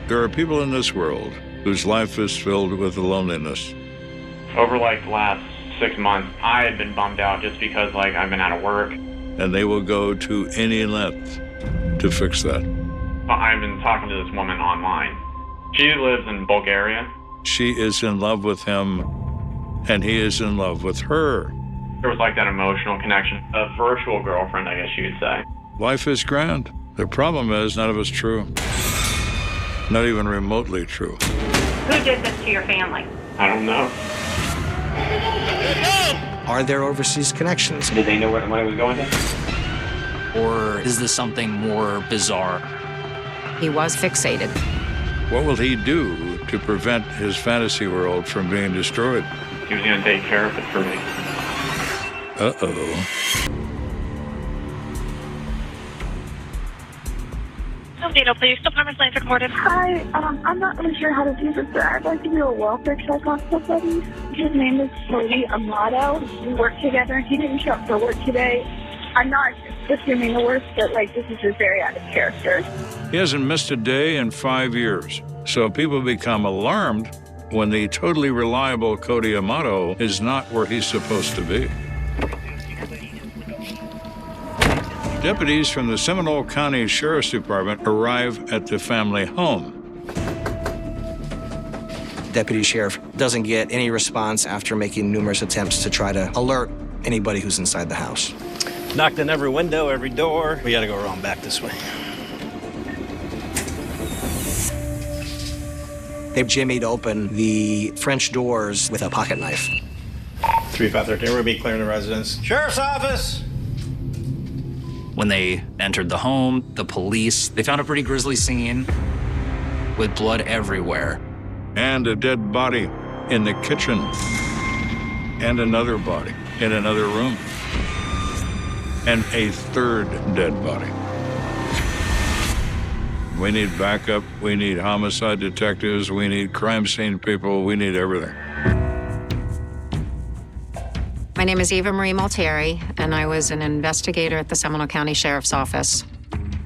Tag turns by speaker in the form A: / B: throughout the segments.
A: There are people in this world whose life is filled with loneliness.
B: Over the last 6 months, I had been bummed out just because I've been out of work.
A: And they will go to any length to fix that.
B: I've been talking to this woman online. She lives in Bulgaria.
A: She is in love with him, and he is in love with her.
B: There was that emotional connection, a virtual girlfriend, I guess you could say.
A: Life is grand. The problem is none of it's true. Not even remotely true.
C: Who did this to your family?
B: I don't know.
D: Are there overseas connections?
B: Did they know where the money was going to?
E: Or is this something more bizarre?
C: He was fixated.
A: What will he do to prevent his fantasy world from being destroyed?
B: He was going to take care of it for me.
A: Uh-oh.
F: Dino, police department's line recorded.
G: Hi, I'm not really sure how to do this, but I'd like to do a welfare check on somebody. His name is Cody Amato. We work together. He didn't show up for work today. I'm not assuming the worst, but this is just very out of character.
A: He hasn't missed a day in 5 years, so people become alarmed when the totally reliable Cody Amato is not where he's supposed to be. Deputies from the Seminole County Sheriff's Department arrive at the family home.
D: Deputy Sheriff doesn't get any response after making numerous attempts to try to alert anybody who's inside the house.
H: Knocked on every window, every door. We gotta go around back this way.
D: They jimmied open the French doors with a pocket knife.
H: 3513, we're gonna be clearing the residence. Sheriff's office!
E: When they entered the home, the police, they found a pretty grisly scene with blood everywhere.
A: And a dead body in the kitchen. And another body in another room. And a third dead body. We need backup, we need homicide detectives, we need crime scene people, we need everything.
C: My name is Eva Marie Malteri, and I was an investigator at the Seminole County Sheriff's Office.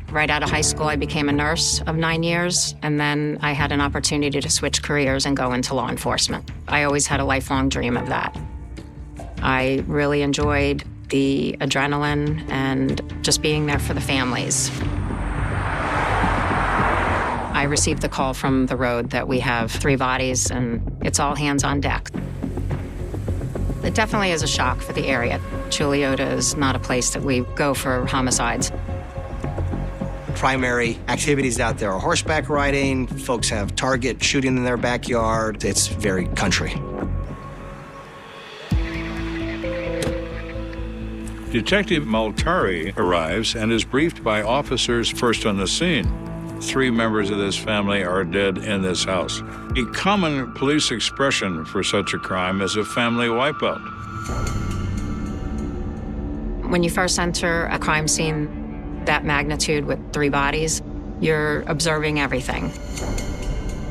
C: Right out of high school, I became a nurse of 9 years, and then I had an opportunity to switch careers and go into law enforcement. I always had a lifelong dream of that. I really enjoyed the adrenaline and just being there for the families. I received the call from the road that we have 3 bodies, and it's all hands on deck. It definitely is a shock for the area. Chiliota is not a place that we go for homicides.
D: Primary activities out there are horseback riding. Folks have target shooting in their backyard. It's very country.
A: Detective Maltari arrives and is briefed by officers first on the scene. 3 members of this family are dead in this house. A common police expression for such a crime is a family wipeout.
C: When you first enter a crime scene that magnitude with 3 bodies, you're observing everything.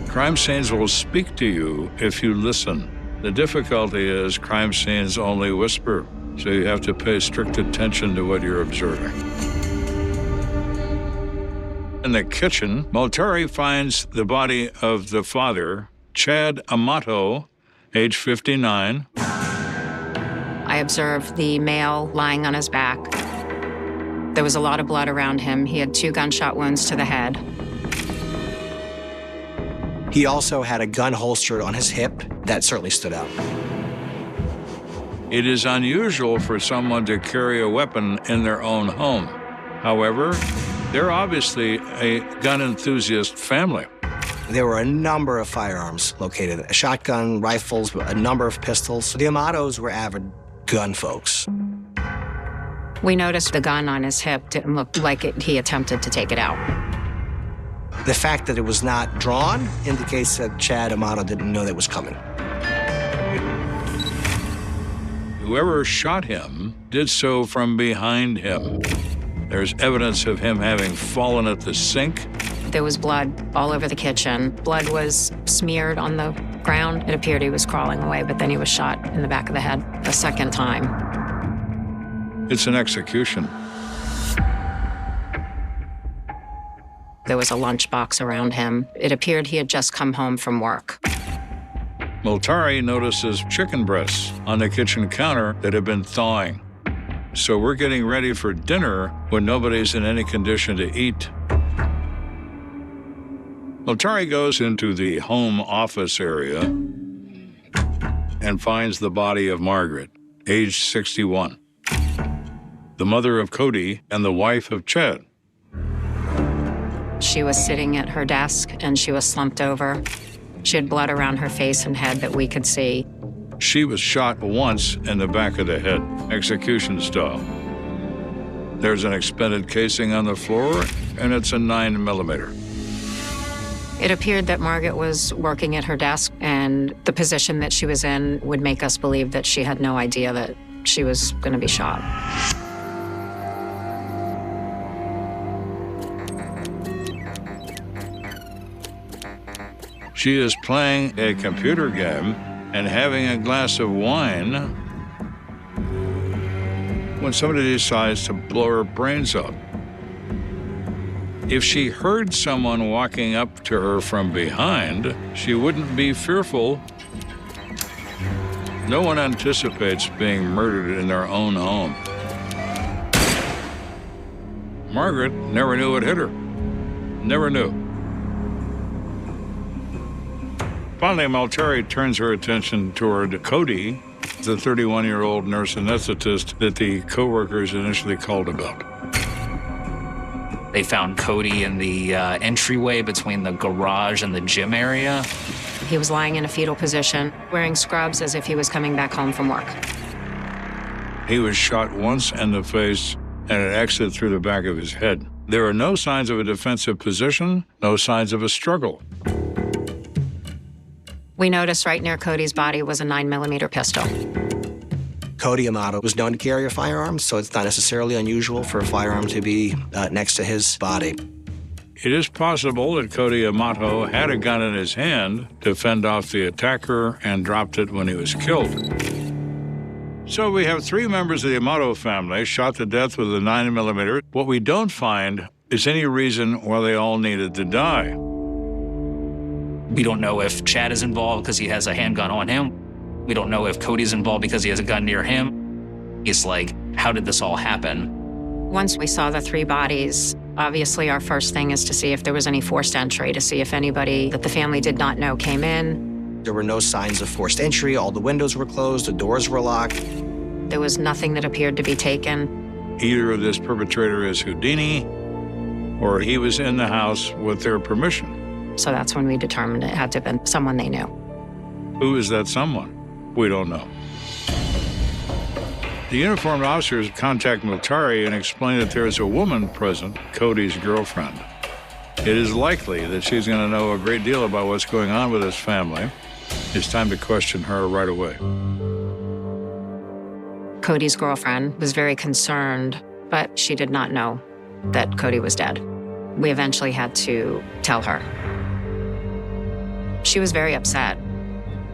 A: Crime scenes will speak to you if you listen. The difficulty is crime scenes only whisper, so you have to pay strict attention to what you're observing. In the kitchen, Maltari finds the body of the father, Chad Amato, age 59.
C: I observed the male lying on his back. There was a lot of blood around him. He had 2 gunshot wounds to the head.
D: He also had a gun holstered on his hip. That certainly stood out.
A: It is unusual for someone to carry a weapon in their own home. However, they're obviously a gun enthusiast family.
D: There were a number of firearms located, a shotgun, rifles, a number of pistols. The Amatos were avid gun folks.
C: We noticed the gun on his hip didn't look like he attempted to take it out.
D: The fact that it was not drawn indicates that Chad Amato didn't know that was coming.
A: Whoever shot him did so from behind him. There's evidence of him having fallen at the sink.
C: There was blood all over the kitchen. Blood was smeared on the ground. It appeared he was crawling away, but then he was shot in the back of the head a second time.
A: It's an execution.
C: There was a lunchbox around him. It appeared he had just come home from work.
A: Multari notices chicken breasts on the kitchen counter that have been thawing. So we're getting ready for dinner when nobody's in any condition to eat. Multari goes into the home office area and finds the body of Margaret, age 61, the mother of Cody and the wife of Chad.
C: She was sitting at her desk and she was slumped over. She had blood around her face and head that we could see.
A: She was shot once in the back of the head, execution style. There's an expended casing on the floor, and it's a 9mm.
C: It appeared that Margaret was working at her desk, and the position that she was in would make us believe that she had no idea that she was going to be shot.
A: She is playing a computer game and having a glass of wine when somebody decides to blow her brains out. If she heard someone walking up to her from behind, she wouldn't be fearful. No one anticipates being murdered in their own home. Margaret never knew it hit her. Never knew. Finally, Multari turns her attention toward Cody, the 31-year-old nurse anesthetist that the coworkers initially called about.
E: They found Cody in the entryway between the garage and the gym area.
C: He was lying in a fetal position, wearing scrubs as if he was coming back home from work.
A: He was shot once in the face and it exited through the back of his head. There are no signs of a defensive position, no signs of a struggle.
C: We noticed right near Cody's body was a 9mm pistol.
D: Cody Amato was known to carry a firearm, so it's not necessarily unusual for a firearm to be next to his body.
A: It is possible that Cody Amato had a gun in his hand to fend off the attacker and dropped it when he was killed. So we have 3 members of the Amato family shot to death with a 9mm. What we don't find is any reason why they all needed to die.
E: We don't know if Chad is involved because he has a handgun on him. We don't know if Cody's involved because he has a gun near him. It's like, how did this all happen?
C: Once we saw the 3 bodies, obviously our first thing is to see if there was any forced entry, to see if anybody that the family did not know came in.
D: There were no signs of forced entry. All the windows were closed, the doors were locked.
C: There was nothing that appeared to be taken.
A: Either this perpetrator is Houdini or he was in the house with their permission.
C: So that's when we determined it had to have been someone they knew.
A: Who is that someone? We don't know. The uniformed officers contact Multari and explain that there is a woman present, Cody's girlfriend. It is likely that she's going to know a great deal about what's going on with his family. It's time to question her right away.
C: Cody's girlfriend was very concerned, but she did not know that Cody was dead. We eventually had to tell her. She was very upset.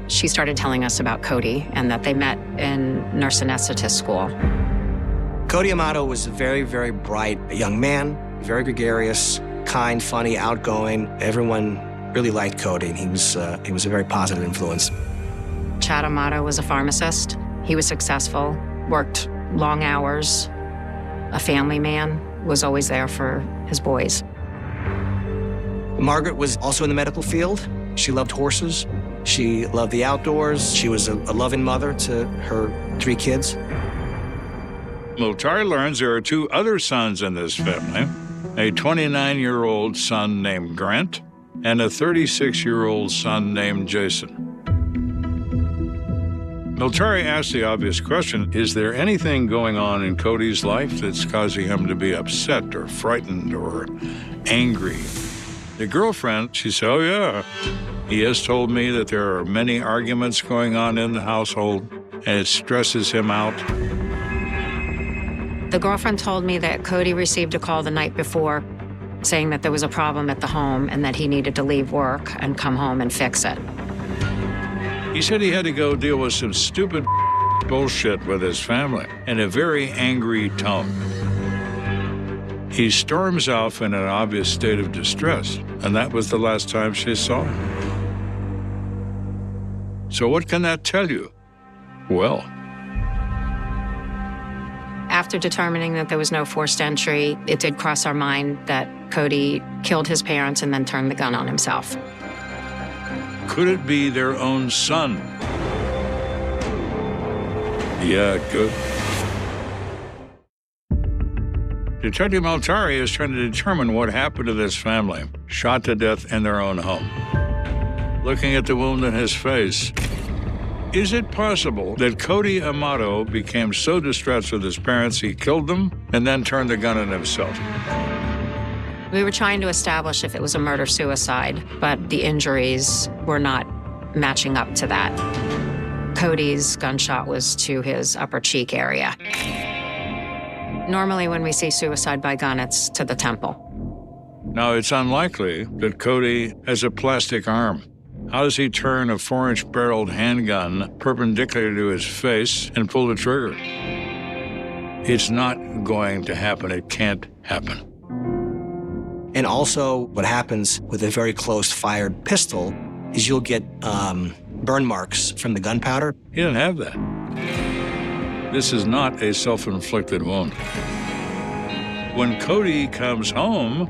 C: She started telling us about Cody and that they met in nurse anesthetist school.
D: Cody Amato was a very, very bright young man, very gregarious, kind, funny, outgoing. Everyone really liked Cody, and he was a very positive influence.
C: Chad Amato was a pharmacist. He was successful, worked long hours, a family man, was always there for his boys.
D: Margaret was also in the medical field. She loved horses. She loved the outdoors. She was a loving mother to her 3 kids.
A: Multari learns there are 2 other sons in this family, a 29-year-old son named Grant and a 36-year-old son named Jason. Multari asks the obvious question, is there anything going on in Cody's life that's causing him to be upset or frightened or angry? The girlfriend, she said, oh yeah, he has told me that there are many arguments going on in the household and it stresses him out.
C: The girlfriend told me that Cody received a call the night before saying that there was a problem at the home and that he needed to leave work and come home and fix it.
A: He said he had to go deal with some stupid bullshit with his family in a very angry tone. He storms off in an obvious state of distress, and that was the last time she saw him. So what can that tell you? Well,
C: after determining that there was no forced entry, it did cross our mind that Cody killed his parents and then turned the gun on himself.
A: could it be their own son? Yeah, it could. Detective Maltari is trying to determine what happened to this family, shot to death in their own home. Looking at the wound in his face, is it possible that Cody Amato became so distressed with his parents he killed them and then turned the gun on himself?
C: We were trying to establish if it was a murder-suicide, but the injuries were not matching up to that. Cody's gunshot was to his upper cheek area. Normally, when we see suicide by gun, it's to the temple.
A: Now, it's unlikely that Cody has a plastic arm. How does he turn a 4-inch barreled handgun perpendicular to his face and pull the trigger? It's not going to happen. It can't happen.
D: And also, what happens with a very close-fired pistol is you'll get burn marks from the gunpowder.
A: He didn't have that. This is not a self-inflicted wound. When Cody comes home,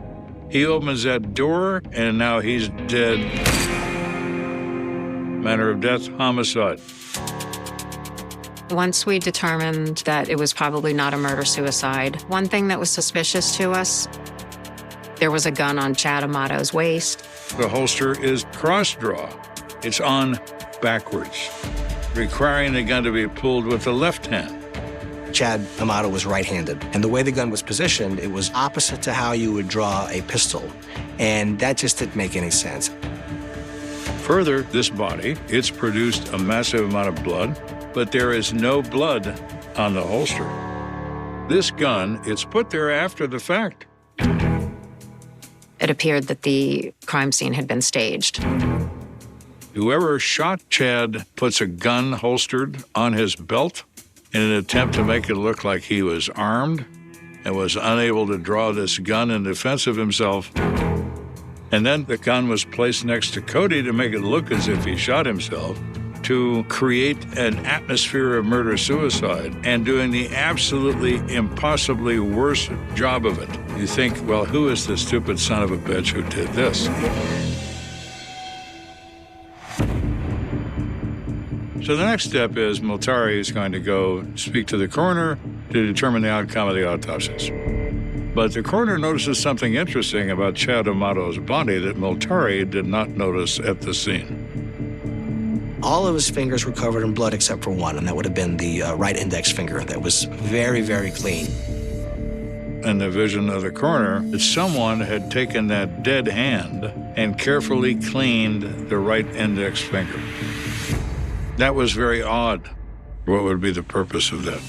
A: he opens that door, and now he's dead. Manner of death, homicide.
C: Once we determined that it was probably not a murder-suicide, one thing that was suspicious to us, there was a gun on Chad Amato's waist.
A: The holster is cross-draw. It's on backwards, requiring the gun to be pulled with the left hand.
D: Chad Amato was right-handed, and the way the gun was positioned, it was opposite to how you would draw a pistol, and that just didn't make any sense.
A: Further, this body, it's produced a massive amount of blood, but there is no blood on the holster. This gun, it's put there after the fact.
C: It appeared that the crime scene had been staged.
A: Whoever shot Chad puts a gun holstered on his belt in an attempt to make it look like he was armed and was unable to draw this gun in defense of himself. And then the gun was placed next to Cody to make it look as if he shot himself, to create an atmosphere of murder-suicide and doing the absolutely impossibly worst job of it. You think, well, who is the stupid son of a bitch who did this? So the next step is Maltari is going to go speak to the coroner to determine the outcome of the autopsies. But the coroner notices something interesting about Chad Amato's body that Maltari did not notice at the scene.
D: All of his fingers were covered in blood except for one, and that would have been the right index finger. That was very, very clean.
A: In the vision of the coroner, that someone had taken that dead hand and carefully cleaned the right index finger. That was very odd. What would be the purpose of that?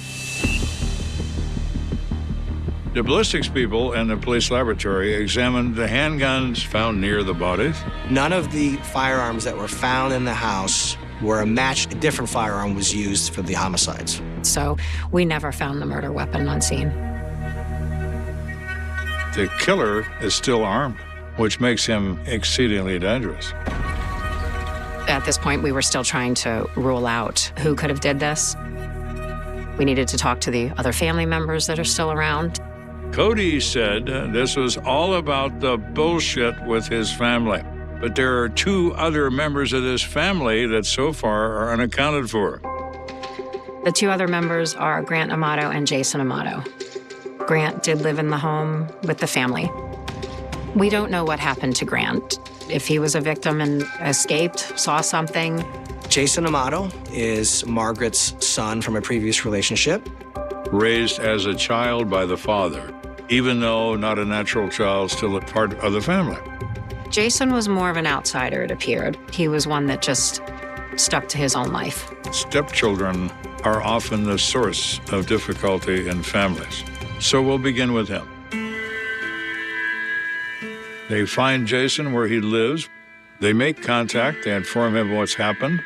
A: The ballistics people and the police laboratory examined the handguns found near the bodies.
D: None of the firearms that were found in the house were a match. A different firearm was used for the homicides.
C: So we never found the murder weapon on scene.
A: The killer is still armed, which makes him exceedingly dangerous.
C: At this point, we were still trying to rule out who could have did this. We needed to talk to the other family members that are still around.
A: Cody said this was all about the bullshit with his family. But there are 2 other members of this family that so far are unaccounted for.
C: The 2 other members are Grant Amato and Jason Amato. Grant did live in the home with the family. We don't know what happened to Grant. If he was a victim and escaped, saw something.
D: Jason Amato is Margaret's son from a previous relationship.
A: Raised as a child by the father, even though not a natural child, still a part of the family.
C: Jason was more of an outsider, it appeared. He was one that just stuck to his own life.
A: Stepchildren are often the source of difficulty in families. So we'll begin with him. They find Jason where he lives. They make contact. They inform him what's happened.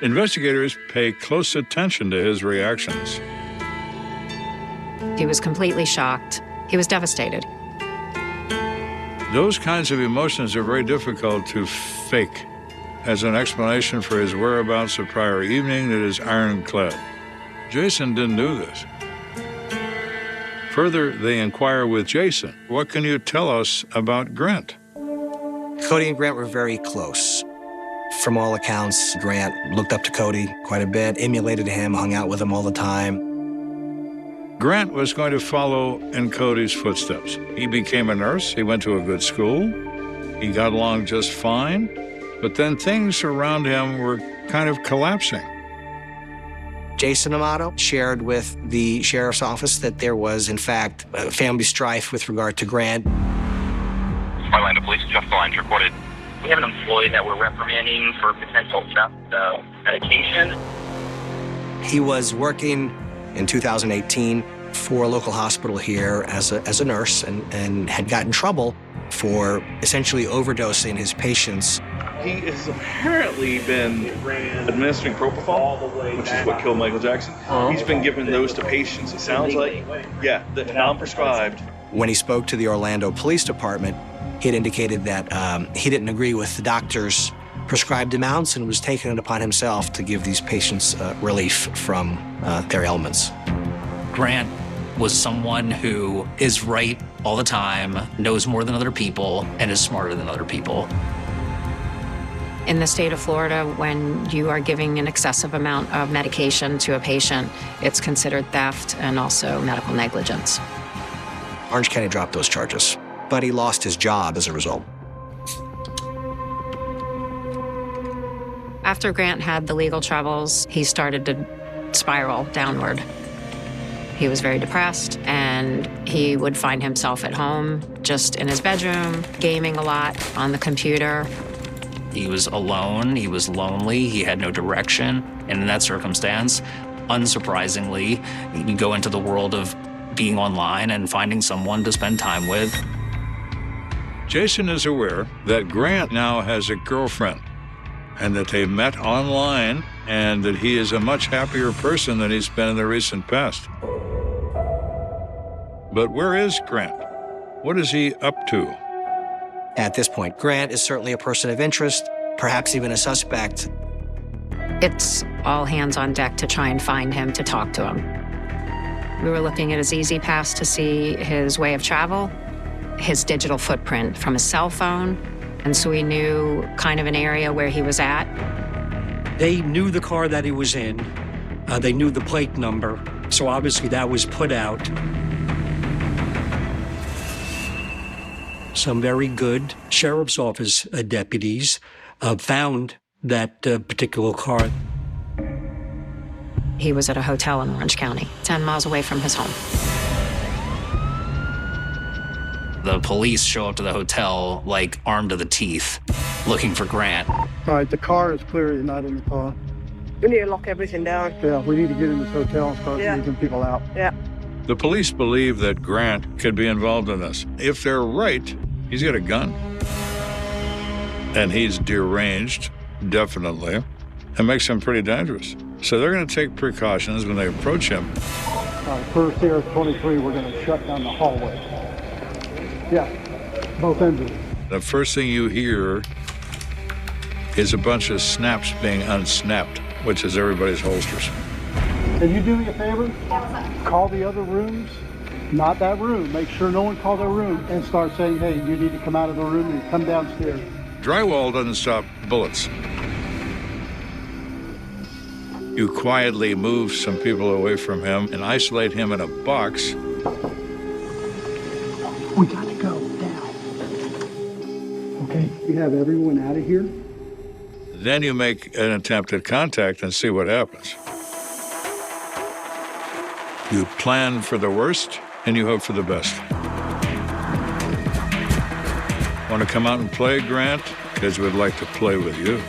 A: Investigators pay close attention to his reactions.
C: He was completely shocked. He was devastated.
A: Those kinds of emotions are very difficult to fake. As an explanation for his whereabouts the prior evening, it is ironclad. Jason didn't do this. Further, they inquire with Jason, what can you tell us about Grant?
D: Cody and Grant were very close. From all accounts, Grant looked up to Cody quite a bit, emulated him, hung out with him all the time.
A: Grant was going to follow in Cody's footsteps. He became a nurse, he went to a good school, he got along just fine, but then things around him were kind of collapsing.
D: Jason Amato shared with the sheriff's office that there was, in fact, family strife with regard to Grant.
I: Orlando Police, just the lines recorded. We have an employee that we're reprimanding for potential theft of medication.
D: He was working in 2018 for a local hospital here as a nurse and had gotten in trouble for essentially overdosing his patients.
J: He has apparently been administering propofol, which is what killed Michael Jackson. He's been giving those to patients, it sounds like. Yeah, non-prescribed.
D: When he spoke to the Orlando Police Department, he had indicated that he didn't agree with the doctor's prescribed amounts and was taking it upon himself to give these patients relief from their ailments.
E: Grant was someone who is right all the time, knows more than other people, and is smarter than other people.
C: In the state of Florida, when you are giving an excessive amount of medication to a patient, it's considered theft and also medical negligence.
D: Orange County dropped those charges, but he lost his job as a result.
C: After Grant had the legal troubles, he started to spiral downward. He was very depressed, and he would find himself at home, just in his bedroom, gaming a lot on the computer.
E: He was alone, he was lonely, he had no direction, and in that circumstance, unsurprisingly, you go into the world of being online and finding someone to spend time with.
A: Jason is aware that Grant now has a girlfriend and that they met online and that he is a much happier person than he's been in the recent past. But where is Grant? What is he up to?
D: At this point, Grant is certainly a person of interest, perhaps even a suspect.
C: It's all hands on deck to try and find him, to talk to him. We were looking at his Easy Pass to see his way of travel, his digital footprint from his cell phone, and so we knew kind of an area where he was at.
K: They knew the car that he was in. They knew the plate number, so obviously that was put out. Some very good sheriff's office deputies found that particular car.
C: He was at a hotel in Orange County, 10 miles away from his home.
E: The police show up to the hotel, like, armed to the teeth, looking for Grant.
L: All right, the car is clearly not in the car.
M: We need to lock everything down.
L: Yeah, we need to get in this hotel and start moving people out.
M: Yeah.
A: The police believe that Grant could be involved in this. If they're right, he's got a gun. And he's deranged, definitely. It makes him pretty dangerous. So they're going to take precautions when they approach him.
L: All right, first here at 23, we're going to shut down the hallway. Yeah, both ends of it.
A: The first thing you hear is a bunch of snaps being unsnapped, which is everybody's holsters.
L: Can you do me a favor? Call the other rooms, not that room. Make sure no one calls that room and start saying, hey, you need to come out of the room and come downstairs.
A: Drywall doesn't stop bullets. You quietly move some people away from him and isolate him in a box.
L: We got to go now. Okay, we have everyone out of here.
A: Then you make an attempt at contact and see what happens. You plan for the worst and you hope for the best. Want to come out and play, Grant? Kids would like to play with you.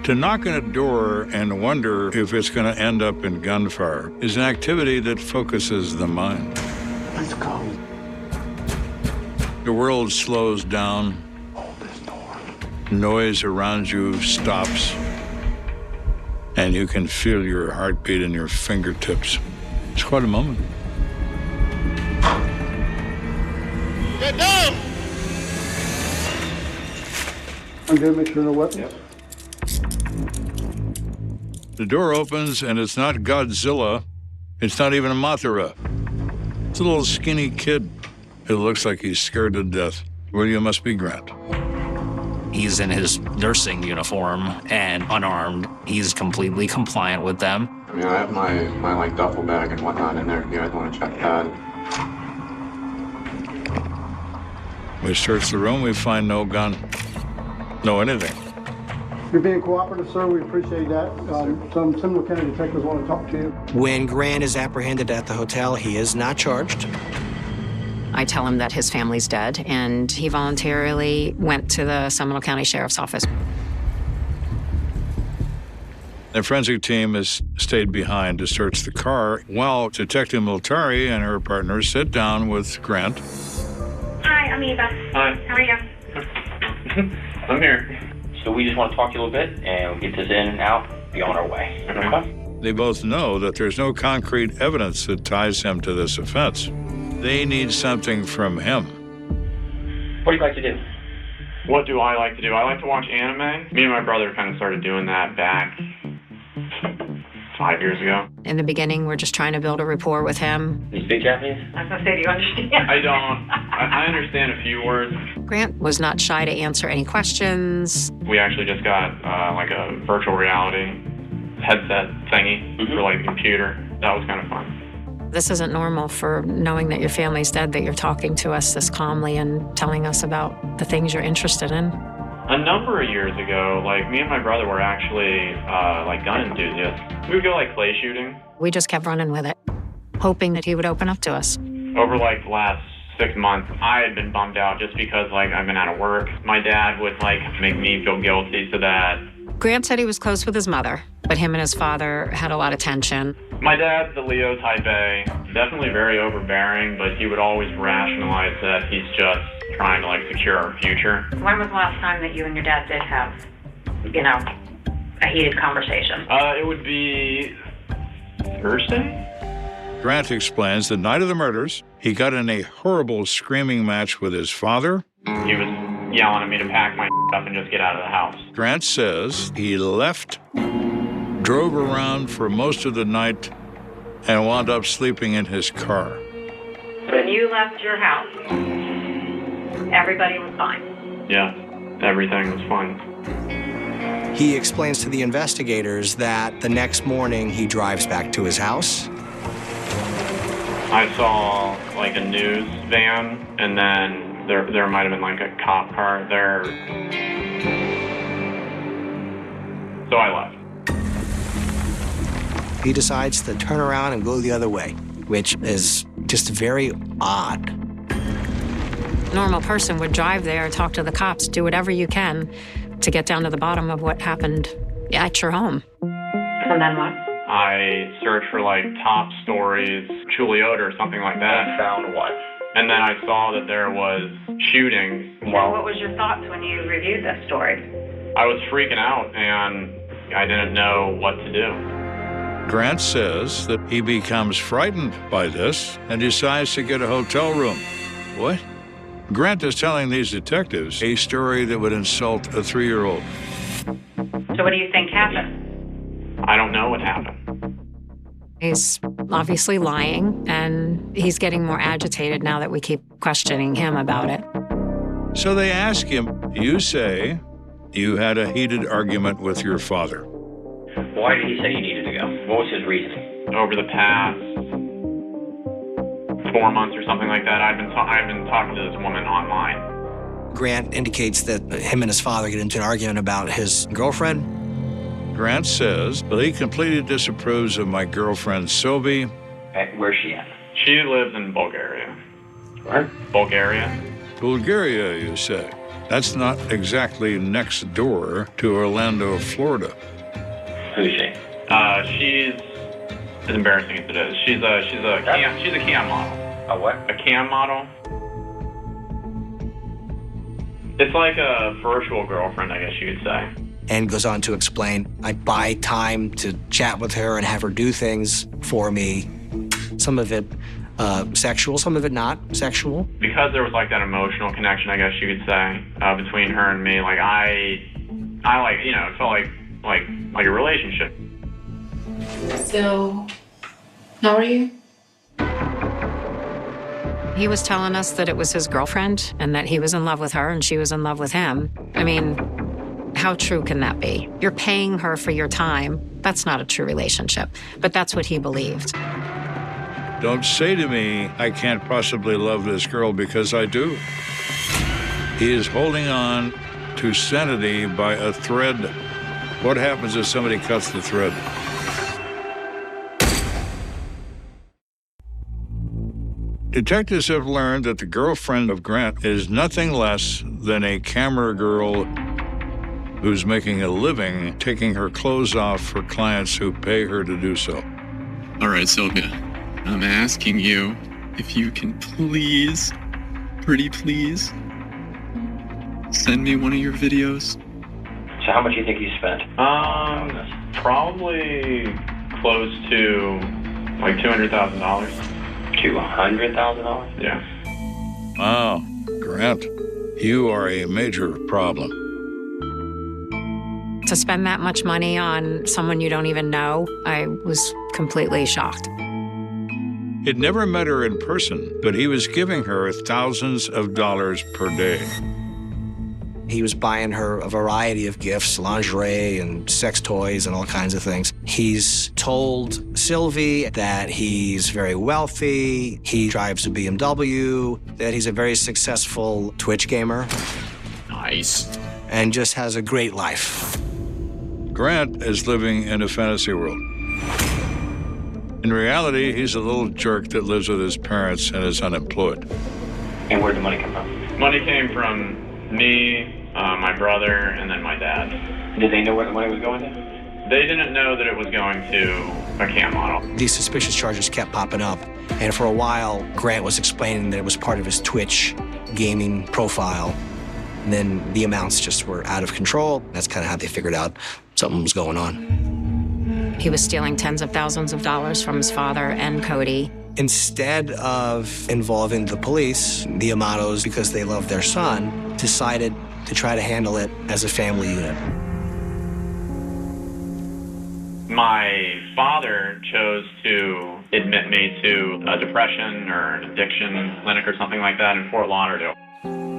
A: To knock on a door and wonder if it's going to end up in gunfire is an activity that focuses the mind.
L: Let's go.
A: The world slows down.
L: Hold this door.
A: Noise around you stops. and you can feel your heartbeat in your fingertips. It's quite a moment.
L: Get down! I'm going to make sure no weapons. Yep.
A: The door opens, and it's not Godzilla. It's not even a Mothra. It's a little skinny kid who looks like he's scared to death. Well, you must be Grant.
E: He's in his nursing uniform and unarmed. He's completely compliant with them.
B: I mean, I have my like duffel bag and whatnot in there if you guys want to check that.
A: We search the room, we find no gun, no anything.
L: You're being cooperative, sir. We appreciate that. Some Seminole County detectives want to talk to you.
D: When Grant is apprehended at the hotel, he is not charged.
C: I tell him that his family's dead, and he voluntarily went to the Seminole County Sheriff's Office.
A: The forensic team has stayed behind to search the car while Detective Multari and her partners sit down with Grant.
F: Hi, I'm Eva.
I: Hi.
F: How are you?
I: I'm here. So we just want to talk to you a little bit, and we'll get this in and out, be on our way. Okay?
A: They both know that there's no concrete evidence that ties him to this offense. They need something from him.
I: What do you like to do?
B: What do I like to do? I like to watch anime. Me and my brother kind of started doing that back 5 years ago.
C: In the beginning, we're just trying to build a rapport with him.
I: You speak Japanese?
F: I was going to say, do you understand?
B: I don't. I understand a few words.
C: Grant was not shy to answer any questions.
B: We actually just got like a virtual reality headset thingy for like the computer. That was kind of fun.
C: This isn't normal for knowing that your family's dead, that you're talking to us this calmly and telling us about the things you're interested in.
B: A number of years ago, like me and my brother were actually like gun enthusiasts. We would go like clay shooting.
C: We just kept running with it, hoping that he would open up to us.
B: Over like the last 6 months, I had been bummed out just because like I've been out of work. My dad would like make me feel guilty so that.
C: Grant said he was close with his mother, but him and his father had a lot of tension.
B: My dad's the Leo type A, definitely very overbearing, but he would always rationalize that he's just trying to like secure our future.
F: When was the last time that you and your dad did have, you know, a heated conversation?
B: It would be Thursday?
A: Grant explains the night of the murders, he got in a horrible screaming match with his father.
B: He was yelling at me to pack my stuff and just get out of the house.
A: Grant says he left, drove around for most of the night, and wound up sleeping in his car.
F: When you left your house, everybody was fine.
B: Yeah, everything was fine.
D: He explains to the investigators that the next morning he drives back to his house.
B: I saw like a news van, and then there might have been like a cop car there. So I left.
D: He decides to turn around and go the other way, which is just very odd.
C: A normal person would drive there, talk to the cops, do whatever you can to get down to the bottom of what happened at your home.
F: And then what?
B: I searched for like top stories, Chuliota or something like that.
I: And found what?
B: And then I saw that there was shootings.
F: Well, what was your thoughts when you reviewed that story?
B: I was freaking out and I didn't know what to do.
A: Grant says that he becomes frightened by this and decides to get a hotel room. What? Grant is telling these detectives a story that would insult a 3-year-old.
F: So what do you think happened?
B: I don't know what happened.
C: He's obviously lying, and he's getting more agitated now that we keep questioning him about it.
A: So they ask him, you say you had a heated argument with your father.
I: Why did he say you needed to go? What was his reasoning?
B: Over the past 4 months or something like that, I've been talking to this woman online.
D: Grant indicates that him and his father get into an argument about his girlfriend.
A: Grant says, well, he completely disapproves of my girlfriend, Sylvie.
I: Where's she at?
B: She lives in Bulgaria.
I: Where?
B: Bulgaria.
A: Bulgaria, you say? That's not exactly next door to Orlando, Florida.
I: Who's she?
B: She's as embarrassing as it is. She's a cam model.
I: A what?
B: A cam model. It's like a virtual girlfriend, I guess you could say.
D: and goes on to explain, I buy time to chat with her and have her do things for me. Some of it sexual, some of it not sexual.
B: Because there was like that emotional connection, I guess you could say, between her and me. Like I like, you know, it felt like a relationship.
N: So, how are you?
C: He was telling us that it was his girlfriend and that he was in love with her and she was in love with him. I mean, how true can that be? You're paying her for your time. That's not a true relationship, but that's what he believed.
A: Don't say to me, I can't possibly love this girl, because I do. He is holding on to sanity by a thread. What happens if somebody cuts the thread? Detectives have learned that the girlfriend of Grant is nothing less than a camera girl who's making a living taking her clothes off for clients who pay her to do so.
O: All right, Sylvia, I'm asking you if you can please, pretty please, send me one of your videos.
I: So how much do you think you spent?
B: Probably close to like $200,000.
I: $200,000?
B: Yeah.
A: Wow, Grant, you are a major problem.
C: To spend that much money on someone you don't even know, I was completely shocked.
A: He'd never met her in person, but he was giving her thousands of dollars per day.
D: He was buying her a variety of gifts, lingerie and sex toys and all kinds of things. He's told Sylvie that he's very wealthy, he drives a BMW, that he's a very successful Twitch gamer.
E: Nice.
D: And just has a great life.
A: Grant is living in a fantasy world. In reality, he's a little jerk that lives with his parents and is unemployed.
I: And where'd the money come from?
B: Money came from me, my brother, and then my dad.
I: Did they know where the money was going to?
B: They didn't know that it was going to a cam model.
D: These suspicious charges kept popping up, and for a while, Grant was explaining that it was part of his Twitch gaming profile. And then the amounts just were out of control. That's kind of how they figured out something was going on.
C: He was stealing tens of thousands of dollars from his father and Cody.
D: Instead of involving the police, the Amatos, because they love their son, decided to try to handle it as a family unit.
B: My father chose to admit me to a depression or an addiction clinic or something like that in Fort Lauderdale.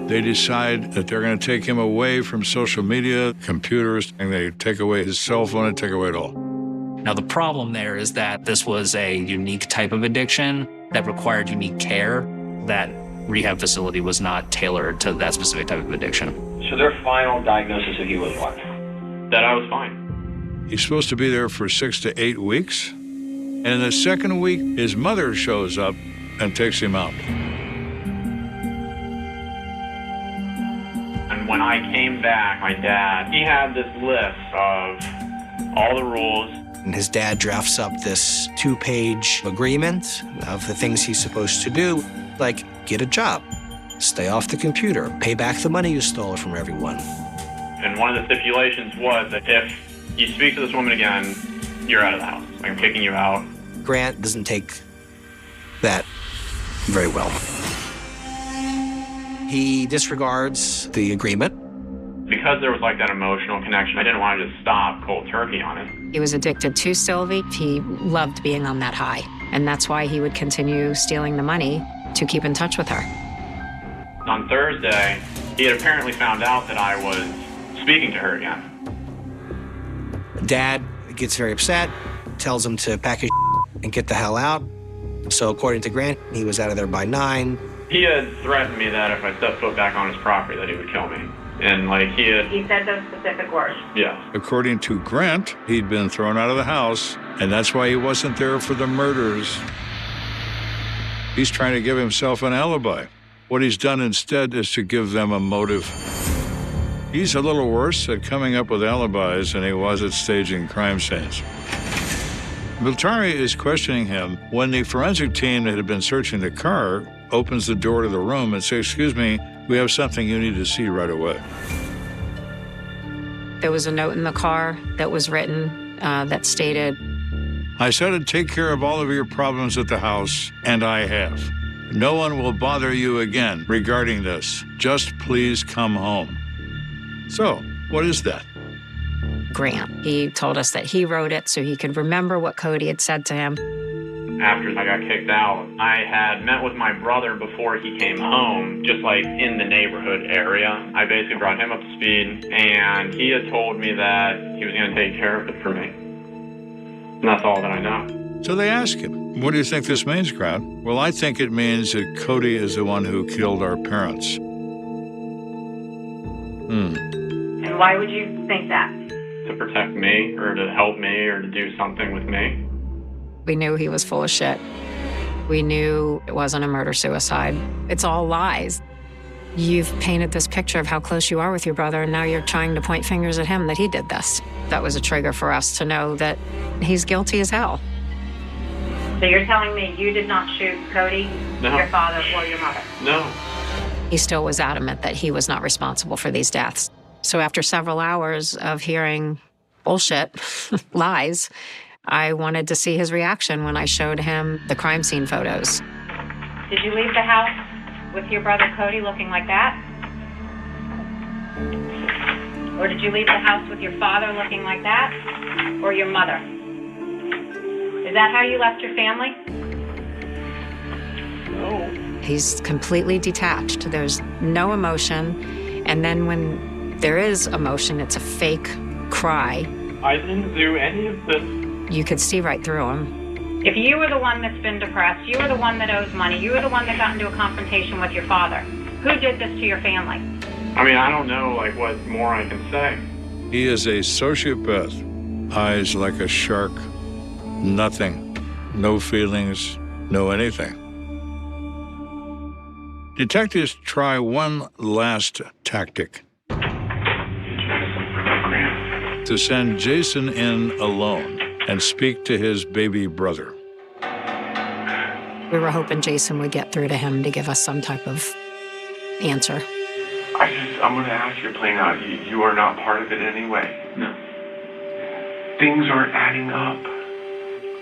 A: They decide that they're going to take him away from social media, computers, and they take away his cell phone and take away it all.
E: Now, the problem there is that this was a unique type of addiction that required unique care. That rehab facility was not tailored to that specific type of addiction.
I: So their final diagnosis of you was what?
B: That I was fine.
A: He's supposed to be there for 6 to 8 weeks. And in the second week, his mother shows up and takes him out.
B: And when I came back, my dad, he had this list of all the rules.
D: And his dad drafts up this 2-page agreement of the things he's supposed to do, like get a job, stay off the computer, pay back the money you stole from everyone.
B: And one of the stipulations was that if you speak to this woman again, you're out of the house. I'm kicking you out.
D: Grant doesn't take that very well. He disregards the agreement.
B: Because there was like that emotional connection, I didn't want to just stop cold turkey on it.
C: He was addicted to Sylvie. He loved being on that high. And that's why he would continue stealing the money to keep in touch with her.
B: On Thursday, he had apparently found out that I was speaking to her again.
D: Dad gets very upset, tells him to pack his and get the hell out. So according to Grant, he was out of there by 9.
B: He had threatened me that if I stepped foot back on his property that he would kill me. And like he
F: said those specific words.
B: Yeah.
A: According to Grant, he'd been thrown out of the house, and that's why he wasn't there for the murders. He's trying to give himself an alibi. What he's done instead is to give them a motive. He's a little worse at coming up with alibis than he was at staging crime scenes. Miltari is questioning him when the forensic team that had been searching the car opens the door to the room and says, "Excuse me, we have something you need to see right away."
C: There was a note in the car that was written that stated,
A: I said I'd take care of all of your problems at the house, and I have. No one will bother you again regarding this. Just please come home. So, what is that?
C: Grant. He told us that he wrote it so he could remember what Cody had said to him.
B: After I got kicked out, I had met with my brother before he came home, just like in the neighborhood area. I basically brought him up to speed, and he had told me that he was going to take care of it for me. And that's all that I know.
A: So they ask him, what do you think this means, Grant? Well, I think it means that Cody is the one who killed our parents.
F: And why would you think that?
B: To protect me, or to help me, or to do something with me.
C: We knew he was full of shit. We knew it wasn't a murder-suicide. It's all lies. You've painted this picture of how close you are with your brother, and now you're trying to point fingers at him that he did this. That was a trigger for us to know that he's guilty as hell.
F: So you're telling me you did not shoot Cody,
B: No.
F: your father, or your mother?
B: No.
C: He still was adamant that he was not responsible for these deaths. So after several hours of hearing bullshit, lies, I wanted to see his reaction when I showed him the crime scene photos.
F: Did you leave the house with your brother Cody looking like that? Or did you leave the house with your father looking like that? Or your mother? Is that how you left your family?
B: No.
C: He's completely detached. There's no emotion. And then when there is emotion, it's a fake cry.
B: I didn't do any of this.
C: You could see right through him.
F: If you were the one that's been depressed, you were the one that owes money, you were the one that got into a confrontation with your father, who did this to your family?
B: I mean, I don't know, like, what more I can say.
A: He is a sociopath. Eyes like a shark. Nothing. No feelings. No anything. Detectives try one last tactic. To send Jason in alone and speak to his baby brother.
C: We were hoping Jason would get through to him to give us some type of answer.
P: I'm going to ask you plain out. You are not part of it anyway.
B: No.
P: Things aren't adding up.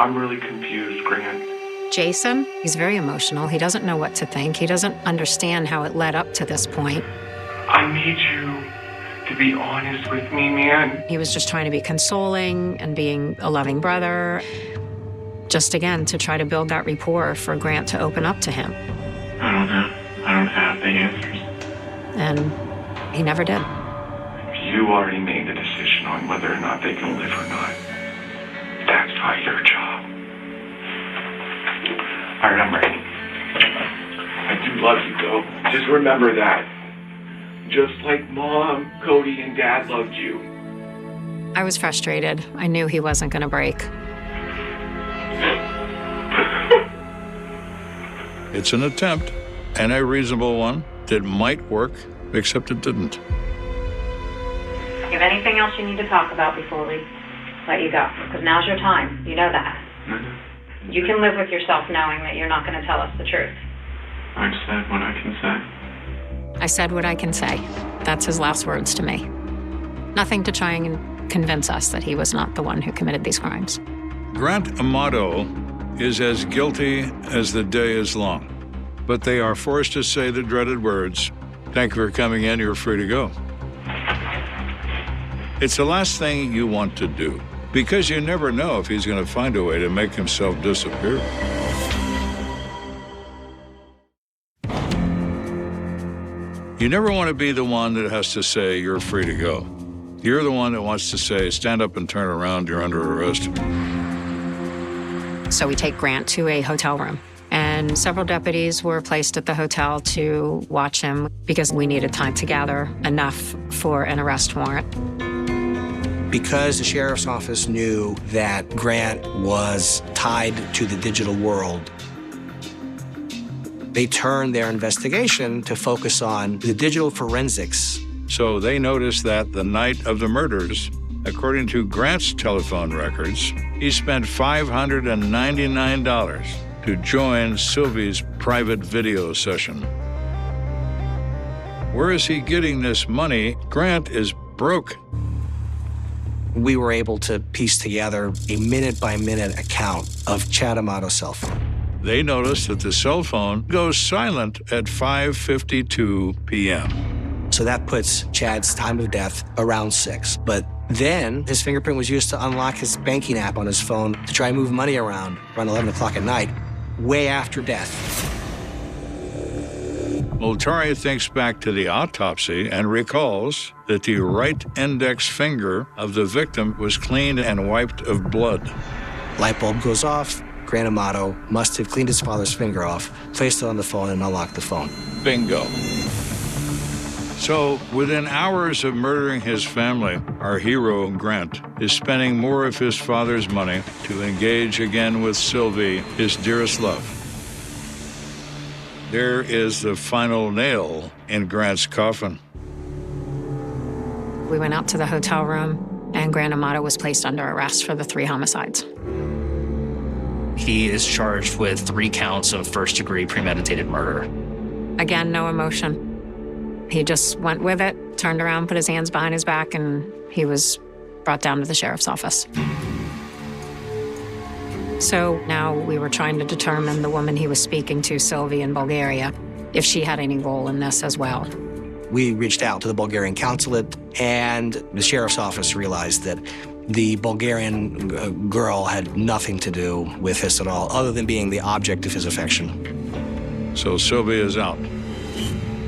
P: I'm really confused, Grant.
C: Jason, he's very emotional. He doesn't know what to think. He doesn't understand how it led up to this point.
P: I need you to be honest with me, man.
C: He was just trying to be consoling and being a loving brother, just again to try to build that rapport for Grant to open up to him.
P: I don't know. I don't have the answers.
C: And he never did.
P: You already made the decision on whether or not they can live or not. That's not your job. All right, I'm ready. I do love you, though. Just remember that. Just like Mom, Cody, and Dad loved you.
C: I was frustrated. I knew he wasn't going to break.
A: It's an attempt, and a reasonable one, that might work, except it didn't.
F: Do you have anything else you need to talk about before we let you go? Because now's your time. You know that.
P: Mm-hmm.
F: You can live with yourself knowing that you're not going to tell us the truth.
P: I've said what I can say.
C: I said what I can say. That's his last words to me. Nothing to try and convince us that he was not the one who committed these crimes.
A: Grant Amato is as guilty as the day is long, but they are forced to say the dreaded words, "Thank you for coming in, you're free to go." It's the last thing you want to do, because you never know if he's going to find a way to make himself disappear. You never want to be the one that has to say, "You're free to go." You're the one that wants to say, "Stand up and turn around, you're under arrest."
C: So we take Grant to a hotel room, and several deputies were placed at the hotel to watch him because we needed time to gather enough for an arrest warrant.
D: Because the sheriff's office knew that Grant was tied to the digital world, they turned their investigation to focus on the digital forensics.
A: So they noticed that the night of the murders, according to Grant's telephone records, he spent $599 to join Sylvie's private video session. Where is he getting this money? Grant is broke.
D: we were able to piece together a minute-by-minute account of Chad Amato's cell phone.
A: They noticed that the cell phone goes silent at 5:52 p.m.
D: So that puts Chad's time of death around 6. But then his fingerprint was used to unlock his banking app on his phone to try and move money around 11 o'clock at night, way after death.
A: Moltari thinks back to the autopsy and recalls that the right index finger of the victim was cleaned and wiped of blood.
D: Light bulb goes off. Grant Amato must have cleaned his father's finger off, placed it on the phone, and unlocked the phone.
A: Bingo. So, within hours of murdering his family, our hero, Grant, is spending more of his father's money to engage again with Sylvie, his dearest love. There is the final nail in Grant's coffin.
C: We went out to the hotel room, and Grant Amato was placed under arrest for the 3 homicides.
E: He is charged with 3 counts of first-degree premeditated murder.
C: Again, no emotion. He just went with it, turned around, put his hands behind his back, and he was brought down to the sheriff's office. So now we were trying to determine the woman he was speaking to, Sylvie, in Bulgaria, if she had any role in this as well.
D: We reached out to the Bulgarian consulate, and the sheriff's office realized that the Bulgarian girl had nothing to do with this at all, other than being the object of his affection.
A: So Sylvie is out.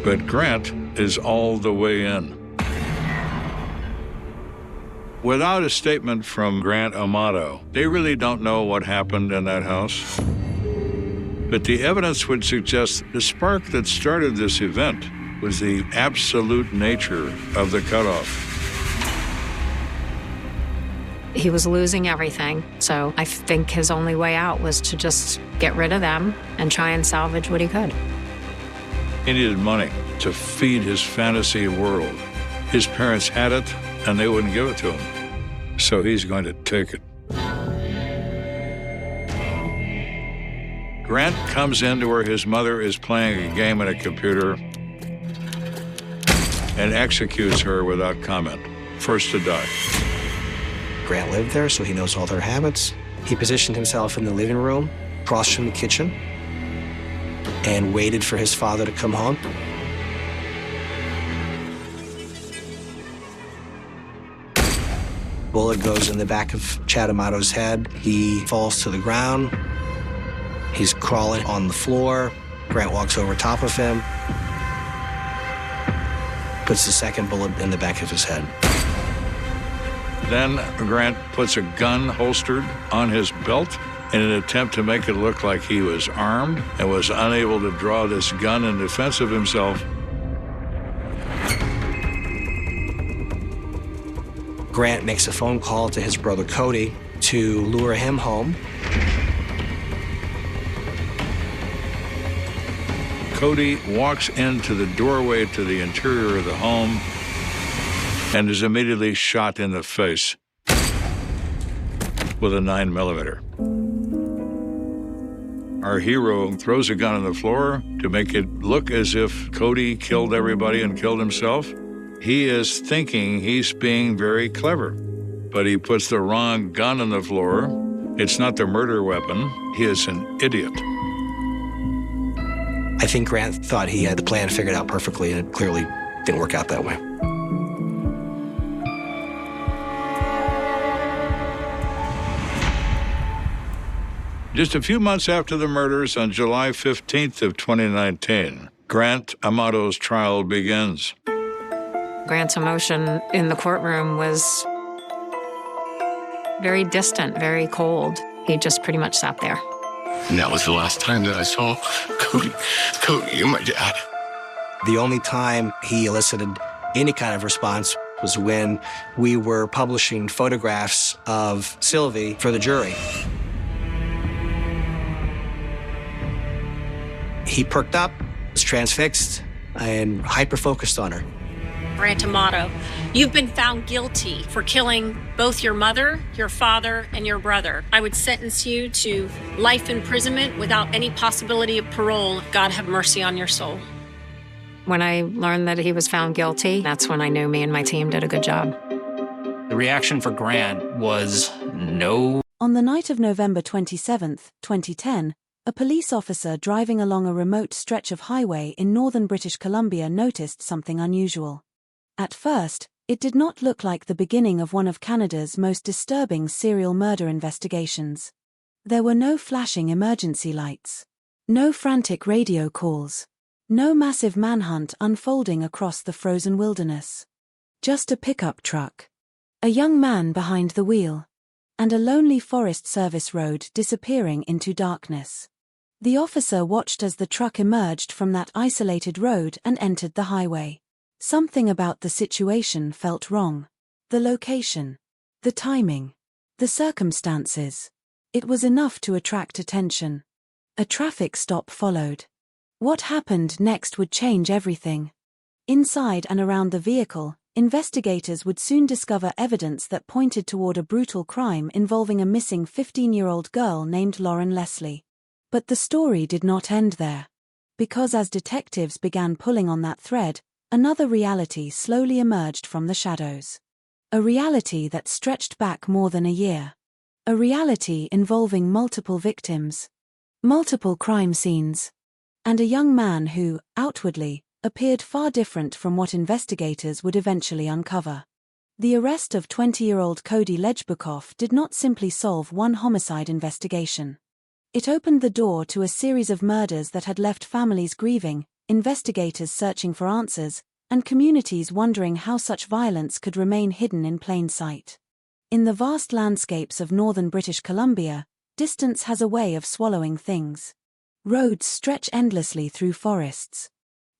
A: But Grant is all the way in. Without a statement from Grant Amato, they really don't know what happened in that house. But the evidence would suggest the spark that started this event was the absolute nature of the cutoff.
C: He was losing everything, so I think his only way out was to just get rid of them and try and salvage what he could.
A: He needed money to feed his fantasy world. His parents had it, and they wouldn't give it to him. So he's going to take it. Grant comes into where his mother is playing a game on a computer and executes her without comment, first to die.
D: Grant lived there, so he knows all their habits. He positioned himself in the living room, across from the kitchen, and waited for his father to come home. Bullet goes in the back of Chad Amato's head. He falls to the ground. He's crawling on the floor. Grant walks over top of him, puts the second bullet in the back of his head.
A: Then Grant puts a gun holstered on his belt in an attempt to make it look like he was armed and was unable to draw this gun in defense of himself.
D: Grant makes a phone call to his brother Cody to lure him home.
A: Cody walks into the doorway to the interior of the home and is immediately shot in the face with a 9mm. Our hero throws a gun on the floor to make it look as if Cody killed everybody and killed himself. He is thinking he's being very clever, but he puts the wrong gun on the floor. It's not the murder weapon. He is an idiot.
D: I think Grant thought he had the plan figured out perfectly, and it clearly didn't work out that way.
A: Just a few months after the murders, on July 15th of 2019, Grant Amato's trial begins.
C: Grant's emotion in the courtroom was very distant, very cold. He just pretty much sat there.
P: And that was the last time that I saw Cody and my dad.
D: The only time he elicited any kind of response was when we were publishing photographs of Sylvie for the jury. He perked up, was transfixed, and hyper-focused on her.
Q: Grant Amato, you've been found guilty for killing both your mother, your father, and your brother. I would sentence you to life imprisonment without any possibility of parole. God have mercy on your soul.
C: When I learned that he was found guilty, that's when I knew me and my team did a good job.
D: The
E: The reaction for Grant was no.
R: On the night of November 27, 2010, a police officer driving along a remote stretch of highway in northern British Columbia noticed something unusual. At first, it did not look like the beginning of one of Canada's most disturbing serial murder investigations. There were no flashing emergency lights, no frantic radio calls, no massive manhunt unfolding across the frozen wilderness. Just a pickup truck, a young man behind the wheel, and a lonely Forest Service road disappearing into darkness. The officer watched as the truck emerged from that isolated road and entered the highway. Something about the situation felt wrong. The location, the timing, the circumstances. It was enough to attract attention. A traffic stop followed. What happened next would change everything. Inside and around the vehicle, investigators would soon discover evidence that pointed toward a brutal crime involving a missing 15-year-old girl named Lauren Leslie. But the story did not end there. Because as detectives began pulling on that thread, another reality slowly emerged from the shadows. A reality that stretched back more than a year. A reality involving multiple victims, multiple crime scenes, and a young man who, outwardly, appeared far different from what investigators would eventually uncover. The arrest of 20-year-old Cody Lejbukoff did not simply solve one homicide investigation. It opened the door to a series of murders that had left families grieving, investigators searching for answers, and communities wondering how such violence could remain hidden in plain sight. In the vast landscapes of northern British Columbia, distance has a way of swallowing things. Roads stretch endlessly through forests.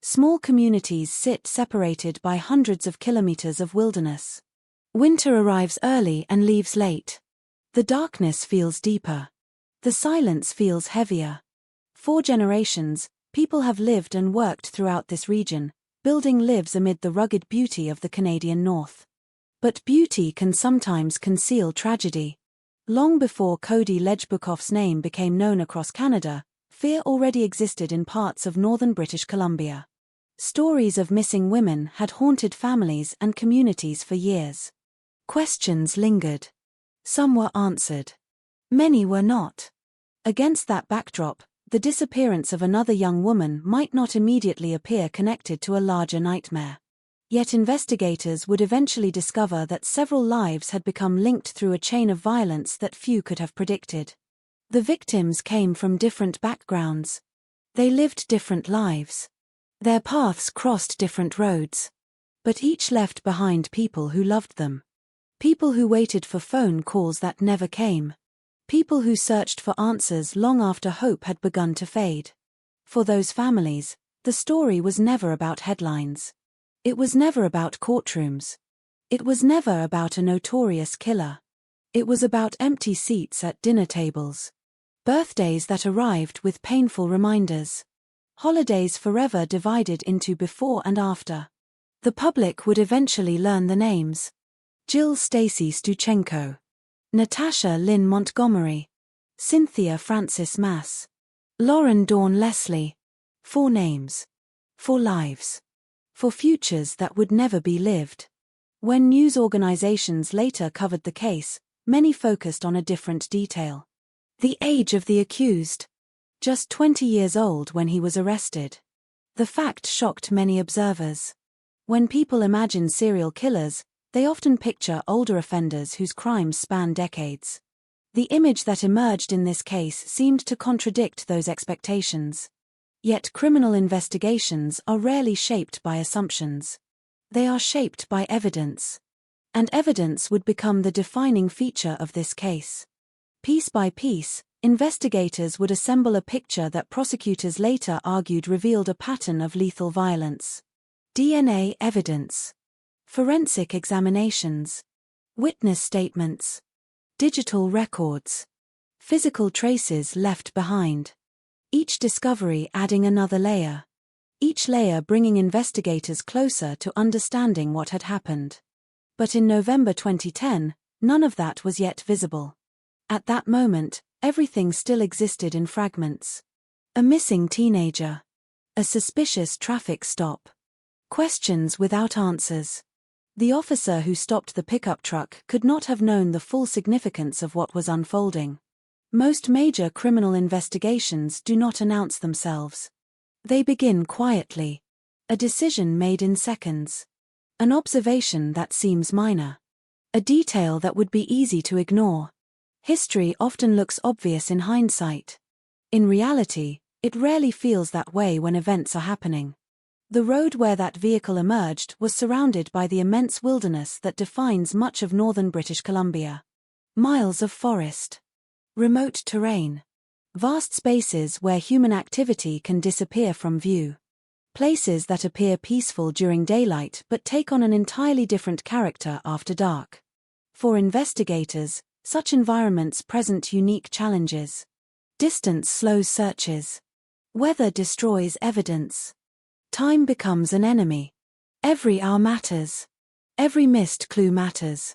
R: Small communities sit separated by hundreds of kilometers of wilderness. Winter arrives early and leaves late. The darkness feels deeper. The silence feels heavier. For generations, people have lived and worked throughout this region, building lives amid the rugged beauty of the Canadian North. But beauty can sometimes conceal tragedy. Long before Cody Lejbukoff's name became known across Canada, fear already existed in parts of northern British Columbia. Stories of missing women had haunted families and communities for years. Questions lingered. Some were answered. Many were not. Against that backdrop, the disappearance of another young woman might not immediately appear connected to a larger nightmare. Yet investigators would eventually discover that several lives had become linked through a chain of violence that few could have predicted. The victims came from different backgrounds. They lived different lives. Their paths crossed different roads. But each left behind people who loved them. People who waited for phone calls that never came. People who searched for answers long after hope had begun to fade. For those families, the story was never about headlines. It was never about courtrooms. It was never about a notorious killer. It was about empty seats at dinner tables. Birthdays that arrived with painful reminders. Holidays forever divided into before and after. The public would eventually learn the names. Jill Stacy Stuchenko. Natasha Lynn Montgomery. Cynthia Frances Mass. Lauren Dawn Leslie. 4 names. 4 lives. 4 futures that would never be lived. When news organizations later covered the case, many focused on a different detail. The age of the accused. Just 20 years old when he was arrested. The fact shocked many observers. When people imagine serial killers, they often picture older offenders whose crimes span decades. The image that emerged in this case seemed to contradict those expectations. Yet criminal investigations are rarely shaped by assumptions. They are shaped by evidence. And evidence would become the defining feature of this case. Piece by piece, investigators would assemble a picture that prosecutors later argued revealed a pattern of lethal violence. DNA evidence. Forensic examinations. Witness statements. Digital records. Physical traces left behind. Each discovery adding another layer. Each layer bringing investigators closer to understanding what had happened. But in November 2010, none of that was yet visible. At that moment, everything still existed in fragments. A missing teenager. A suspicious traffic stop. Questions without answers. The officer who stopped the pickup truck could not have known the full significance of what was unfolding. Most major criminal investigations do not announce themselves. They begin quietly. A decision made in seconds. An observation that seems minor. A detail that would be easy to ignore. History often looks obvious in hindsight. In reality, it rarely feels that way when events are happening. The road where that vehicle emerged was surrounded by the immense wilderness that defines much of northern British Columbia. Miles of forest. Remote terrain. Vast spaces where human activity can disappear from view. Places that appear peaceful during daylight but take on an entirely different character after dark. For investigators, such environments present unique challenges. Distance slows searches. Weather destroys evidence. Time becomes an enemy. Every hour matters. Every missed clue matters.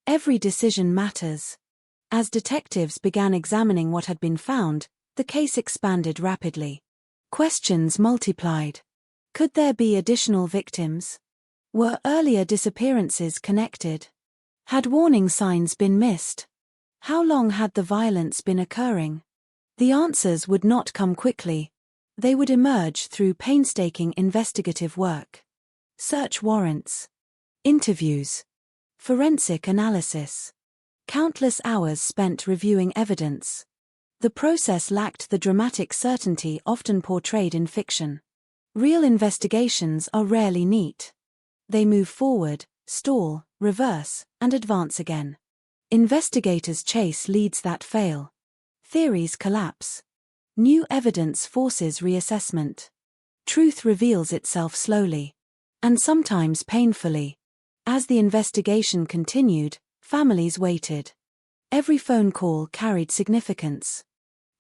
R: Every decision matters. As detectives began examining what had been found, the case expanded rapidly. Questions multiplied. Could there be additional victims? Were earlier disappearances connected? Had warning signs been missed? How long had the violence been occurring? The answers would not come quickly. They would emerge through painstaking investigative work. Search warrants. Interviews. Forensic analysis. Countless hours spent reviewing evidence. The process lacked the dramatic certainty often portrayed in fiction. Real investigations are rarely neat. They move forward, stall, reverse, and advance again. Investigators chase leads that fail. Theories collapse. New evidence forces reassessment. Truth reveals itself slowly. And sometimes painfully. As the investigation continued, families waited. Every phone call carried significance.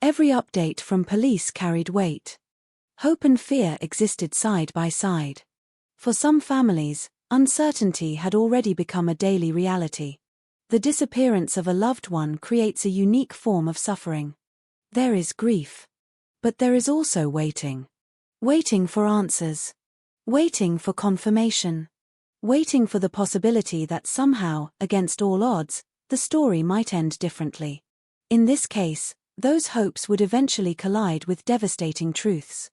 R: Every update from police carried weight. Hope and fear existed side by side. For some families, uncertainty had already become a daily reality. The disappearance of a loved one creates a unique form of suffering. There is grief. But there is also waiting. Waiting for answers. Waiting for confirmation. Waiting for the possibility that somehow, against all odds, the story might end differently. In this case, those hopes would eventually collide with devastating truths.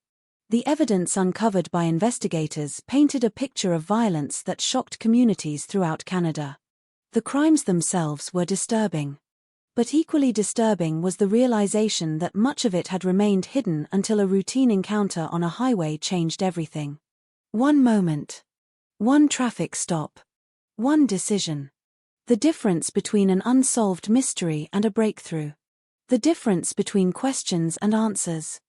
R: The evidence uncovered by investigators painted a picture of violence that shocked communities throughout Canada. The crimes themselves were disturbing. But equally disturbing was the realization that much of it had remained hidden until a routine encounter on a highway changed everything. One moment. One traffic stop. One decision. The difference between an unsolved mystery and a breakthrough. The difference between questions and answers.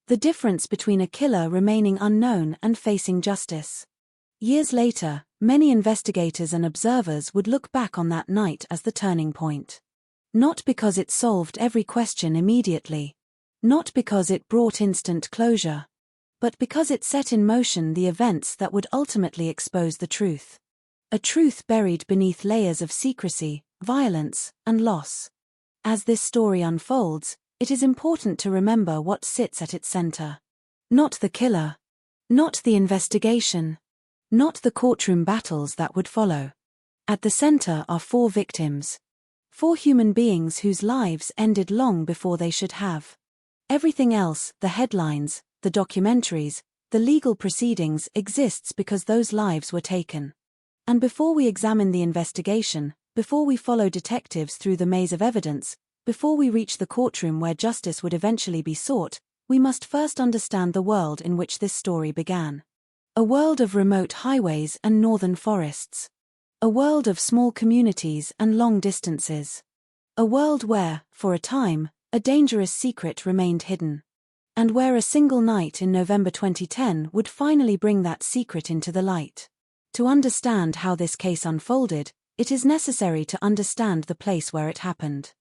R: The difference between a killer remaining unknown and facing justice. Years later, many investigators and observers would look back on that night as the turning point. Not because it solved every question immediately. Not because it brought instant closure. But because it set in motion the events that would ultimately expose the truth. A truth buried beneath layers of secrecy, violence, and loss. As this story unfolds, it is important to remember what sits at its center. Not the killer. Not the investigation. Not the courtroom battles that would follow. At the center are 4 victims. 4 human beings whose lives ended long before they should have. Everything else, the headlines, the documentaries, the legal proceedings, exists because those lives were taken. And before we examine the investigation, before we follow detectives through the maze of evidence, before we reach the courtroom where justice would eventually be sought, we must first understand the world in which this story began. A world of remote highways and northern forests. A world of small communities and long distances. A world where, for a time, a dangerous secret remained hidden. And where a single night in November 2010 would finally bring that secret into the light. To understand how this case unfolded, it is necessary to understand the place where it happened.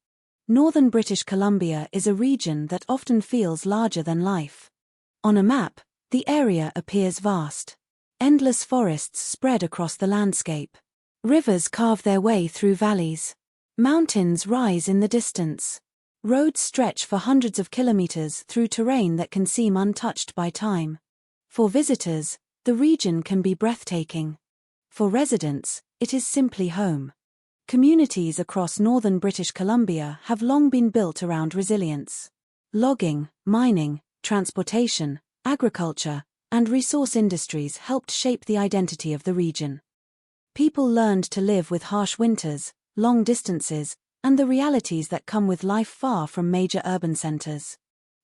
R: Northern British Columbia is a region that often feels larger than life. On a map, the area appears vast. Endless forests spread across the landscape. Rivers carve their way through valleys. Mountains rise in the distance. Roads stretch for hundreds of kilometers through terrain that can seem untouched by time. For visitors, the region can be breathtaking. For residents, it is simply home. Communities across northern British Columbia have long been built around resilience. Logging, mining, transportation, agriculture, and resource industries helped shape the identity of the region. People learned to live with harsh winters, long distances, and the realities that come with life far from major urban centers.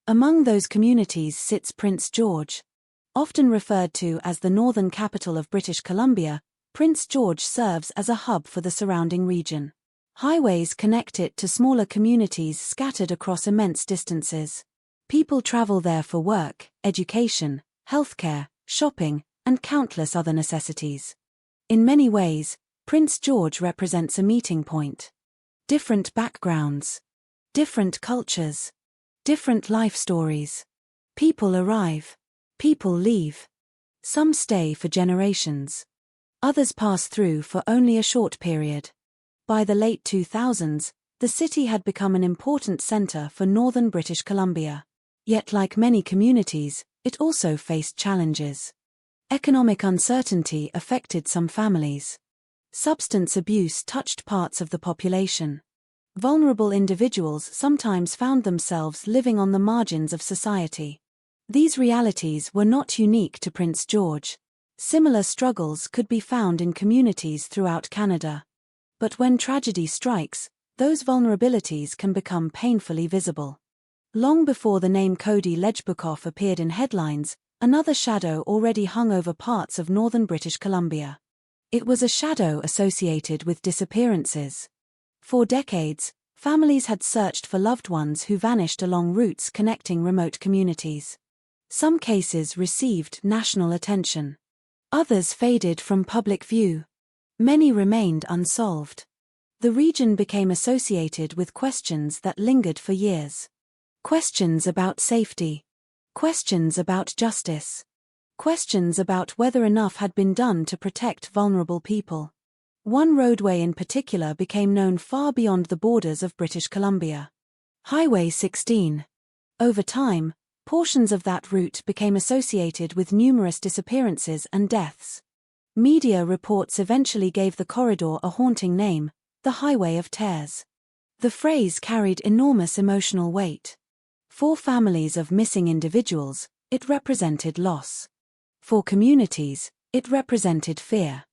R: Among those communities sits Prince George. Often referred to as the northern capital of British Columbia, Prince George serves as a hub for the surrounding region. Highways connect it to smaller communities scattered across immense distances. People travel there for work, education, healthcare, shopping, and countless other necessities. In many ways, Prince George represents a meeting point. Different backgrounds, different cultures, different life stories. People arrive, people leave. Some stay for generations. Others pass through for only a short period. By the late 2000s, the city had become an important center for northern British Columbia. Yet like many communities, it also faced challenges. Economic uncertainty affected some families. Substance abuse touched parts of the population. Vulnerable individuals sometimes found themselves living on the margins of society. These realities were not unique to Prince George. Similar struggles could be found in communities throughout Canada. But when tragedy strikes, those vulnerabilities can become painfully visible. Long before the name Cody Lejbukoff appeared in headlines, another shadow already hung over parts of northern British Columbia. It was a shadow associated with disappearances. For decades, families had searched for loved ones who vanished along routes connecting remote communities. Some cases received national attention. Others faded from public view. Many remained unsolved. The region became associated with questions that lingered for years. Questions about safety. Questions about justice. Questions about whether enough had been done to protect vulnerable people. One roadway in particular became known far beyond the borders of British Columbia. Highway 16. Over time, portions of that route became associated with numerous disappearances and deaths. Media reports eventually gave the corridor a haunting name, the Highway of Tears. The phrase carried enormous emotional weight. For families of missing individuals, it represented loss. For communities, it represented fear.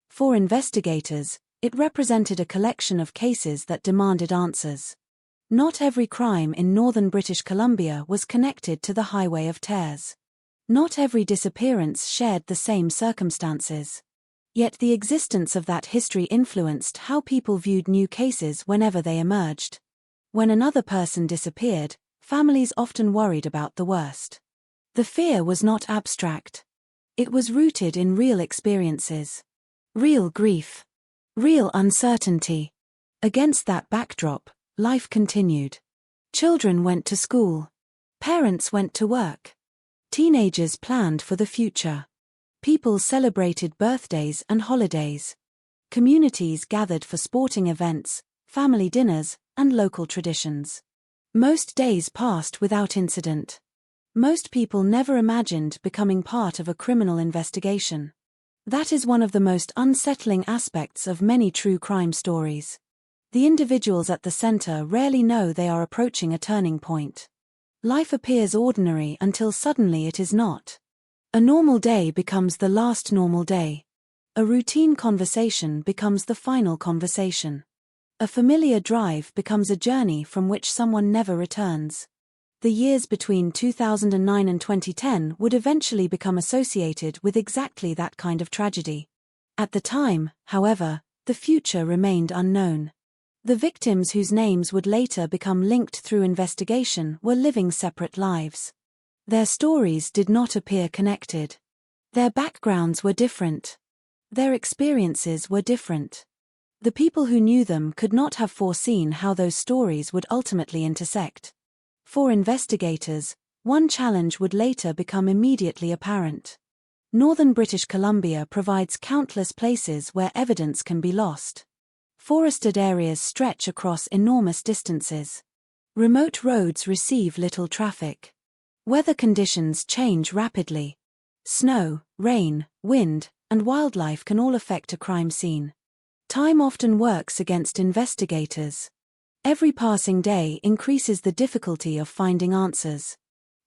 R: For investigators, it represented a collection of cases that demanded answers. Not every crime in northern British Columbia was connected to the Highway of Tears. Not every disappearance shared the same circumstances. Yet the existence of that history influenced how people viewed new cases whenever they emerged. When another person disappeared, families often worried about the worst. The fear was not abstract. It was rooted in real experiences. Real grief. Real uncertainty. Against that backdrop, life continued. Children went to school. Parents went to work. Teenagers planned for the future. People celebrated birthdays and holidays. Communities gathered for sporting events, family dinners, and local traditions. Most days passed without incident. Most people never imagined becoming part of a criminal investigation. That is one of the most unsettling aspects of many true crime stories. The individuals at the center rarely know they are approaching a turning point. Life appears ordinary until suddenly it is not. A normal day becomes the last normal day. A routine conversation becomes the final conversation. A familiar drive becomes a journey from which someone never returns. The years between 2009 and 2010 would eventually become associated with exactly that kind of tragedy. At the time, however, the future remained unknown. The victims whose names would later become linked through investigation were living separate lives. Their stories did not appear connected. Their backgrounds were different. Their experiences were different. The people who knew them could not have foreseen how those stories would ultimately intersect. For investigators, one challenge would later become immediately apparent. Northern British Columbia provides countless places where evidence can be lost. Forested areas stretch across enormous distances. Remote roads receive little traffic. Weather conditions change rapidly. Snow, rain, wind, and wildlife can all affect a crime scene. Time often works against investigators. Every passing day increases the difficulty of finding answers.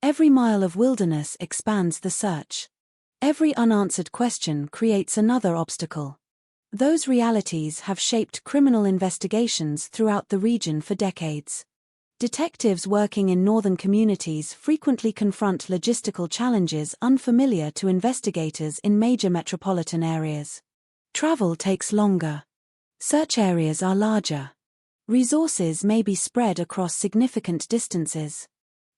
R: Every mile of wilderness expands the search. Every unanswered question creates another obstacle. Those realities have shaped criminal investigations throughout the region for decades. Detectives working in northern communities frequently confront logistical challenges unfamiliar to investigators in major metropolitan areas. Travel takes longer. Search areas are larger. Resources may be spread across significant distances.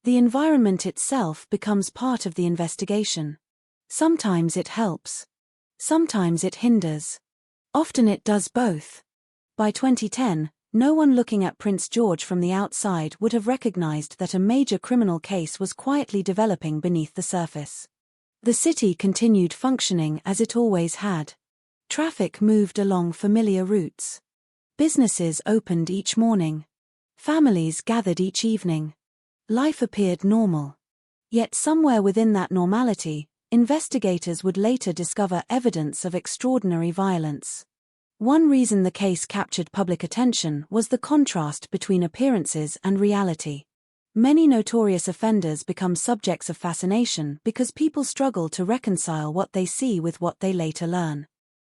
R: The environment itself becomes part of the investigation. Sometimes it helps. Sometimes it hinders. Often it does both. By 2010, no one looking at Prince George from the outside would have recognized that a major criminal case was quietly developing beneath the surface. The city continued functioning as it always had. Traffic moved along familiar routes. Businesses opened each morning. Families gathered each evening. Life appeared normal. Yet somewhere within that normality, investigators would later discover evidence of extraordinary violence. One reason the case captured public attention was the contrast between appearances and reality. Many notorious offenders become subjects of fascination because people struggle to reconcile what they see with what they later learn.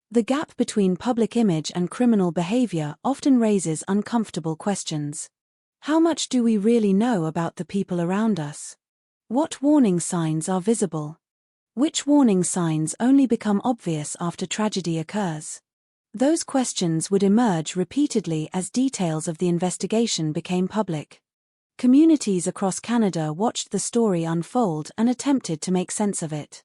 R: The gap between public image and criminal behavior often raises uncomfortable questions. How much do we really know about the people around us? What warning signs are visible? Which warning signs only become obvious after tragedy occurs? Those questions would emerge repeatedly as details of the investigation became public. Communities across Canada watched the story unfold and attempted to make sense of it.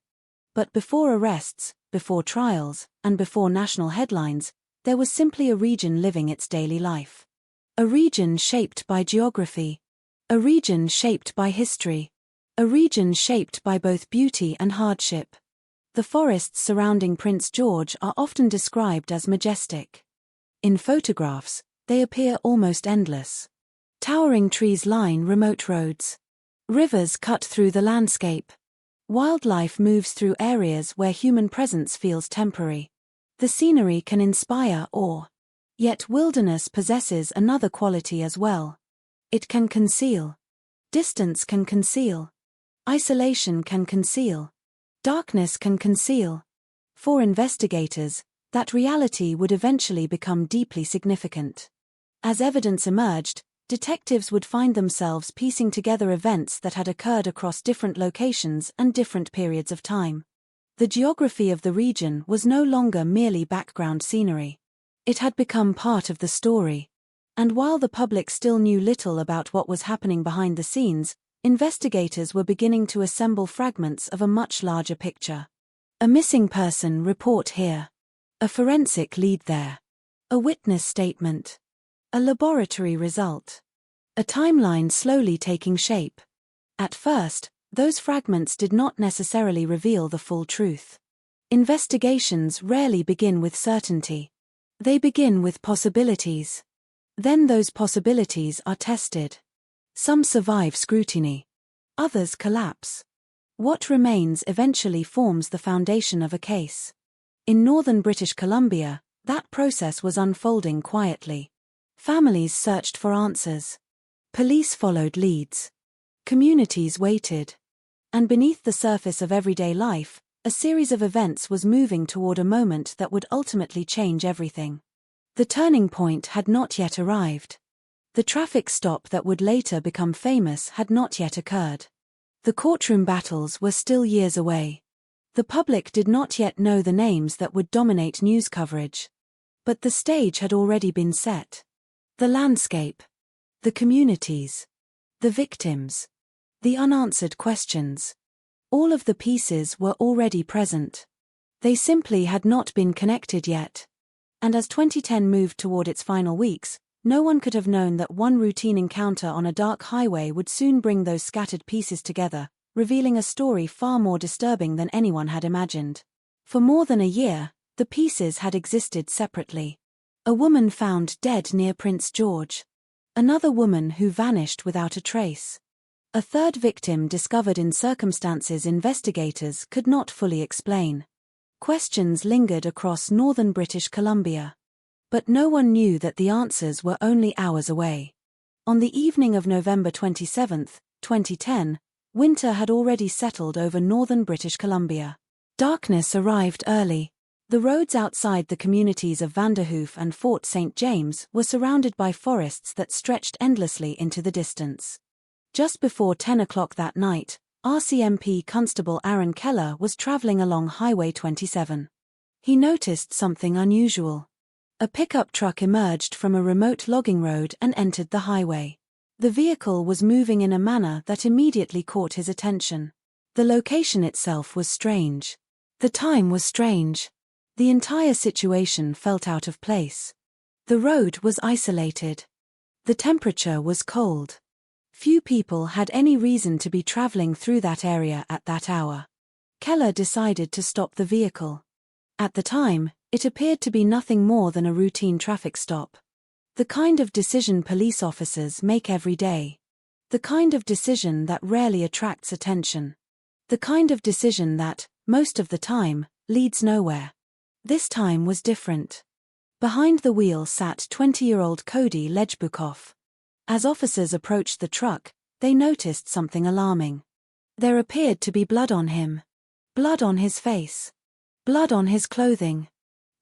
R: But before arrests, before trials, and before national headlines, there was simply a region living its daily life. A region shaped by geography. A region shaped by history. A region shaped by both beauty and hardship. The forests surrounding Prince George are often described as majestic. In photographs, they appear almost endless. Towering trees line remote roads. Rivers cut through the landscape. Wildlife moves through areas where human presence feels temporary. The scenery can inspire awe. Yet wilderness possesses another quality as well. It can conceal. Distance can conceal. Isolation can conceal. Darkness can conceal. For investigators, that reality would eventually become deeply significant. As evidence emerged, detectives would find themselves piecing together events that had occurred across different locations and different periods of time. The geography of the region was no longer merely background scenery. It had become part of the story. And while the public still knew little about what was happening behind the scenes, investigators were beginning to assemble fragments of a much larger picture. A missing person report here. A forensic lead there. A witness statement. A laboratory result. A timeline slowly taking shape. At first, those fragments did not necessarily reveal the full truth. Investigations rarely begin with certainty. They begin with possibilities. Then those possibilities are tested. Some survive scrutiny. Others collapse. What remains eventually forms the foundation of a case. In northern British Columbia, that process was unfolding quietly. Families searched for answers. Police followed leads. Communities waited. And beneath the surface of everyday life, a series of events was moving toward a moment that would ultimately change everything. The turning point had not yet arrived. The traffic stop that would later become famous had not yet occurred. The courtroom battles were still years away. The public did not yet know the names that would dominate news coverage. But the stage had already been set. The landscape. The communities. The victims. The unanswered questions. All of the pieces were already present. They simply had not been connected yet. And as 2010 moved toward its final weeks, no one could have known that one routine encounter on a dark highway would soon bring those scattered pieces together, revealing a story far more disturbing than anyone had imagined. For more than a year, the pieces had existed separately. A woman found dead near Prince George. Another woman who vanished without a trace. A third victim discovered in circumstances investigators could not fully explain. Questions lingered across northern British Columbia. But no one knew that the answers were only hours away. On the evening of November 27, 2010, winter had already settled over northern British Columbia. Darkness arrived early. The roads outside the communities of Vanderhoof and Fort St. James were surrounded by forests that stretched endlessly into the distance. Just before 10 o'clock that night, RCMP Constable Aaron Keller was traveling along Highway 27. He noticed something unusual. A pickup truck emerged from a remote logging road and entered the highway. The vehicle was moving in a manner that immediately caught his attention. The location itself was strange. The time was strange. The entire situation felt out of place. The road was isolated. The temperature was cold. Few people had any reason to be traveling through that area at that hour. Keller decided to stop the vehicle. At the time, it appeared to be nothing more than a routine traffic stop. The kind of decision police officers make every day. The kind of decision that rarely attracts attention. The kind of decision that, most of the time, leads nowhere. This time was different. Behind the wheel sat 20-year-old Cody Lejbukov. As officers approached the truck, they noticed something alarming. There appeared to be blood on him. Blood on his face. Blood on his clothing.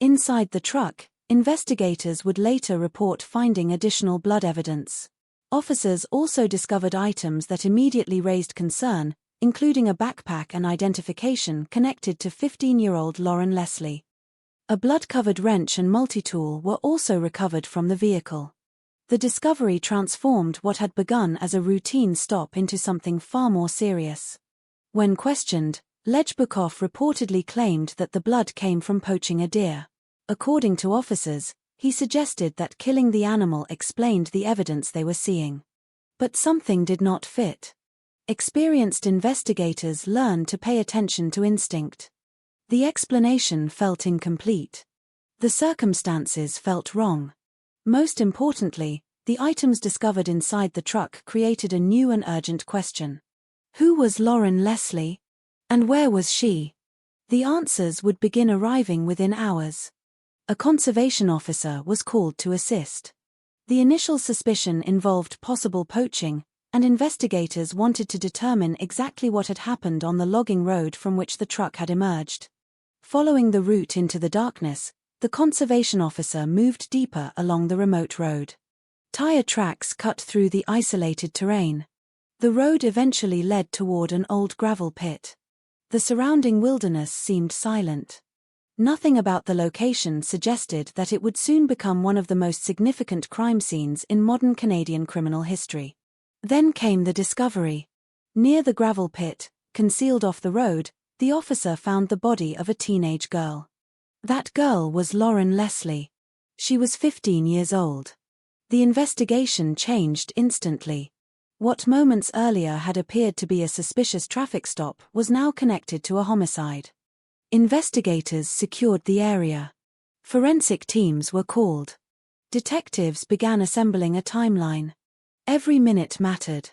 R: Inside the truck, investigators would later report finding additional blood evidence. Officers also discovered items that immediately raised concern, including a backpack and identification connected to 15-year-old Lauren Leslie. A blood-covered wrench and multi-tool were also recovered from the vehicle. The discovery transformed what had begun as a routine stop into something far more serious. When questioned, Lejbukov reportedly claimed that the blood came from poaching a deer. According to officers, he suggested that killing the animal explained the evidence they were seeing. But something did not fit. Experienced investigators learned to pay attention to instinct. The explanation felt incomplete. The circumstances felt wrong. Most importantly, the items discovered inside the truck created a new and urgent question. Who was Lauren Leslie? And where was she? The answers would begin arriving within hours. A conservation officer was called to assist. The initial suspicion involved possible poaching, and investigators wanted to determine exactly what had happened on the logging road from which the truck had emerged. Following the route into the darkness, the conservation officer moved deeper along the remote road. Tire tracks cut through the isolated terrain. The road eventually led toward an old gravel pit. The surrounding wilderness seemed silent. Nothing about the location suggested that it would soon become one of the most significant crime scenes in modern Canadian criminal history. Then came the discovery. Near the gravel pit, concealed off the road, the officer found the body of a teenage girl. That girl was Lauren Leslie. She was 15 years old. The investigation changed instantly. What moments earlier had appeared to be a suspicious traffic stop was now connected to a homicide. Investigators secured the area. Forensic teams were called. Detectives began assembling a timeline. Every minute mattered.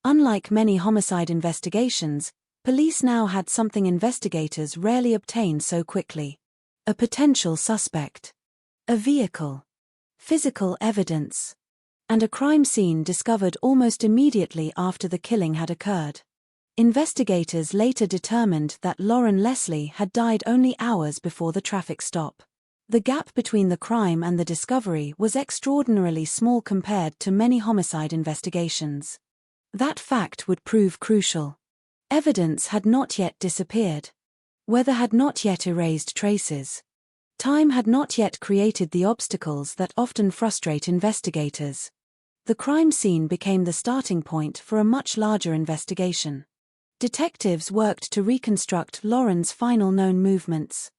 R: Unlike many homicide investigations, police now had something investigators rarely obtain so quickly. A potential suspect. A vehicle. Physical evidence. And a crime scene discovered almost immediately after the killing had occurred. Investigators later determined that Lauren Leslie had died only hours before the traffic stop. The gap between the crime and the discovery was extraordinarily small compared to many homicide investigations. That fact would prove crucial. Evidence had not yet disappeared. Weather had not yet erased traces. Time had not yet created the obstacles that often frustrate investigators. The crime scene became the starting point for a much larger investigation. Detectives worked to reconstruct Lauren's final known movements.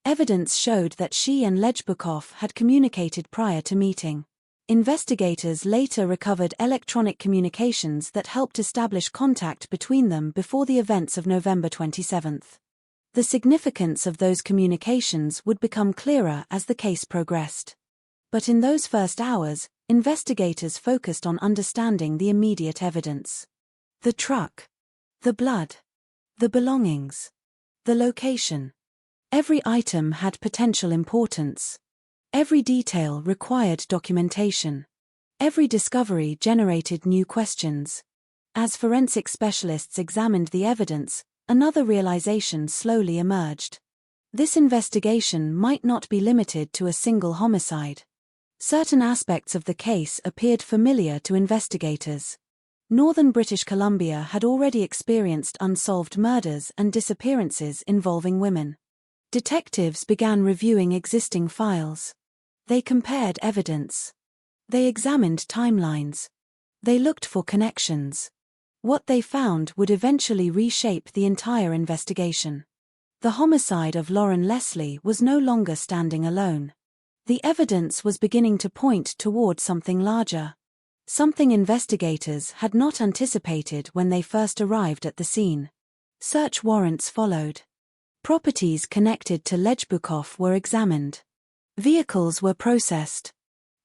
R: Evidence showed that she and Lejbukov had communicated prior to meeting. Investigators later recovered electronic communications that helped establish contact between them before the events of November 27. The significance of those communications would become clearer as the case progressed. But in those first hours, investigators focused on understanding the immediate evidence. The truck. The blood. The belongings. The location. Every item had potential importance. Every detail required documentation. Every discovery generated new questions. As forensic specialists examined the evidence, another realization slowly emerged. This investigation might not be limited to a single homicide. Certain aspects of the case appeared familiar to investigators. Northern British Columbia had already experienced unsolved murders and disappearances involving women. Detectives began reviewing existing files. They compared evidence. They examined timelines. They looked for connections. What they found would eventually reshape the entire investigation. The homicide of Lauren Leslie was no longer standing alone. The evidence was beginning to point toward something larger. Something investigators had not anticipated when they first arrived at the scene. Search warrants followed. Properties connected to Lejbukov were examined. Vehicles were processed.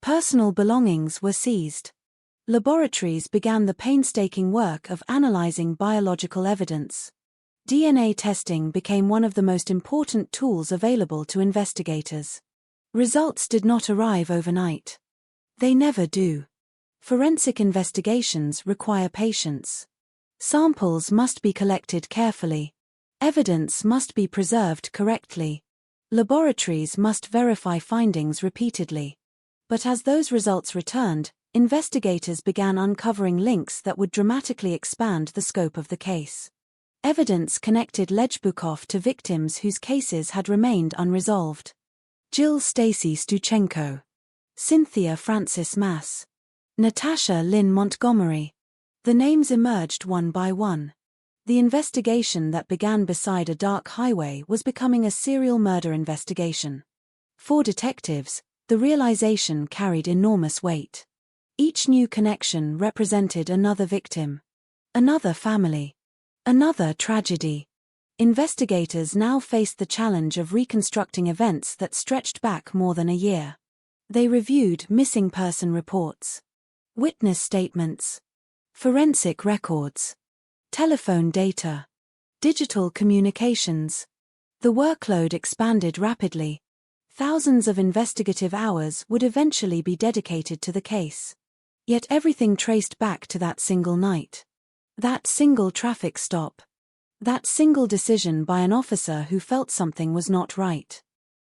R: Personal belongings were seized. Laboratories began the painstaking work of analyzing biological evidence. DNA testing became one of the most important tools available to investigators. Results did not arrive overnight. They never do. Forensic investigations require patience. Samples must be collected carefully. Evidence must be preserved correctly. Laboratories must verify findings repeatedly. But as those results returned, investigators began uncovering links that would dramatically expand the scope of the case. Evidence connected Lejbukov to victims whose cases had remained unresolved. Jill Stacy Stuchenko, Cynthia Francis Mass, Natasha Lynn Montgomery. The names emerged one by one. The investigation that began beside a dark highway was becoming a serial murder investigation. For detectives, the realization carried enormous weight. Each new connection represented another victim, another family, another tragedy. Investigators now faced the challenge of reconstructing events that stretched back more than a year. They reviewed missing person reports, witness statements, forensic records, telephone data, digital communications. The workload expanded rapidly. Thousands of investigative hours would eventually be dedicated to the case. Yet everything traced back to that single night. That single traffic stop. That single decision by an officer who felt something was not right.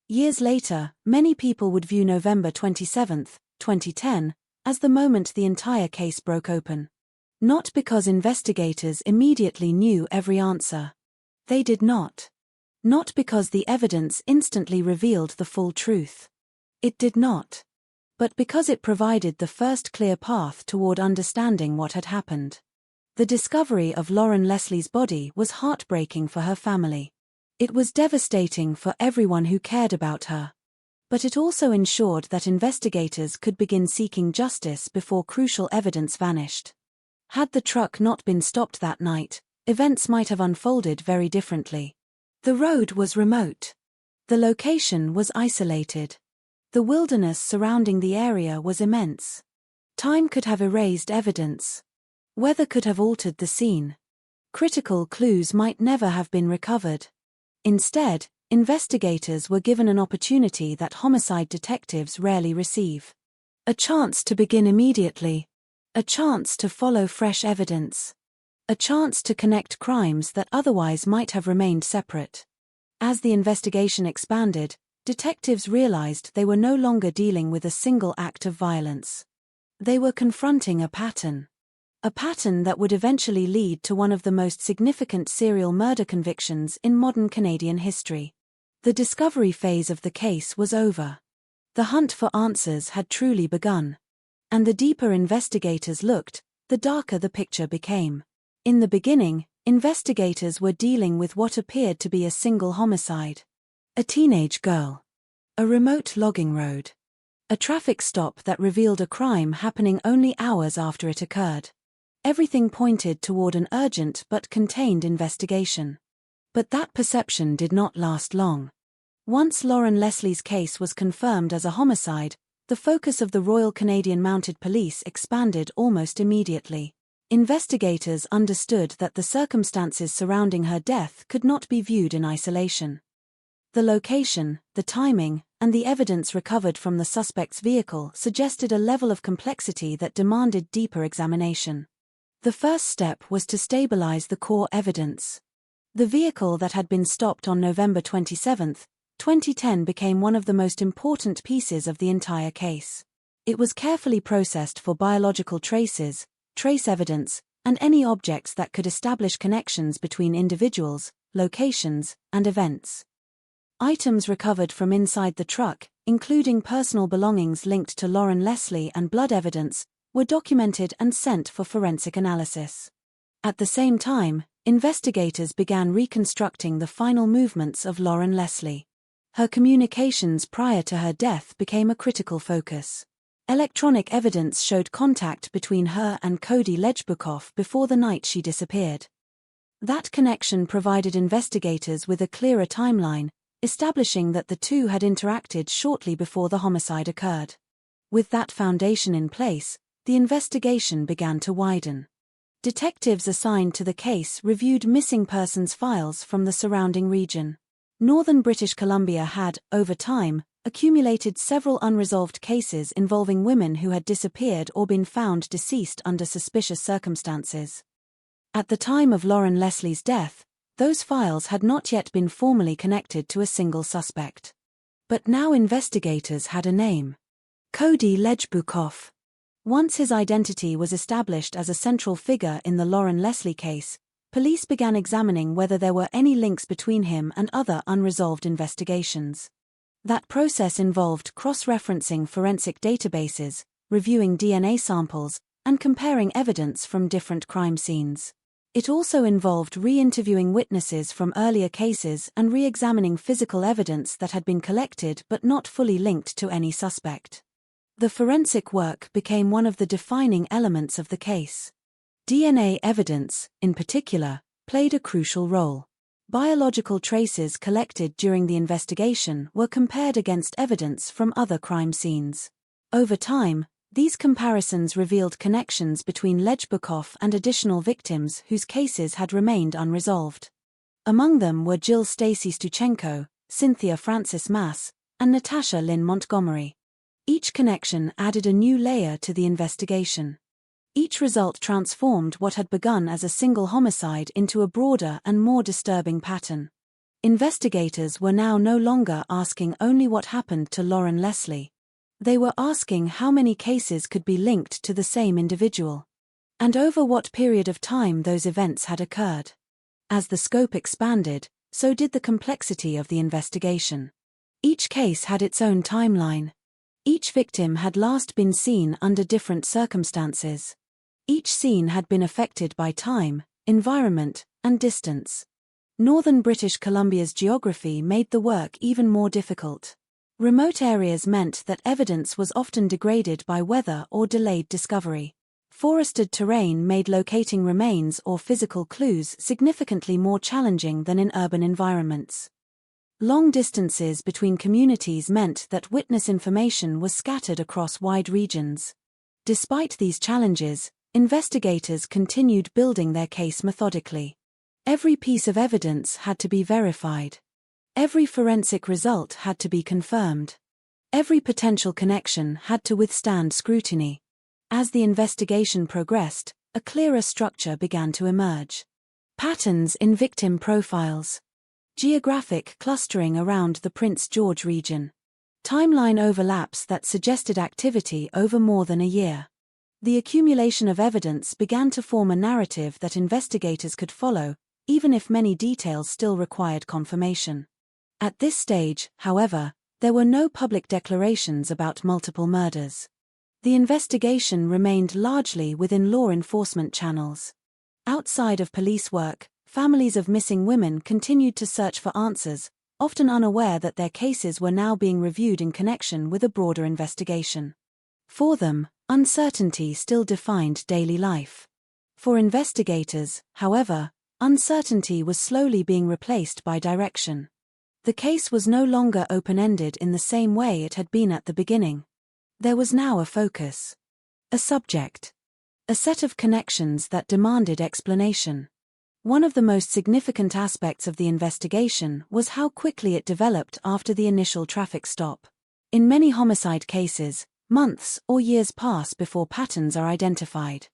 R: Years later, many people would view November 27, 2010, as the moment the entire case broke open. Not because investigators immediately knew every answer. They did not. Not because the evidence instantly revealed the full truth. It did not. But because it provided the first clear path toward understanding what had happened. The discovery of Lauren Leslie's body was heartbreaking for her family. It was devastating for everyone who cared about her. But it also ensured that investigators could begin seeking justice before crucial evidence vanished. Had the truck not been stopped that night, events might have unfolded very differently. The road was remote. The location was isolated. The wilderness surrounding the area was immense. Time could have erased evidence. Weather could have altered the scene. Critical clues might never have been recovered. Instead, investigators were given an opportunity that homicide detectives rarely receive. A chance to begin immediately. A chance to follow fresh evidence. A chance to connect crimes that otherwise might have remained separate. As the investigation expanded, detectives realized they were no longer dealing with a single act of violence. They were confronting a pattern. A pattern that would eventually lead to one of the most significant serial murder convictions in modern Canadian history. The discovery phase of the case was over. The hunt for answers had truly begun. And the deeper investigators looked, the darker the picture became. In the beginning, investigators were dealing with what appeared to be a single homicide. A teenage girl. A remote logging road. A traffic stop that revealed a crime happening only hours after it occurred. Everything pointed toward an urgent but contained investigation. But that perception did not last long. Once Lauren Leslie's case was confirmed as a homicide, the focus of the Royal Canadian Mounted Police expanded almost immediately. Investigators understood that the circumstances surrounding her death could not be viewed in isolation. The location, the timing, and the evidence recovered from the suspect's vehicle suggested a level of complexity that demanded deeper examination. The first step was to stabilize the core evidence. The vehicle that had been stopped on November 27, 2010 became one of the most important pieces of the entire case. It was carefully processed for biological traces, trace evidence, and any objects that could establish connections between individuals, locations, and events. Items recovered from inside the truck, including personal belongings linked to Lauren Leslie and blood evidence, were documented and sent for forensic analysis. At the same time, investigators began reconstructing the final movements of Lauren Leslie. Her communications prior to her death became a critical focus. Electronic evidence showed contact between her and Cody Lejbukov before the night she disappeared. That connection provided investigators with a clearer timeline, establishing that the two had interacted shortly before the homicide occurred. With that foundation in place, the investigation began to widen. Detectives assigned to the case reviewed missing persons files from the surrounding region. Northern British Columbia had, over time, accumulated several unresolved cases involving women who had disappeared or been found deceased under suspicious circumstances. At the time of Lauren Leslie's death, those files had not yet been formally connected to a single suspect. But now investigators had a name: Cody Lejbukov. Once his identity was established as a central figure in the Lauren Leslie case, police began examining whether there were any links between him and other unresolved investigations. That process involved cross-referencing forensic databases, reviewing DNA samples, and comparing evidence from different crime scenes. It also involved re-interviewing witnesses from earlier cases and re-examining physical evidence that had been collected but not fully linked to any suspect. The forensic work became one of the defining elements of the case. DNA evidence, in particular, played a crucial role. Biological traces collected during the investigation were compared against evidence from other crime scenes. Over time, these comparisons revealed connections between Lejbukov and additional victims whose cases had remained unresolved. Among them were Jill Stacy Stuchenko, Cynthia Frances Mass, and Natasha Lynn Montgomery. Each connection added a new layer to the investigation. Each result transformed what had begun as a single homicide into a broader and more disturbing pattern. Investigators were now no longer asking only what happened to Lauren Leslie. They were asking how many cases could be linked to the same individual, and over what period of time those events had occurred. As the scope expanded, so did the complexity of the investigation. Each case had its own timeline. Each victim had last been seen under different circumstances. Each scene had been affected by time, environment, and distance. Northern British Columbia's geography made the work even more difficult. Remote areas meant that evidence was often degraded by weather or delayed discovery. Forested terrain made locating remains or physical clues significantly more challenging than in urban environments. Long distances between communities meant that witness information was scattered across wide regions. Despite these challenges, investigators continued building their case methodically. Every piece of evidence had to be verified. Every forensic result had to be confirmed. Every potential connection had to withstand scrutiny. As the investigation progressed, a clearer structure began to emerge. Patterns in victim profiles. Geographic clustering around the Prince George region. Timeline overlaps that suggested activity over more than a year. The accumulation of evidence began to form a narrative that investigators could follow, even if many details still required confirmation. At this stage, however, there were no public declarations about multiple murders. The investigation remained largely within law enforcement channels. Outside of police work, families of missing women continued to search for answers, often unaware that their cases were now being reviewed in connection with a broader investigation. For them, uncertainty still defined daily life. For investigators, however, uncertainty was slowly being replaced by direction. The case was no longer open-ended in the same way it had been at the beginning. There was now a focus. A subject. A set of connections that demanded explanation. One of the most significant aspects of the investigation was how quickly it developed after the initial traffic stop. In many homicide cases, months or years pass before patterns are identified.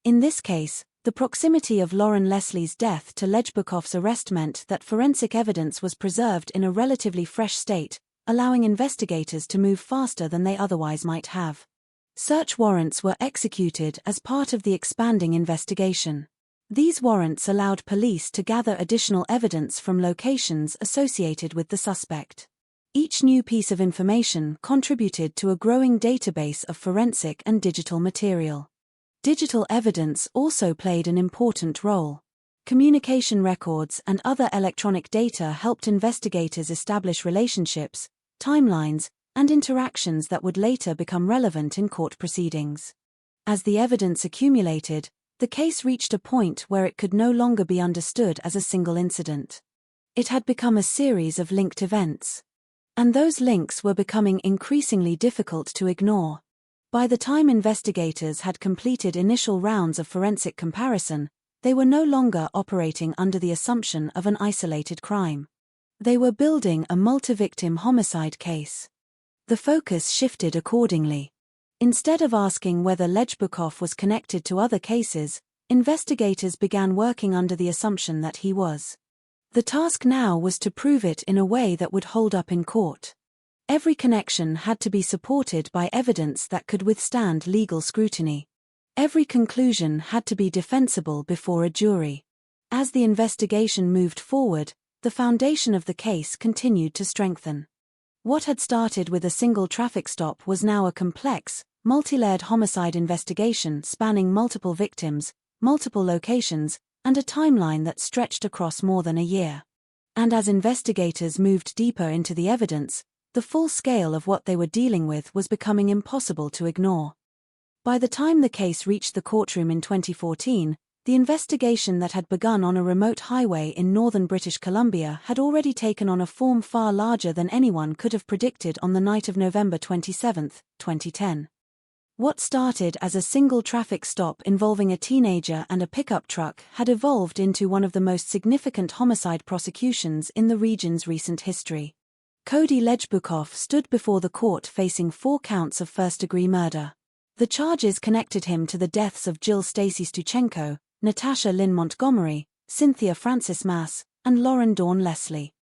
R: In this case, the proximity of Lauren Leslie's death to Lejbukov's arrest meant that forensic evidence was preserved in a relatively fresh state, allowing investigators to move faster than they otherwise might have. Search warrants were executed as part of the expanding investigation. These warrants allowed police to gather additional evidence from locations associated with the suspect. Each new piece of information contributed to a growing database of forensic and digital material. Digital evidence also played an important role. Communication records and other electronic data helped investigators establish relationships, timelines, and interactions that would later become relevant in court proceedings. As the evidence accumulated, the case reached a point where it could no longer be understood as a single incident. It had become a series of linked events. And those links were becoming increasingly difficult to ignore. By the time investigators had completed initial rounds of forensic comparison, they were no longer operating under the assumption of an isolated crime. They were building a multi-victim homicide case. The focus shifted accordingly. Instead of asking whether Lejbukov was connected to other cases, investigators began working under the assumption that he was. The task now was to prove it in a way that would hold up in court. Every connection had to be supported by evidence that could withstand legal scrutiny. Every conclusion had to be defensible before a jury. As the investigation moved forward, the foundation of the case continued to strengthen. What had started with a single traffic stop was now a complex, multi-layered homicide investigation spanning multiple victims, multiple locations, and a timeline that stretched across more than a year. And as investigators moved deeper into the evidence, the full scale of what they were dealing with was becoming impossible to ignore. By the time the case reached the courtroom in 2014, the investigation that had begun on a remote highway in northern British Columbia had already taken on a form far larger than anyone could have predicted on the night of November 27, 2010. What started as a single traffic stop involving a teenager and a pickup truck had evolved into one of the most significant homicide prosecutions in the region's recent history. Cody Lejbukov stood before the court facing 4 counts of first-degree murder. The charges connected him to the deaths of Jill Stacy Stuchenko, Natasha Lynn Montgomery, Cynthia Francis Mass, and Lauren Dawn Leslie.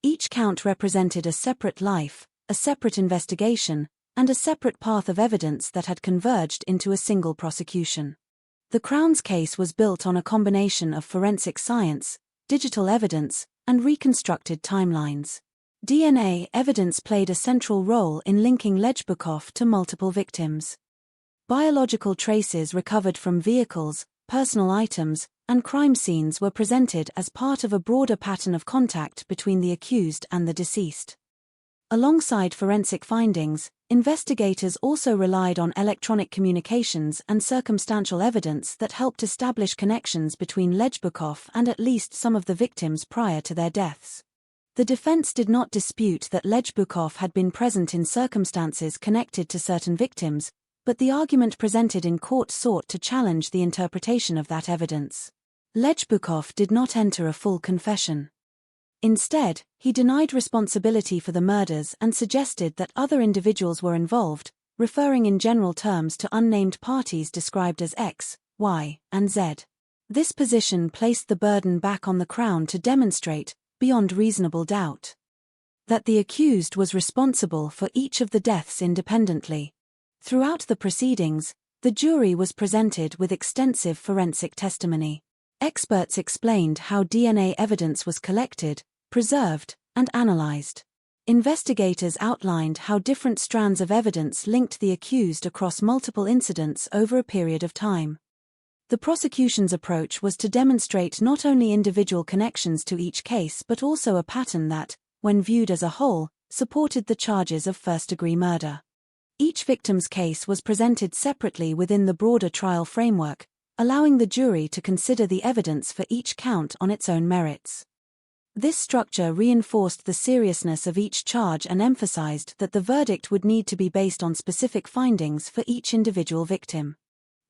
R: Each count represented a separate life, a separate investigation, and a separate path of evidence that had converged into a single prosecution. The Crown's case was built on a combination of forensic science, digital evidence, and reconstructed timelines. DNA evidence played a central role in linking Lejbukov to multiple victims. Biological traces recovered from vehicles, personal items, and crime scenes were presented as part of a broader pattern of contact between the accused and the deceased. Alongside forensic findings, investigators also relied on electronic communications and circumstantial evidence that helped establish connections between Lejbukov and at least some of the victims prior to their deaths. The defense did not dispute that Lejbukov had been present in circumstances connected to certain victims, but the argument presented in court sought to challenge the interpretation of that evidence. Lejbukov did not enter a full confession. Instead, he denied responsibility for the murders and suggested that other individuals were involved, referring in general terms to unnamed parties described as X, Y, and Z. This position placed the burden back on the Crown to demonstrate, beyond reasonable doubt, that the accused was responsible for each of the deaths independently. Throughout the proceedings, the jury was presented with extensive forensic testimony. Experts explained how DNA evidence was collected, preserved, and analyzed. Investigators outlined how different strands of evidence linked the accused across multiple incidents over a period of time. The prosecution's approach was to demonstrate not only individual connections to each case but also a pattern that, when viewed as a whole, supported the charges of first-degree murder. Each victim's case was presented separately within the broader trial framework, allowing the jury to consider the evidence for each count on its own merits. This structure reinforced the seriousness of each charge and emphasized that the verdict would need to be based on specific findings for each individual victim.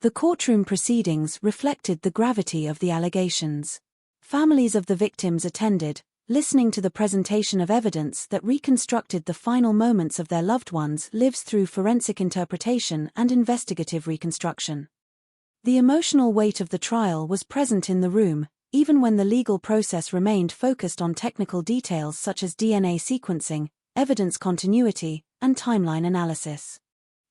R: The courtroom proceedings reflected the gravity of the allegations. Families of the victims attended, Listening to the presentation of evidence that reconstructed the final moments of their loved ones lives through forensic interpretation and investigative reconstruction. The emotional weight of the trial was present in the room, even when the legal process remained focused on technical details such as DNA sequencing, evidence continuity, and timeline analysis.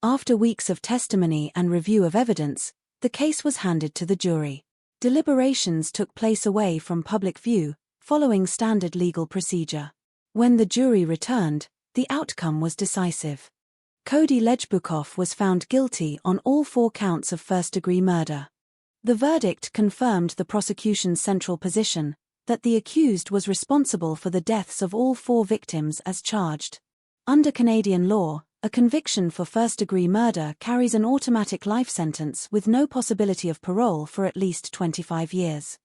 R: After weeks of testimony and review of evidence, the case was handed to the jury. Deliberations took place away from public view, following standard legal procedure. When the jury returned, the outcome was decisive. Cody Lejbukov was found guilty on all 4 counts of first-degree murder. The verdict confirmed the prosecution's central position, that the accused was responsible for the deaths of all 4 victims as charged. Under Canadian law, a conviction for first-degree murder carries an automatic life sentence with no possibility of parole for at least 25 years.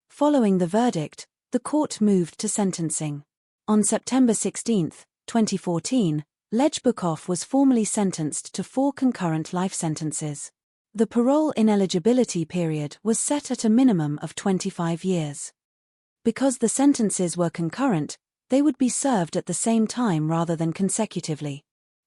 R: Following the verdict, the court moved to sentencing. On September 16, 2014, Lejbukov was formally sentenced to 4 concurrent life sentences. The parole ineligibility period was set at a minimum of 25 years. Because the sentences were concurrent, they would be served at the same time rather than consecutively.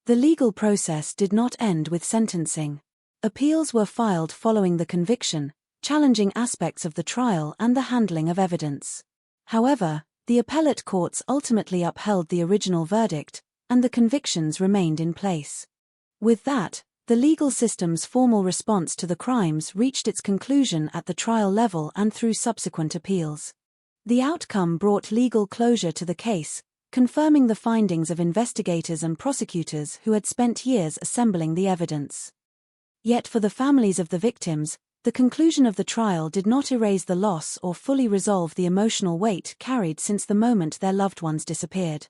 R: The legal process did not end with sentencing. Appeals were filed following the conviction, challenging aspects of the trial and the handling of evidence. However, the appellate courts ultimately upheld the original verdict, and the convictions remained in place. With that, the legal system's formal response to the crimes reached its conclusion at the trial level and through subsequent appeals. The outcome brought legal closure to the case, confirming the findings of investigators and prosecutors who had spent years assembling the evidence. Yet for the families of the victims, the conclusion of the trial did not erase the loss or fully resolve the emotional weight carried since the moment their loved ones disappeared.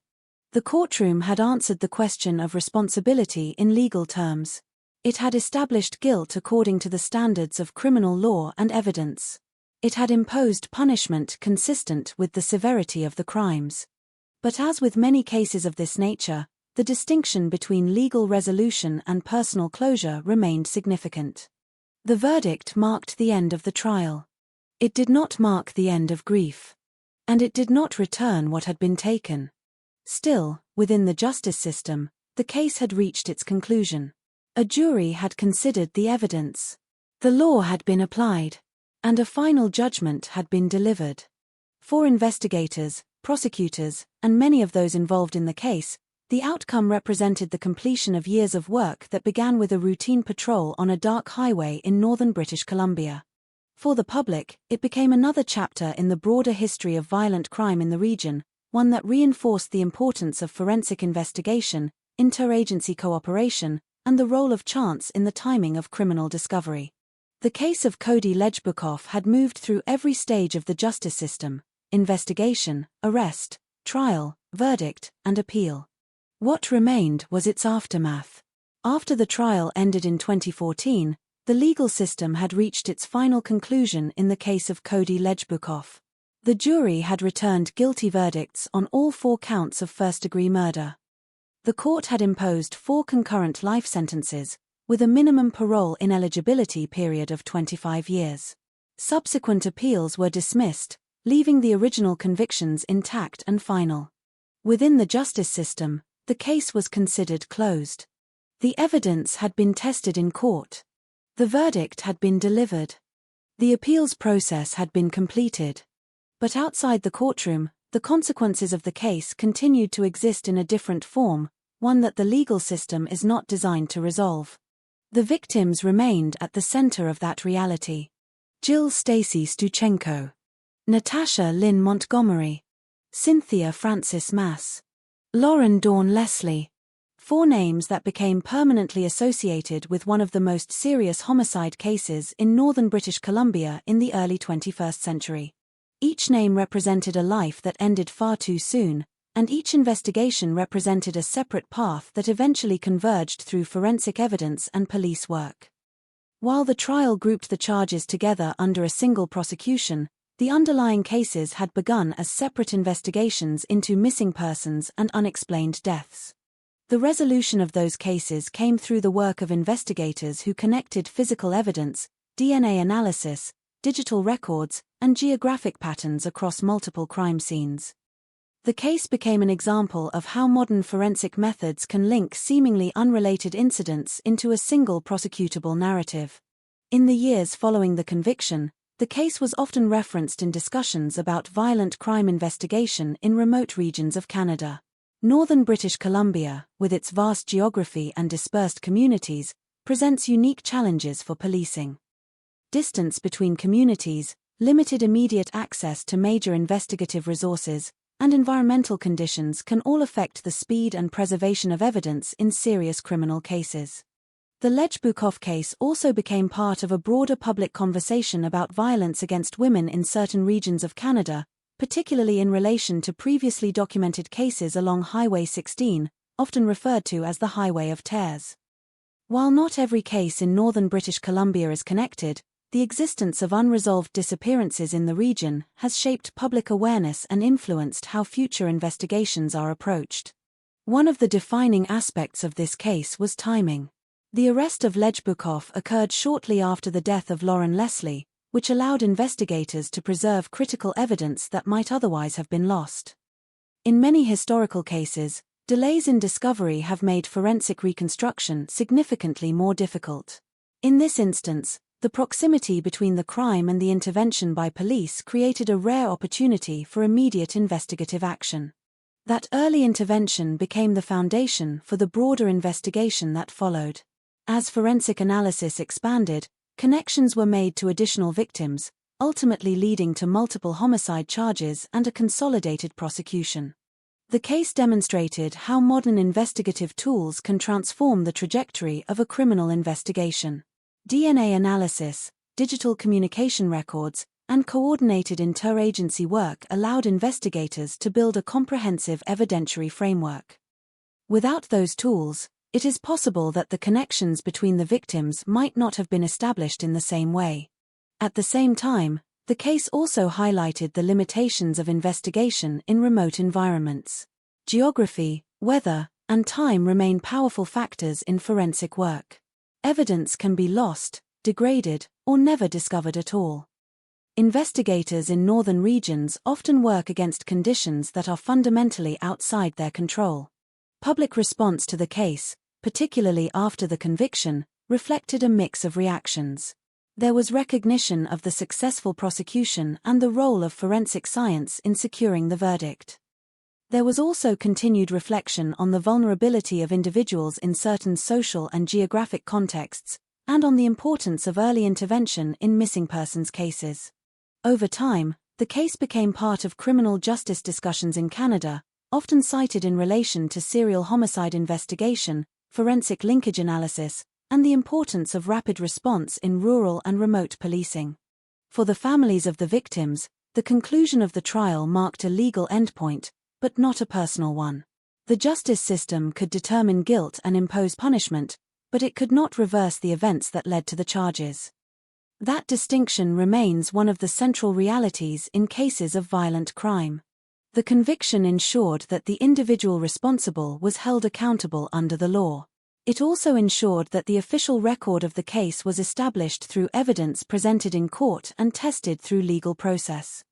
R: The courtroom had answered the question of responsibility in legal terms. It had established guilt according to the standards of criminal law and evidence. It had imposed punishment consistent with the severity of the crimes. But as with many cases of this nature, the distinction between legal resolution and personal closure remained significant. The verdict marked the end of the trial. It did not mark the end of grief. And it did not return what had been taken. Still, within the justice system, the case had reached its conclusion. A jury had considered the evidence. The law had been applied. And a final judgment had been delivered. For investigators, prosecutors, and many of those involved in the case, the outcome represented the completion of years of work that began with a routine patrol on a dark highway in northern British Columbia. For the public, it became another chapter in the broader history of violent crime in the region, one that reinforced the importance of forensic investigation, interagency cooperation, and the role of chance in the timing of criminal discovery. The case of Cody Lejbukov had moved through every stage of the justice system: investigation, arrest, trial, verdict, and appeal. What remained was its aftermath. After the trial ended in 2014, the legal system had reached its final conclusion in the case of Cody Lejbukov. The jury had returned guilty verdicts on all 4 counts of first-degree murder. The court had imposed 4 concurrent life sentences, with a minimum parole ineligibility period of 25 years. Subsequent appeals were dismissed, leaving the original convictions intact and final. Within the justice system, the case was considered closed. The evidence had been tested in court. The verdict had been delivered. The appeals process had been completed. But outside the courtroom, the consequences of the case continued to exist in a different form, one that the legal system is not designed to resolve. The victims remained at the center of that reality. Jill Stacy Stuchenko, Natasha Lynn Montgomery, Cynthia Frances Mass, Lauren Dawn Leslie. 4 names that became permanently associated with one of the most serious homicide cases in northern British Columbia in the early 21st century. Each name represented a life that ended far too soon, and each investigation represented a separate path that eventually converged through forensic evidence and police work. While the trial grouped the charges together under a single prosecution, the underlying cases had begun as separate investigations into missing persons and unexplained deaths. The resolution of those cases came through the work of investigators who connected physical evidence, DNA analysis, digital records, and geographic patterns across multiple crime scenes. The case became an example of how modern forensic methods can link seemingly unrelated incidents into a single prosecutable narrative. In the years following the conviction, the case was often referenced in discussions about violent crime investigation in remote regions of Canada. Northern British Columbia, with its vast geography and dispersed communities, presents unique challenges for policing. Distance between communities, limited immediate access to major investigative resources, and environmental conditions can all affect the speed and preservation of evidence in serious criminal cases. The Lejbukov case also became part of a broader public conversation about violence against women in certain regions of Canada, particularly in relation to previously documented cases along Highway 16, often referred to as the Highway of Tears. While not every case in northern British Columbia is connected, the existence of unresolved disappearances in the region has shaped public awareness and influenced how future investigations are approached. One of the defining aspects of this case was timing. The arrest of Lejbukov occurred shortly after the death of Lauren Leslie, which allowed investigators to preserve critical evidence that might otherwise have been lost. In many historical cases, delays in discovery have made forensic reconstruction significantly more difficult. In this instance, the proximity between the crime and the intervention by police created a rare opportunity for immediate investigative action. That early intervention became the foundation for the broader investigation that followed. As forensic analysis expanded, connections were made to additional victims, ultimately leading to multiple homicide charges and a consolidated prosecution. The case demonstrated how modern investigative tools can transform the trajectory of a criminal investigation. DNA analysis, digital communication records, and coordinated interagency work allowed investigators to build a comprehensive evidentiary framework. Without those tools, it is possible that the connections between the victims might not have been established in the same way. At the same time, the case also highlighted the limitations of investigation in remote environments. Geography, weather, and time remain powerful factors in forensic work. Evidence can be lost, degraded, or never discovered at all. Investigators in northern regions often work against conditions that are fundamentally outside their control. Public response to the case, particularly after the conviction, reflected a mix of reactions. There was recognition of the successful prosecution and the role of forensic science in securing the verdict. There was also continued reflection on the vulnerability of individuals in certain social and geographic contexts, and on the importance of early intervention in missing persons cases. Over time, the case became part of criminal justice discussions in Canada, often cited in relation to serial homicide investigation, forensic linkage analysis, and the importance of rapid response in rural and remote policing. For the families of the victims, the conclusion of the trial marked a legal endpoint, but not a personal one. The justice system could determine guilt and impose punishment, but it could not reverse the events that led to the charges. That distinction remains one of the central realities in cases of violent crime. The conviction ensured that the individual responsible was held accountable under the law. It also ensured that the official record of the case was established through evidence presented in court and tested through legal process.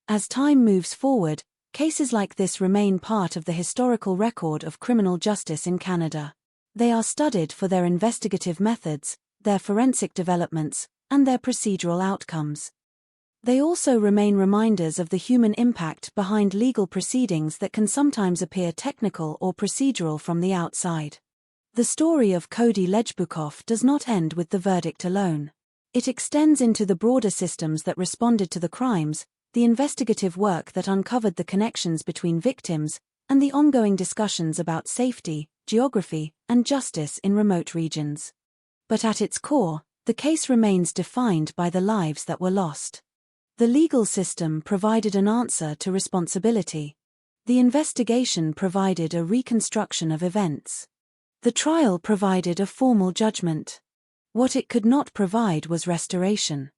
R: As time moves forward, cases like this remain part of the historical record of criminal justice in Canada. They are studied for their investigative methods, their forensic developments, and their procedural outcomes. They also remain reminders of the human impact behind legal proceedings that can sometimes appear technical or procedural from the outside. The story of Cody Lejbukov does not end with the verdict alone. It extends into the broader systems that responded to the crimes, the investigative work that uncovered the connections between victims, and the ongoing discussions about safety, geography, and justice in remote regions. But at its core, the case remains defined by the lives that were lost. The legal system provided an answer to responsibility. The investigation provided a reconstruction of events. The trial provided a formal judgment. What it could not provide was restoration.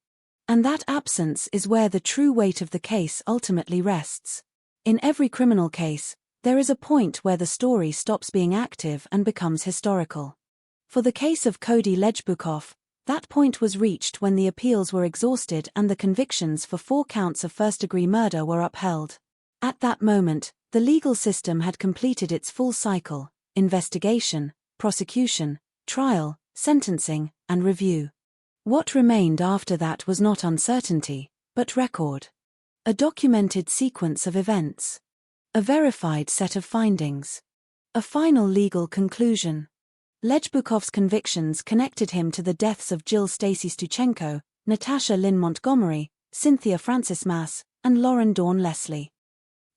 R: And that absence is where the true weight of the case ultimately rests. In every criminal case, there is a point where the story stops being active and becomes historical. For the case of Cody Lejbukov, that point was reached when the appeals were exhausted and the convictions for 4 counts of first-degree murder were upheld. At that moment, The legal system had completed its full cycle: investigation, prosecution, trial, sentencing, and review. What remained after that was not uncertainty, but record. A documented sequence of events. A verified set of findings. A final legal conclusion. Lejbukov's convictions connected him to the deaths of Jill Stacy Stuchenko, Natasha Lynn Montgomery, Cynthia Francis Mass, and Lauren Dawn Leslie.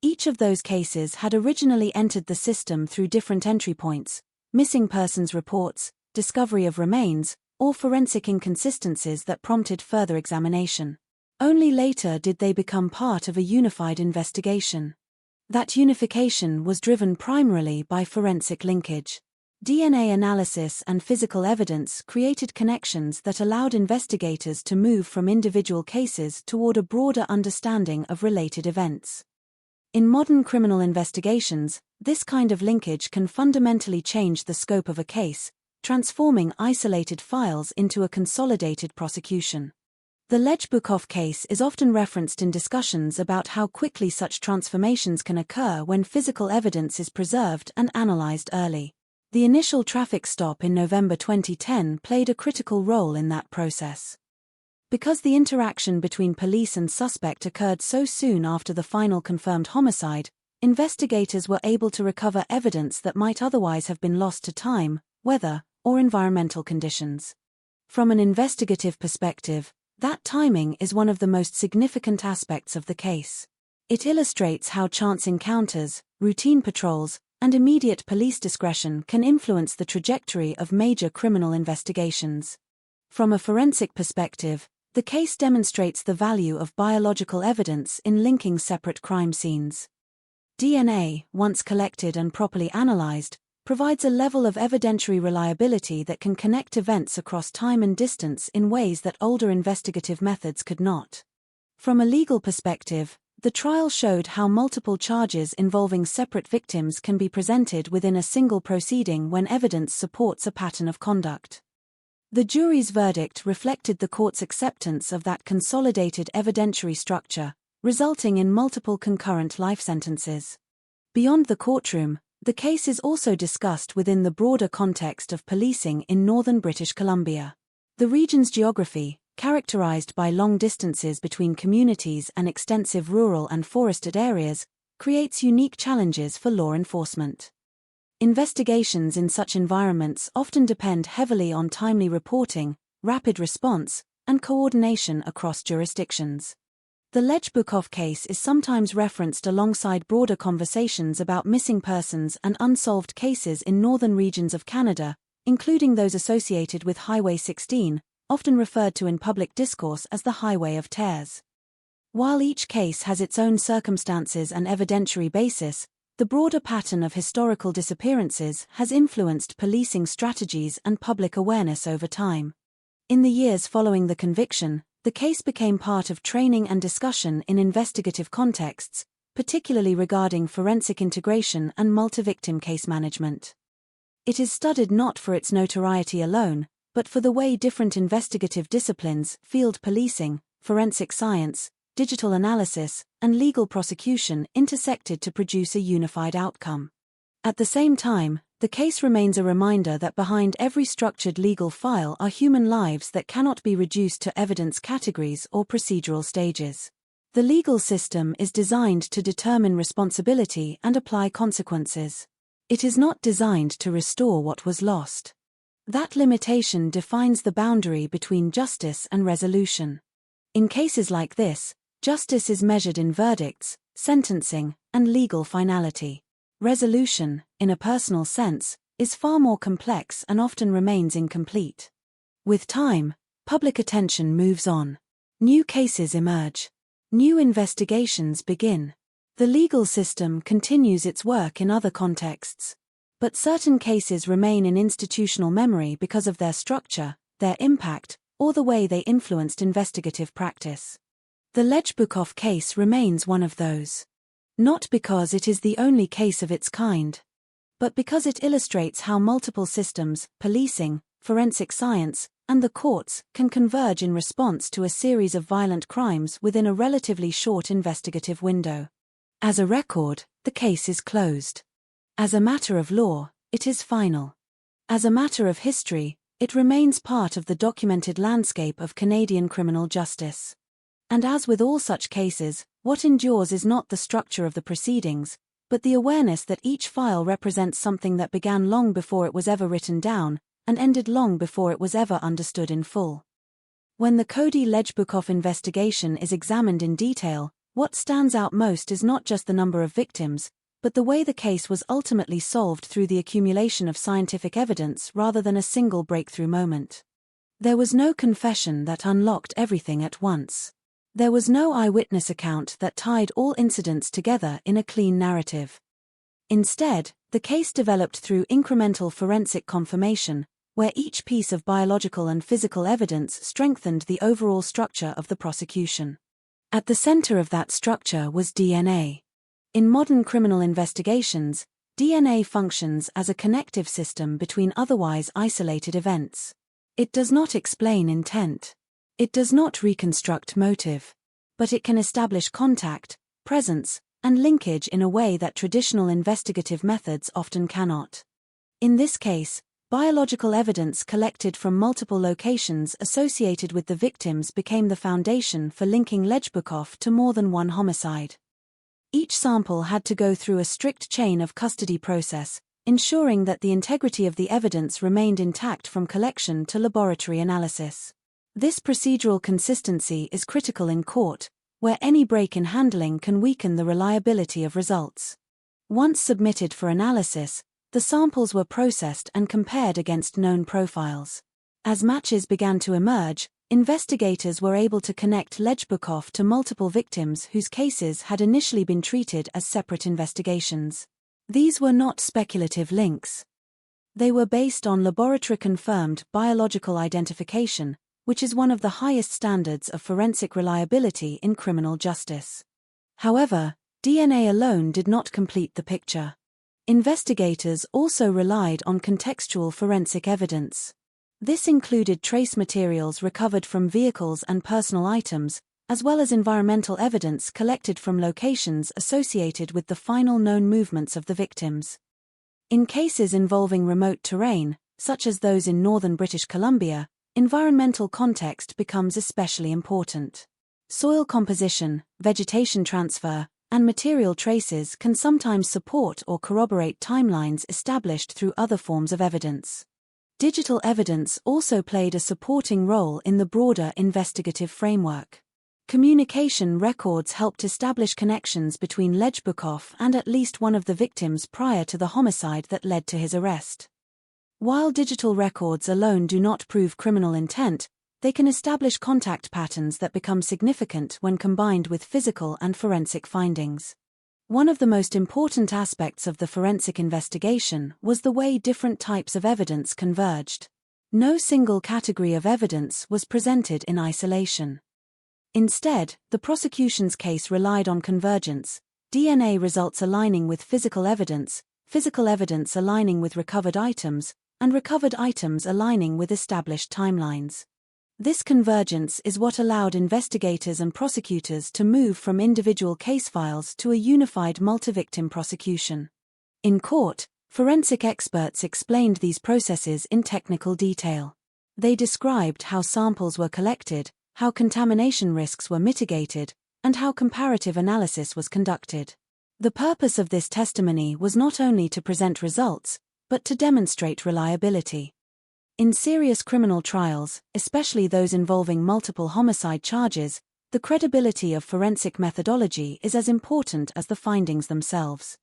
R: Each of those cases had originally entered the system through different entry points: missing persons reports, discovery of remains, or forensic inconsistencies that prompted further examination. Only later did they become part of a unified investigation. That unification was driven primarily by forensic linkage. DNA analysis and physical evidence created connections that allowed investigators to move from individual cases toward a broader understanding of related events. In modern criminal investigations, this kind of linkage can fundamentally change the scope of a case, transforming isolated files into a consolidated prosecution. The Lejbukov case is often referenced in discussions about how quickly such transformations can occur when physical evidence is preserved and analyzed early. The initial traffic stop in November 2010 played a critical role in that process. Because the interaction between police and suspect occurred so soon after the final confirmed homicide, investigators were able to recover evidence that might otherwise have been lost to time, weather, or environmental conditions. From an investigative perspective, that timing is one of the most significant aspects of the case. It illustrates how chance encounters, routine patrols, and immediate police discretion can influence the trajectory of major criminal investigations. From a forensic perspective, the case demonstrates the value of biological evidence in linking separate crime scenes. DNA, once collected and properly analyzed, provides a level of evidentiary reliability that can connect events across time and distance in ways that older investigative methods could not. From a legal perspective, the trial showed how multiple charges involving separate victims can be presented within a single proceeding when evidence supports a pattern of conduct. The jury's verdict reflected the court's acceptance of that consolidated evidentiary structure, resulting in multiple concurrent life sentences. Beyond the courtroom, the case is also discussed within the broader context of policing in northern British Columbia. The region's geography, characterized by long distances between communities and extensive rural and forested areas, creates unique challenges for law enforcement. Investigations in such environments often depend heavily on timely reporting, rapid response, and coordination across jurisdictions. The Lejbukov case is sometimes referenced alongside broader conversations about missing persons and unsolved cases in northern regions of Canada, including those associated with Highway 16, often referred to in public discourse as the Highway of Tears. While each case has its own circumstances and evidentiary basis, the broader pattern of historical disappearances has influenced policing strategies and public awareness over time. In the years following the conviction, the case became part of training and discussion in investigative contexts, particularly regarding forensic integration and multi-victim case management. It is studied not for its notoriety alone, but for the way different investigative disciplines, field policing, forensic science, digital analysis, and legal prosecution intersected to produce a unified outcome. At the same time, the case remains a reminder that behind every structured legal file are human lives that cannot be reduced to evidence categories or procedural stages. The legal system is designed to determine responsibility and apply consequences. It is not designed to restore what was lost. That limitation defines the boundary between justice and resolution. In cases like this, justice is measured in verdicts, sentencing, and legal finality. Resolution, in a personal sense, is far more complex and often remains incomplete. With time, public attention moves on. New cases emerge. New investigations begin. The legal system continues its work in other contexts. But certain cases remain in institutional memory because of their structure, their impact, or the way they influenced investigative practice. The Lejbukov case remains one of those. Not because it is the only case of its kind, but because it illustrates how multiple systems, policing, forensic science, and the courts can converge in response to a series of violent crimes within a relatively short investigative window. As a record, the case is closed. As a matter of law, it is final. As a matter of history, it remains part of the documented landscape of Canadian criminal justice. And as with all such cases, what endures is not the structure of the proceedings, but the awareness that each file represents something that began long before it was ever written down, and ended long before it was ever understood in full. When the Cody Lejbukov investigation is examined in detail, what stands out most is not just the number of victims, but the way the case was ultimately solved through the accumulation of scientific evidence rather than a single breakthrough moment. There was no confession that unlocked everything at once. There was no eyewitness account that tied all incidents together in a clean narrative. Instead, the case developed through incremental forensic confirmation, where each piece of biological and physical evidence strengthened the overall structure of the prosecution. At the center of that structure was DNA. In modern criminal investigations, DNA functions as a connective system between otherwise isolated events. It does not explain intent. It does not reconstruct motive. But it can establish contact, presence, and linkage in a way that traditional investigative methods often cannot. In this case, biological evidence collected from multiple locations associated with the victims became the foundation for linking Lejbukov to more than one homicide. Each sample had to go through a strict chain of custody process, ensuring that the integrity of the evidence remained intact from collection to laboratory analysis. This procedural consistency is critical in court, where any break in handling can weaken the reliability of results. Once submitted for analysis, the samples were processed and compared against known profiles. As matches began to emerge, investigators were able to connect Lejbukov to multiple victims whose cases had initially been treated as separate investigations. These were not speculative links. They were based on laboratory-confirmed biological identification, which is one of the highest standards of forensic reliability in criminal justice. However, DNA alone did not complete the picture. Investigators also relied on contextual forensic evidence. This included trace materials recovered from vehicles and personal items, as well as environmental evidence collected from locations associated with the final known movements of the victims. In cases involving remote terrain, such as those in northern British Columbia, environmental context becomes especially important. Soil composition, vegetation transfer, and material traces can sometimes support or corroborate timelines established through other forms of evidence. Digital evidence also played a supporting role in the broader investigative framework. Communication records helped establish connections between Lejbukov and at least one of the victims prior to the homicide that led to his arrest. While digital records alone do not prove criminal intent, they can establish contact patterns that become significant when combined with physical and forensic findings. One of the most important aspects of the forensic investigation was the way different types of evidence converged. No single category of evidence was presented in isolation. Instead, the prosecution's case relied on convergence, DNA results aligning with physical evidence aligning with recovered items, and recovered items aligning with established timelines. This convergence is what allowed investigators and prosecutors to move from individual case files to a unified multi-victim prosecution. In court, forensic experts explained these processes in technical detail. They described how samples were collected, how contamination risks were mitigated, and how comparative analysis was conducted. The purpose of this testimony was not only to present results, but to demonstrate reliability. In serious criminal trials, especially those involving multiple homicide charges, the credibility of forensic methodology is as important as the findings themselves.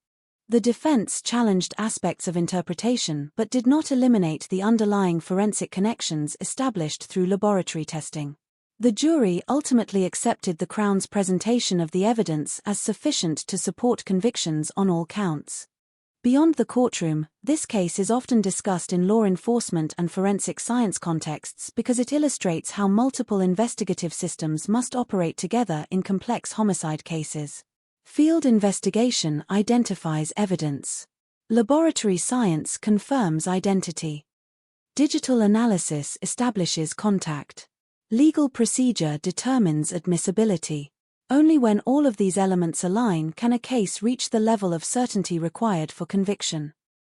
R: The defense challenged aspects of interpretation but did not eliminate the underlying forensic connections established through laboratory testing. The jury ultimately accepted the Crown's presentation of the evidence as sufficient to support convictions on all counts. Beyond the courtroom, this case is often discussed in law enforcement and forensic science contexts because it illustrates how multiple investigative systems must operate together in complex homicide cases. Field investigation identifies evidence. Laboratory science confirms identity. Digital analysis establishes contact. Legal procedure determines admissibility. Only when all of these elements align can a case reach the level of certainty required for conviction.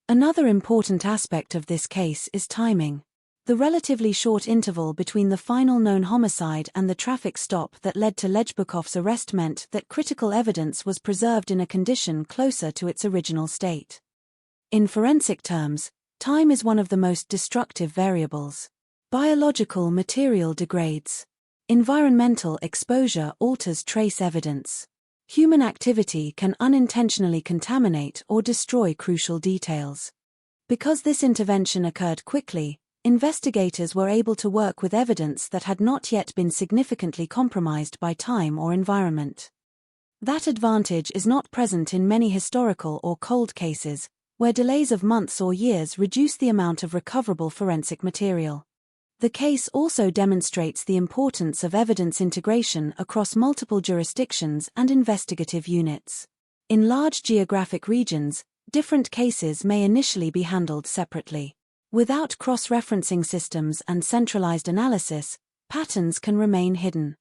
R: Another important aspect of this case is timing. The relatively short interval between the final known homicide and the traffic stop that led to Lejbukov's arrest meant that critical evidence was preserved in a condition closer to its original state. In forensic terms, time is one of the most destructive variables. Biological material degrades. Environmental exposure alters trace evidence. Human activity can unintentionally contaminate or destroy crucial details. Because this intervention occurred quickly, investigators were able to work with evidence that had not yet been significantly compromised by time or environment. That advantage is not present in many historical or cold cases, where delays of months or years reduce the amount of recoverable forensic material. The case also demonstrates the importance of evidence integration across multiple jurisdictions and investigative units. In large geographic regions, different cases may initially be handled separately. Without cross-referencing systems and centralized analysis, patterns can remain hidden.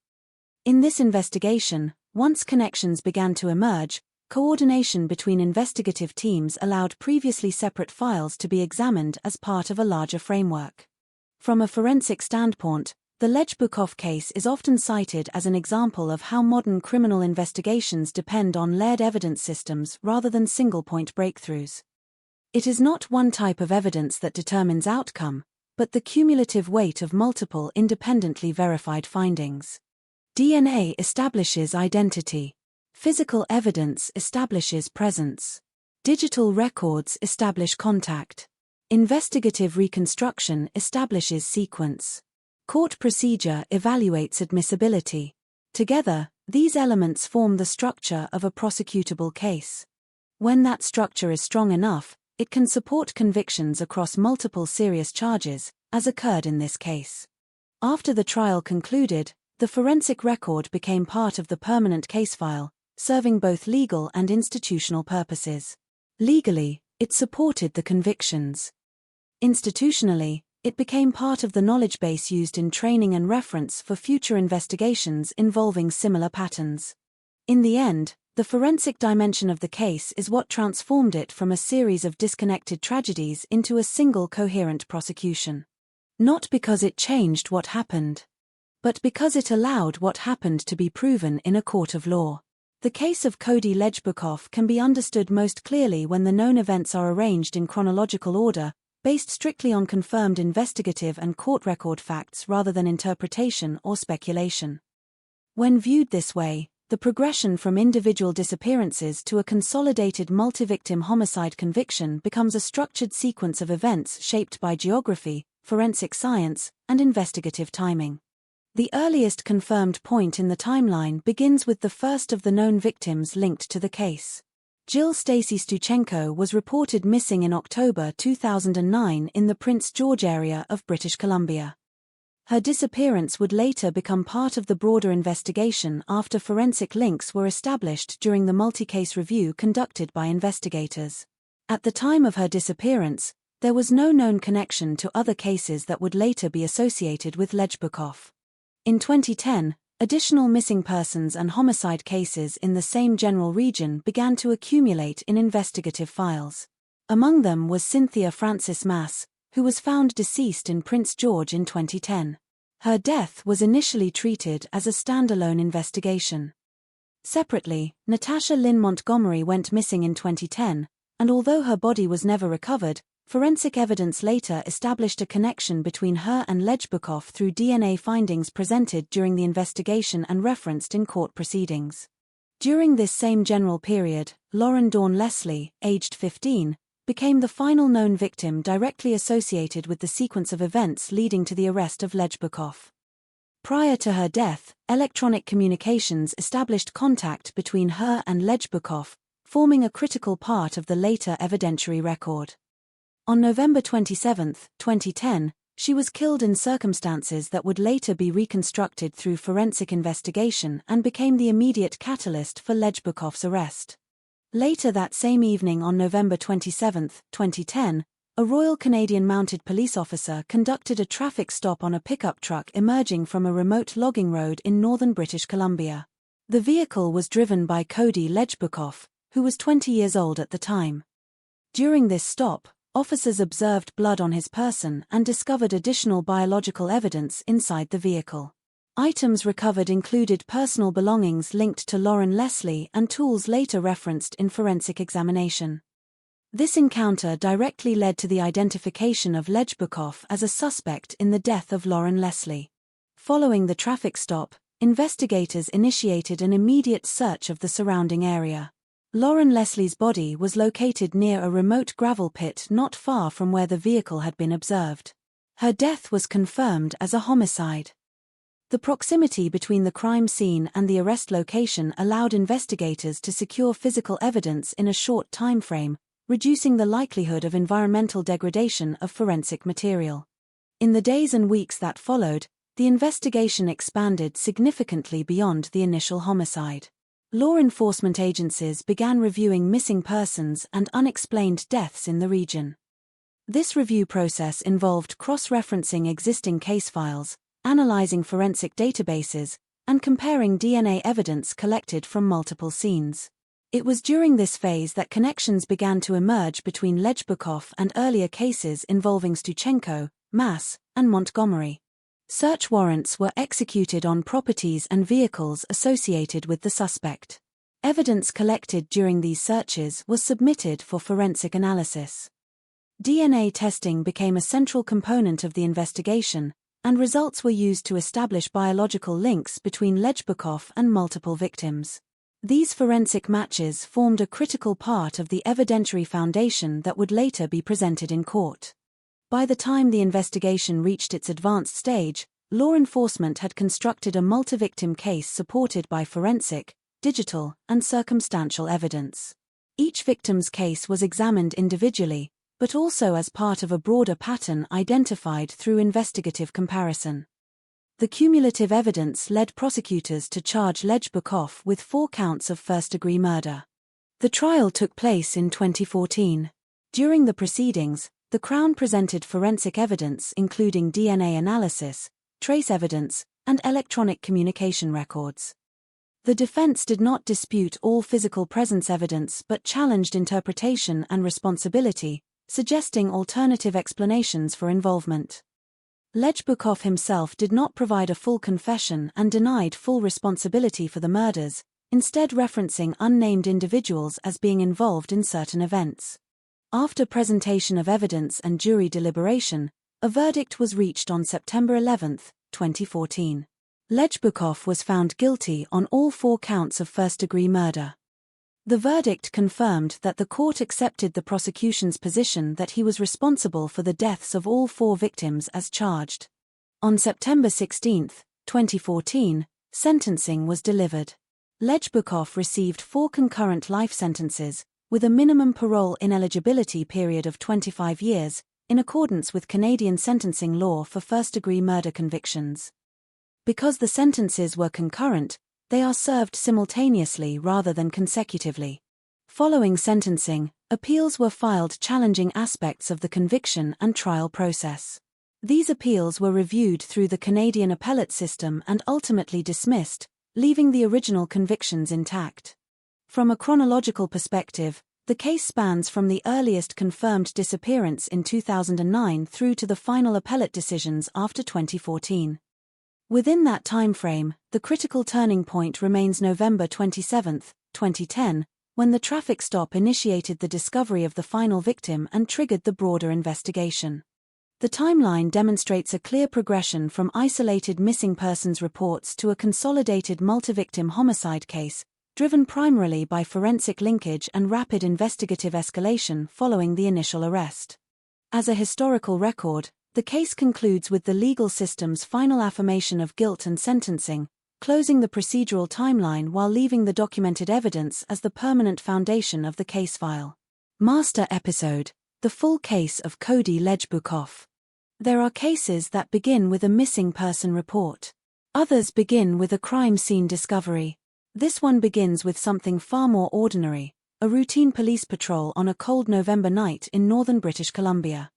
R: In this investigation, once connections began to emerge, coordination between investigative teams allowed previously separate files to be examined as part of a larger framework. From a forensic standpoint, the Lejbukov case is often cited as an example of how modern criminal investigations depend on layered evidence systems rather than single-point breakthroughs. It is not one type of evidence that determines outcome, but the cumulative weight of multiple independently verified findings. DNA establishes identity. Physical evidence establishes presence. Digital records establish contact. Investigative reconstruction establishes sequence. Court procedure evaluates admissibility. Together, these elements form the structure of a prosecutable case. When that structure is strong enough, it can support convictions across multiple serious charges, as occurred in this case. After the trial concluded, the forensic record became part of the permanent case file, serving both legal and institutional purposes. Legally, it supported the convictions. Institutionally, it became part of the knowledge base used in training and reference for future investigations involving similar patterns. In the end, the forensic dimension of the case is what transformed it from a series of disconnected tragedies into a single coherent prosecution. Not because it changed what happened, but because it allowed what happened to be proven in a court of law. The case of Cody Lejbukov can be understood most clearly when the known events are arranged in chronological order, based strictly on confirmed investigative and court record facts rather than interpretation or speculation. When viewed this way, the progression from individual disappearances to a consolidated multi-victim homicide conviction becomes a structured sequence of events shaped by geography, forensic science, and investigative timing. The earliest confirmed point in the timeline begins with the first of the known victims linked to the case. Jill Stacy Stuchenko was reported missing in October 2009 in the Prince George area of British Columbia. Her disappearance would later become part of the broader investigation after forensic links were established during the multi-case review conducted by investigators. At the time of her disappearance, there was no known connection to other cases that would later be associated with Lejbukov. In 2010, additional missing persons and homicide cases in the same general region began to accumulate in investigative files. Among them was Cynthia Frances Mass, who was found deceased in Prince George in 2010. Her death was initially treated as a standalone investigation. Separately, Natasha Lynn Montgomery went missing in 2010, and although her body was never recovered, forensic evidence later established a connection between her and Lejbukov through DNA findings presented during the investigation and referenced in court proceedings. During this same general period, Lauren Dawn Leslie, aged 15, became the final known victim directly associated with the sequence of events leading to the arrest of Lejbukov. Prior to her death, electronic communications established contact between her and Lejbukov, forming a critical part of the later evidentiary record. On November 27, 2010, she was killed in circumstances that would later be reconstructed through forensic investigation and became the immediate catalyst for Lejbukov's arrest. Later that same evening on November 27, 2010, a Royal Canadian Mounted Police officer conducted a traffic stop on a pickup truck emerging from a remote logging road in northern British Columbia. The vehicle was driven by Cody Lejbukov, who was 20 years old at the time. During this stop, officers observed blood on his person and discovered additional biological evidence inside the vehicle. Items recovered included personal belongings linked to Lauren Leslie and tools later referenced in forensic examination. This encounter directly led to the identification of Lejbukov as a suspect in the death of Lauren Leslie. Following the traffic stop, investigators initiated an immediate search of the surrounding area. Lauren Leslie's body was located near a remote gravel pit not far from where the vehicle had been observed. Her death was confirmed as a homicide. The proximity between the crime scene and the arrest location allowed investigators to secure physical evidence in a short time frame, reducing the likelihood of environmental degradation of forensic material. In the days and weeks that followed, the investigation expanded significantly beyond the initial homicide. Law enforcement agencies began reviewing missing persons and unexplained deaths in the region. This review process involved cross-referencing existing case files, analyzing forensic databases, and comparing DNA evidence collected from multiple scenes. It was during this phase that connections began to emerge between Lejbukov and earlier cases involving Stuchenko, Mass, and Montgomery. Search warrants were executed on properties and vehicles associated with the suspect. Evidence collected during these searches was submitted for forensic analysis. DNA testing became a central component of the investigation, and results were used to establish biological links between Lejbukov and multiple victims. These forensic matches formed a critical part of the evidentiary foundation that would later be presented in court. By the time the investigation reached its advanced stage, law enforcement had constructed a multi-victim case supported by forensic, digital, and circumstantial evidence. Each victim's case was examined individually, but also as part of a broader pattern identified through investigative comparison. The cumulative evidence led prosecutors to charge Lejbukov with 4 counts of first-degree murder. The trial took place in 2014. During the proceedings, the Crown presented forensic evidence including DNA analysis, trace evidence, and electronic communication records. The defense did not dispute all physical presence evidence but challenged interpretation and responsibility, suggesting alternative explanations for involvement. Lejbukov himself did not provide a full confession and denied full responsibility for the murders, instead referencing unnamed individuals as being involved in certain events. After presentation of evidence and jury deliberation, a verdict was reached on September 11, 2014. Lejbukov was found guilty on all 4 counts of first-degree murder. The verdict confirmed that the court accepted the prosecution's position that he was responsible for the deaths of all 4 victims as charged. On September 16, 2014, sentencing was delivered. Lejbukov received 4 concurrent life sentences, with a minimum parole ineligibility period of 25 years, in accordance with Canadian sentencing law for first-degree murder convictions. Because the sentences were concurrent, they are served simultaneously rather than consecutively. Following sentencing, appeals were filed challenging aspects of the conviction and trial process. These appeals were reviewed through the Canadian appellate system and ultimately dismissed, leaving the original convictions intact. From a chronological perspective, the case spans from the earliest confirmed disappearance in 2009 through to the final appellate decisions after 2014. Within that time frame, the critical turning point remains November 27, 2010, when the traffic stop initiated the discovery of the final victim and triggered the broader investigation. The timeline demonstrates a clear progression from isolated missing persons reports to a consolidated multi-victim homicide case, driven primarily by forensic linkage and rapid investigative escalation following the initial arrest. As a historical record, the case concludes with the legal system's final affirmation of guilt and sentencing, closing the procedural timeline while leaving the documented evidence as the permanent foundation of the case file. Master episode: The full case of Cody Lejbukov. There are cases that begin with a missing person report. Others begin with a crime scene discovery. This one begins with something far more ordinary, a routine police patrol on a cold November night in northern British Columbia.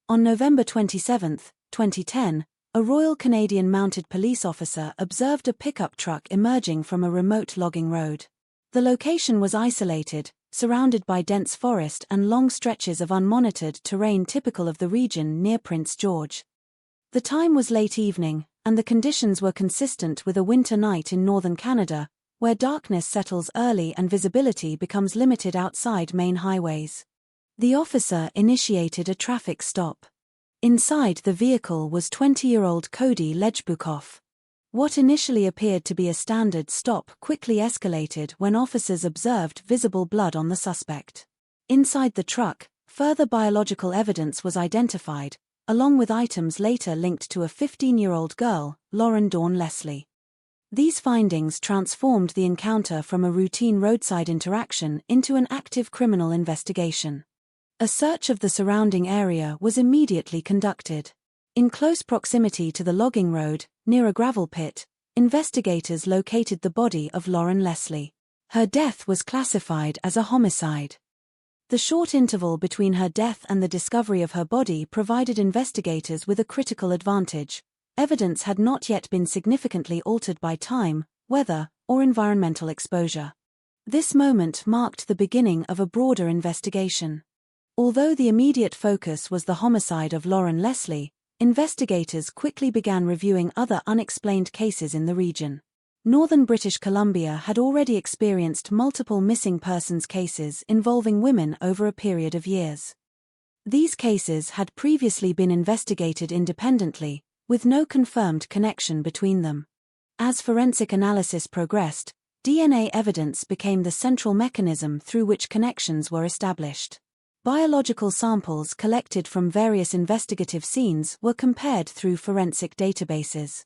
R: On November 27, 2010, a Royal Canadian Mounted Police officer observed a pickup truck emerging from a remote logging road. The location was isolated, surrounded by dense forest and long stretches of unmonitored terrain typical of the region near Prince George. The time was late evening, and the conditions were consistent with a winter night in northern Canada, where darkness settles early and visibility becomes limited outside main highways. The officer initiated a traffic stop. Inside the vehicle was 20-year-old Cody Lejbukov. What initially appeared to be a standard stop quickly escalated when officers observed visible blood on the suspect. Inside the truck, further biological evidence was identified, along with items later linked to a 15-year-old girl, Lauren Dawn Leslie. These findings transformed the encounter from a routine roadside interaction into an active criminal investigation. A search of the surrounding area was immediately conducted. In close proximity to the logging road, near a gravel pit, investigators located the body of Lauren Leslie. Her death was classified as a homicide. The short interval between her death and the discovery of her body provided investigators with a critical advantage. Evidence had not yet been significantly altered by time, weather, or environmental exposure. This moment marked the beginning of a broader investigation. Although the immediate focus was the homicide of Lauren Leslie, investigators quickly began reviewing other unexplained cases in the region. Northern British Columbia had already experienced multiple missing persons cases involving women over a period of years. These cases had previously been investigated independently, with no confirmed connection between them. As forensic analysis progressed, DNA evidence became the central mechanism through which connections were established. Biological samples collected from various investigative scenes were compared through forensic databases.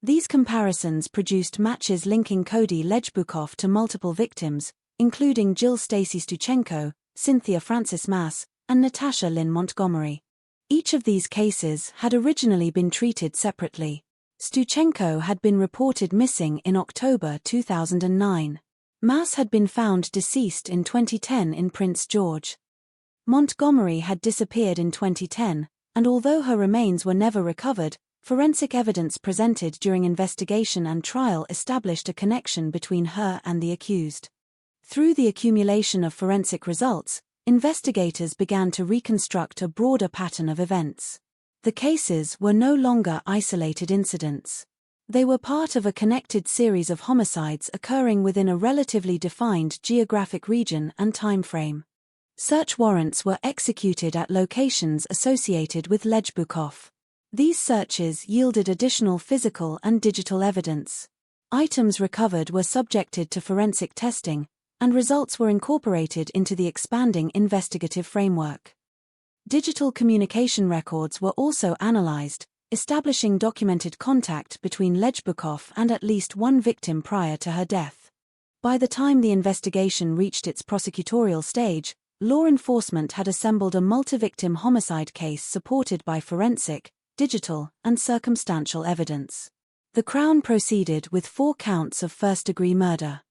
R: These comparisons produced matches linking Cody Lejbukov to multiple victims, including Jill Stacy Stuchenko, Cynthia Frances Mass, and Natasha Lynn Montgomery. Each of these cases had originally been treated separately. Stuchenko had been reported missing in October 2009. Mass had been found deceased in 2010 in Prince George. Montgomery had disappeared in 2010, and although her remains were never recovered, forensic evidence presented during investigation and trial established a connection between her and the accused. Through the accumulation of forensic results, investigators began to reconstruct a broader pattern of events. The cases were no longer isolated incidents. They were part of a connected series of homicides occurring within a relatively defined geographic region and time frame. Search warrants were executed at locations associated with Lejbukov. These searches yielded additional physical and digital evidence. Items recovered were subjected to forensic testing, and results were incorporated into the expanding investigative framework. Digital communication records were also analyzed, establishing documented contact between Lejbukov and at least one victim prior to her death. By the time the investigation reached its prosecutorial stage, law enforcement had assembled a multi-victim homicide case supported by forensic, digital, and circumstantial evidence. The Crown proceeded with 4 counts of first-degree murder.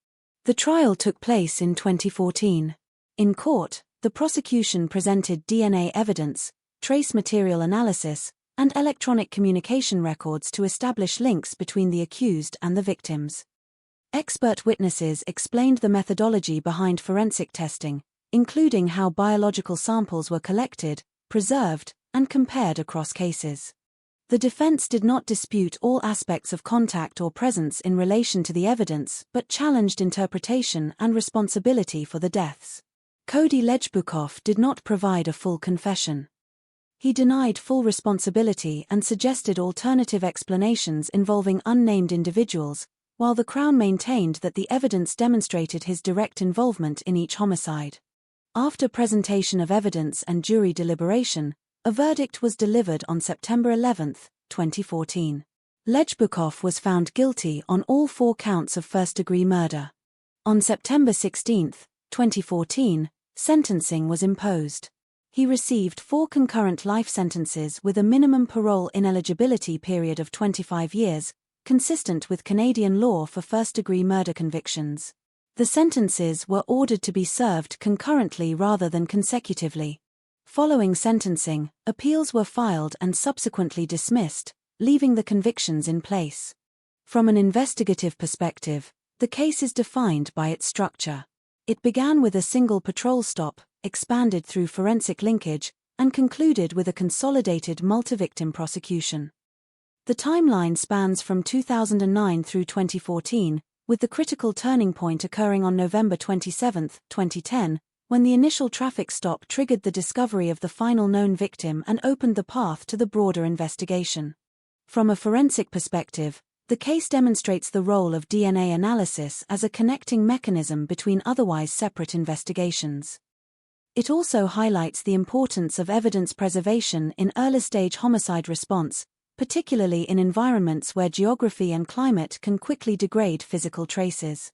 R: The trial took place in 2014. In court, the prosecution presented DNA evidence, trace material analysis, and electronic communication records to establish links between the accused and the victims. Expert witnesses explained the methodology behind forensic testing, including how biological samples were collected, preserved, and compared across cases. The defense did not dispute all aspects of contact or presence in relation to the evidence but challenged interpretation and responsibility for the deaths. Cody Lejbukov did not provide a full confession. He denied full responsibility and suggested alternative explanations involving unnamed individuals, while the Crown maintained that the evidence demonstrated his direct involvement in each homicide. After presentation of evidence and jury deliberation, a verdict was delivered on September 11, 2014. Lejbukov was found guilty on all 4 counts of first-degree murder. On September 16, 2014, sentencing was imposed. He received 4 concurrent life sentences with a minimum parole ineligibility period of 25 years, consistent with Canadian law for first-degree murder convictions. The sentences were ordered to be served concurrently rather than consecutively. Following sentencing, appeals were filed and subsequently dismissed, leaving the convictions in place. From an investigative perspective, the case is defined by its structure. It began with a single patrol stop, expanded through forensic linkage, and concluded with a consolidated multi-victim prosecution. The timeline spans from 2009 through 2014, with the critical turning point occurring on November 27, 2010, when the initial traffic stop triggered the discovery of the final known victim and opened the path to the broader investigation. From a forensic perspective, the case demonstrates the role of DNA analysis as a connecting mechanism between otherwise separate investigations. It also highlights the importance of evidence preservation in early-stage homicide response, particularly in environments where geography and climate can quickly degrade physical traces.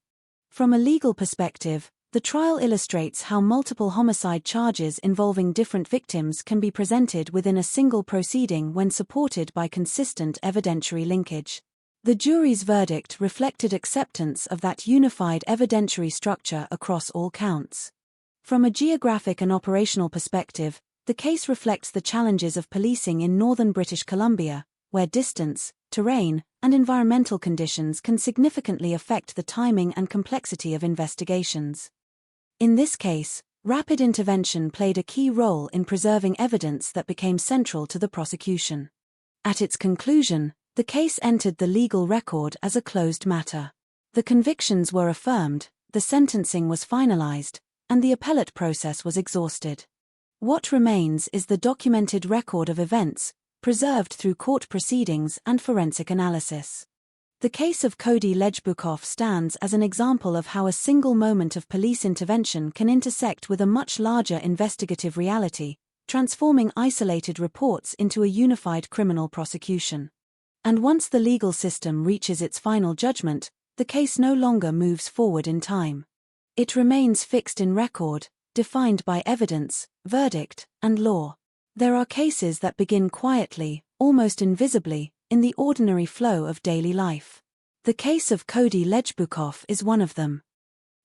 R: From a legal perspective, the trial illustrates how multiple homicide charges involving different victims can be presented within a single proceeding when supported by consistent evidentiary linkage. The jury's verdict reflected acceptance of that unified evidentiary structure across all counts. From a geographic and operational perspective, the case reflects the challenges of policing in northern British Columbia, where distance, terrain, and environmental conditions can significantly affect the timing and complexity of investigations. In this case, rapid intervention played a key role in preserving evidence that became central to the prosecution. At its conclusion, the case entered the legal record as a closed matter. The convictions were affirmed, the sentencing was finalized, and the appellate process was exhausted. What remains is the documented record of events, preserved through court proceedings and forensic analysis. The case of Cody Lejbukov stands as an example of how a single moment of police intervention can intersect with a much larger investigative reality, transforming isolated reports into a unified criminal prosecution. And once the legal system reaches its final judgment, the case no longer moves forward in time. It remains fixed in record, defined by evidence, verdict, and law. There are cases that begin quietly, almost invisibly, in the ordinary flow of daily life. The case of Cody Lejbukov is one of them.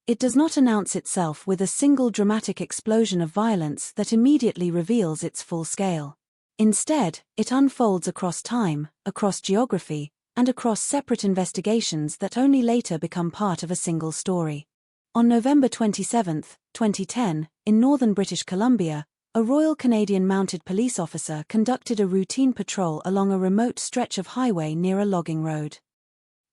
R: It does not announce itself with a single dramatic explosion of violence that immediately reveals its full scale. Instead, it unfolds across time, across geography, and across separate investigations that only later become part of a single story. On November 27, 2010, in northern British Columbia, a Royal Canadian Mounted Police officer conducted a routine patrol along a remote stretch of highway near a logging road.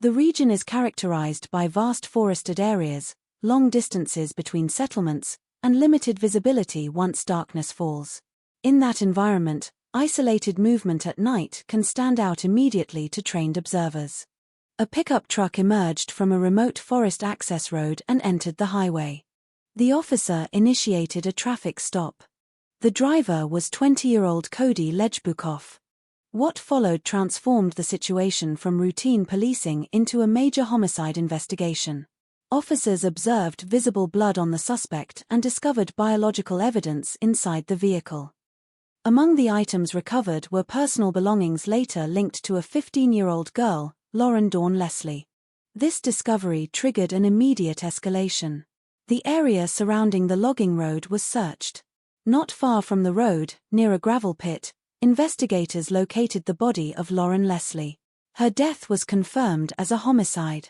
R: The region is characterized by vast forested areas, long distances between settlements, and limited visibility once darkness falls. In that environment, isolated movement at night can stand out immediately to trained observers. A pickup truck emerged from a remote forest access road and entered the highway. The officer initiated a traffic stop. The driver was 20-year-old Cody Lejbukov. What followed transformed the situation from routine policing into a major homicide investigation. Officers observed visible blood on the suspect and discovered biological evidence inside the vehicle. Among the items recovered were personal belongings later linked to a 15-year-old girl, Lauren Dawn Leslie. This discovery triggered an immediate escalation. The area surrounding the logging road was searched. Not far from the road, near a gravel pit, investigators located the body of Lauren Leslie. Her death was confirmed as a homicide.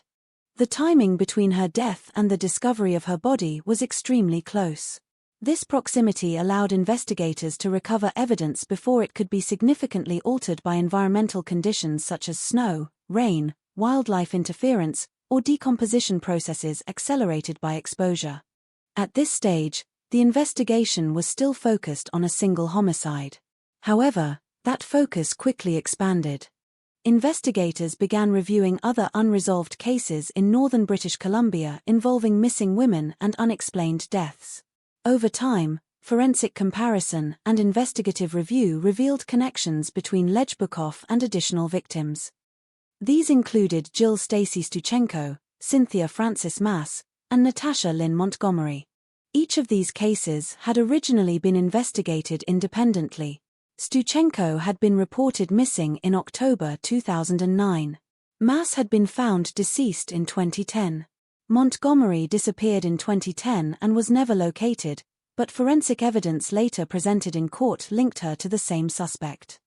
R: The timing between her death and the discovery of her body was extremely close. This proximity allowed investigators to recover evidence before it could be significantly altered by environmental conditions such as snow, rain, wildlife interference, or decomposition processes accelerated by exposure. At this stage, the investigation was still focused on a single homicide. However, that focus quickly expanded. Investigators began reviewing other unresolved cases in northern British Columbia involving missing women and unexplained deaths. Over time, forensic comparison and investigative review revealed connections between Lejbukov and additional victims. These included Jill Stacy Stuchenko, Cynthia Frances Mass, and Natasha Lynn Montgomery. Each of these cases had originally been investigated independently. Stuchenko had been reported missing in October 2009. Mass had been found deceased in 2010. Montgomery disappeared in 2010 and was never located, but forensic evidence later presented in court linked her to the same suspect.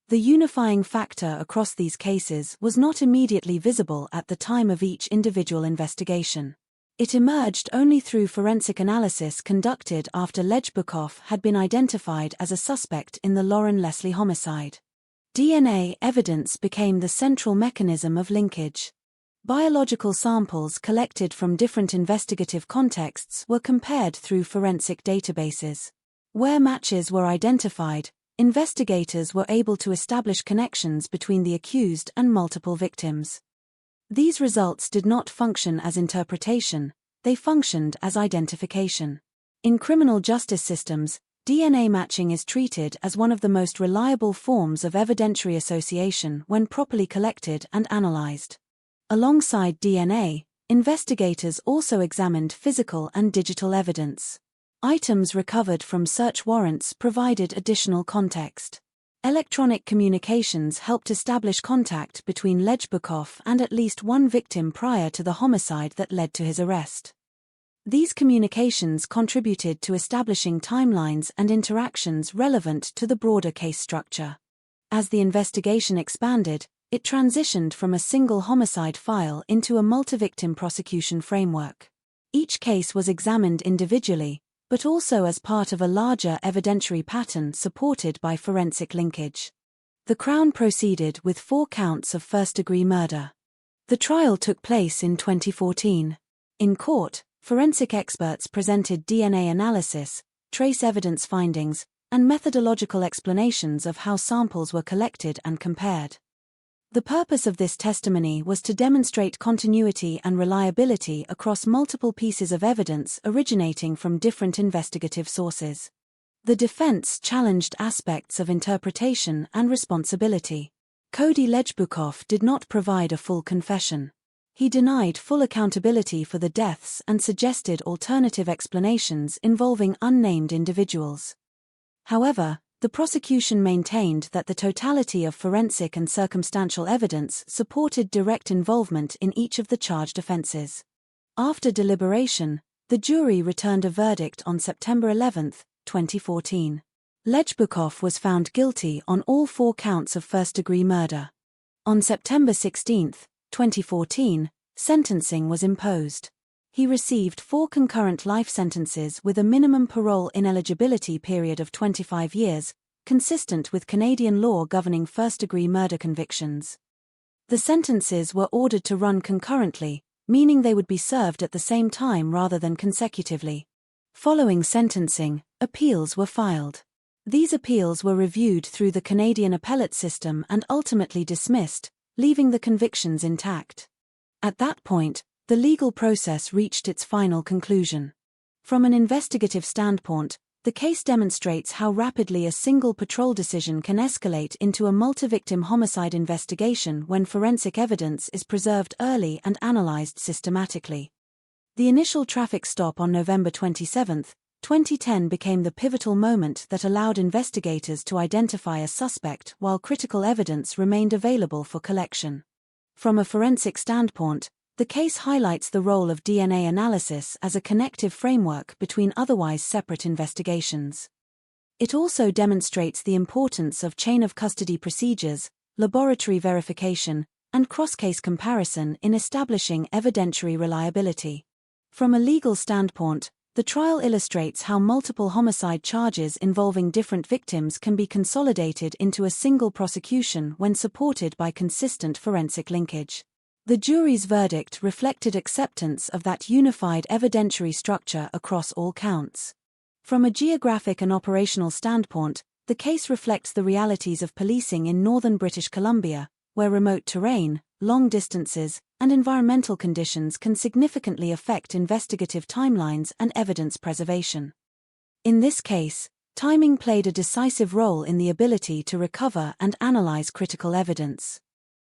R: The unifying factor across these cases was not immediately visible at the time of each individual investigation. It emerged only through forensic analysis conducted after Lejbukov had been identified as a suspect in the Lauren Leslie homicide. DNA evidence became the central mechanism of linkage. Biological samples collected from different investigative contexts were compared through forensic databases. Where matches were identified, investigators were able to establish connections between the accused and multiple victims. These results did not function as interpretation, they functioned as identification. In criminal justice systems, DNA matching is treated as one of the most reliable forms of evidentiary association when properly collected and analyzed. Alongside DNA, investigators also examined physical and digital evidence. Items recovered from search warrants provided additional context. Electronic communications helped establish contact between Lejbukov and at least one victim prior to the homicide that led to his arrest. These communications contributed to establishing timelines and interactions relevant to the broader case structure. As the investigation expanded, it transitioned from a single homicide file into a multi-victim prosecution framework. Each case was examined individually, but also as part of a larger evidentiary pattern supported by forensic linkage. The Crown proceeded with 4 counts of first-degree murder. The trial took place in 2014. In court, forensic experts presented DNA analysis, trace evidence findings, and methodological explanations of how samples were collected and compared. The purpose of this testimony was to demonstrate continuity and reliability across multiple pieces of evidence originating from different investigative sources. The defense challenged aspects of interpretation and responsibility. Cody Lejbukov did not provide a full confession. He denied full accountability for the deaths and suggested alternative explanations involving unnamed individuals. However, the prosecution maintained that the totality of forensic and circumstantial evidence supported direct involvement in each of the charged offenses. After deliberation, the jury returned a verdict on September 11, 2014. Lejbukov was found guilty on all 4 counts of first-degree murder. On September 16, 2014, sentencing was imposed. He received 4 concurrent life sentences with a minimum parole ineligibility period of 25 years, consistent with Canadian law governing first-degree murder convictions. The sentences were ordered to run concurrently, meaning they would be served at the same time rather than consecutively. Following sentencing, appeals were filed. These appeals were reviewed through the Canadian appellate system and ultimately dismissed, leaving the convictions intact. At that point, the legal process reached its final conclusion. From an investigative standpoint, the case demonstrates how rapidly a single patrol decision can escalate into a multi-victim homicide investigation when forensic evidence is preserved early and analyzed systematically. The initial traffic stop on November 27, 2010 became the pivotal moment that allowed investigators to identify a suspect while critical evidence remained available for collection. From a forensic standpoint, the case highlights the role of DNA analysis as a connective framework between otherwise separate investigations. It also demonstrates the importance of chain-of-custody procedures, laboratory verification, and cross-case comparison in establishing evidentiary reliability. From a legal standpoint, the trial illustrates how multiple homicide charges involving different victims can be consolidated into a single prosecution when supported by consistent forensic linkage. The jury's verdict reflected acceptance of that unified evidentiary structure across all counts. From a geographic and operational standpoint, the case reflects the realities of policing in northern British Columbia, where remote terrain, long distances, and environmental conditions can significantly affect investigative timelines and evidence preservation. In this case, timing played a decisive role in the ability to recover and analyze critical evidence.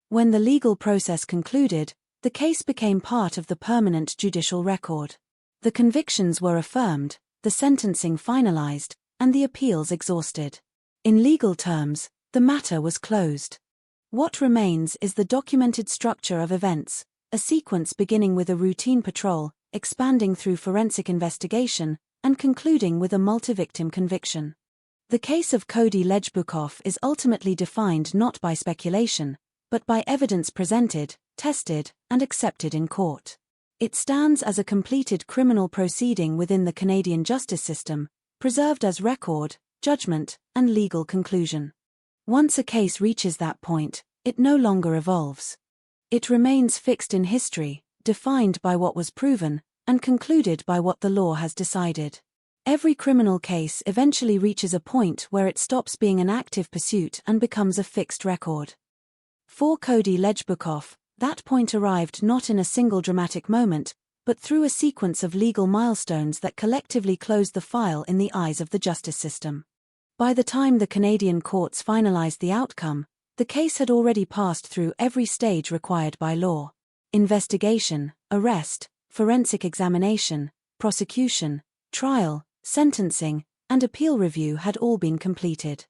R: When the legal process concluded, the case became part of the permanent judicial record. The convictions were affirmed, the sentencing finalized, and the appeals exhausted. In legal terms, the matter was closed. What remains is the documented structure of events, a sequence beginning with a routine patrol, expanding through forensic investigation, and concluding with a multi-victim conviction. The case of Cody Lejbukov is ultimately defined not by speculation, but by evidence presented, tested, and accepted in court. It stands as a completed criminal proceeding within the Canadian justice system, preserved as record, judgment, and legal conclusion. Once a case reaches that point, it no longer evolves. It remains fixed in history, defined by what was proven, and concluded by what the law has decided. Every criminal case eventually reaches a point where it stops being an active pursuit and becomes a fixed record. For Cody Lejbukov, that point arrived not in a single dramatic moment, but through a sequence of legal milestones that collectively closed the file in the eyes of the justice system. By the time the Canadian courts finalized the outcome, the case had already passed through every stage required by law. Investigation, arrest, forensic examination, prosecution, trial, sentencing, and appeal review had all been completed.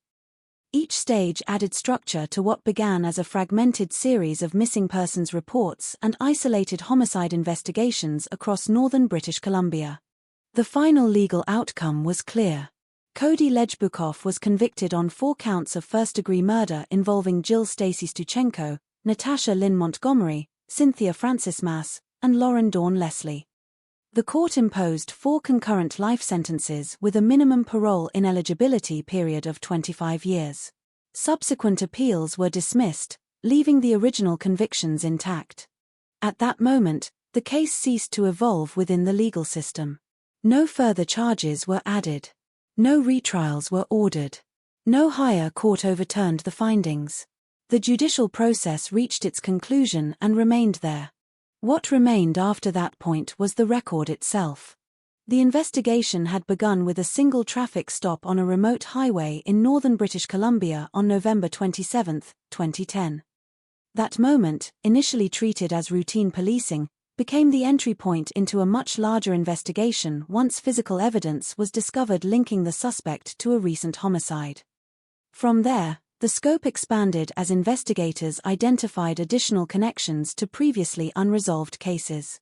R: Each stage added structure to what began as a fragmented series of missing persons reports and isolated homicide investigations across northern British Columbia. The final legal outcome was clear. Cody Lejbukov was convicted on 4 counts of first-degree murder involving Jill Stacy Stuchenko, Natasha Lynn Montgomery, Cynthia Francis Mass, and Lauren Dawn Leslie. The court imposed 4 concurrent life sentences with a minimum parole ineligibility period of 25 years. Subsequent appeals were dismissed, leaving the original convictions intact. At that moment, the case ceased to evolve within the legal system. No further charges were added. No retrials were ordered. No higher court overturned the findings. The judicial process reached its conclusion and remained there. What remained after that point was the record itself. The investigation had begun with a single traffic stop on a remote highway in northern British Columbia on November 27, 2010. That moment, initially treated as routine policing, became the entry point into a much larger investigation once physical evidence was discovered linking the suspect to a recent homicide. From there, the scope expanded as investigators identified additional connections to previously unresolved cases.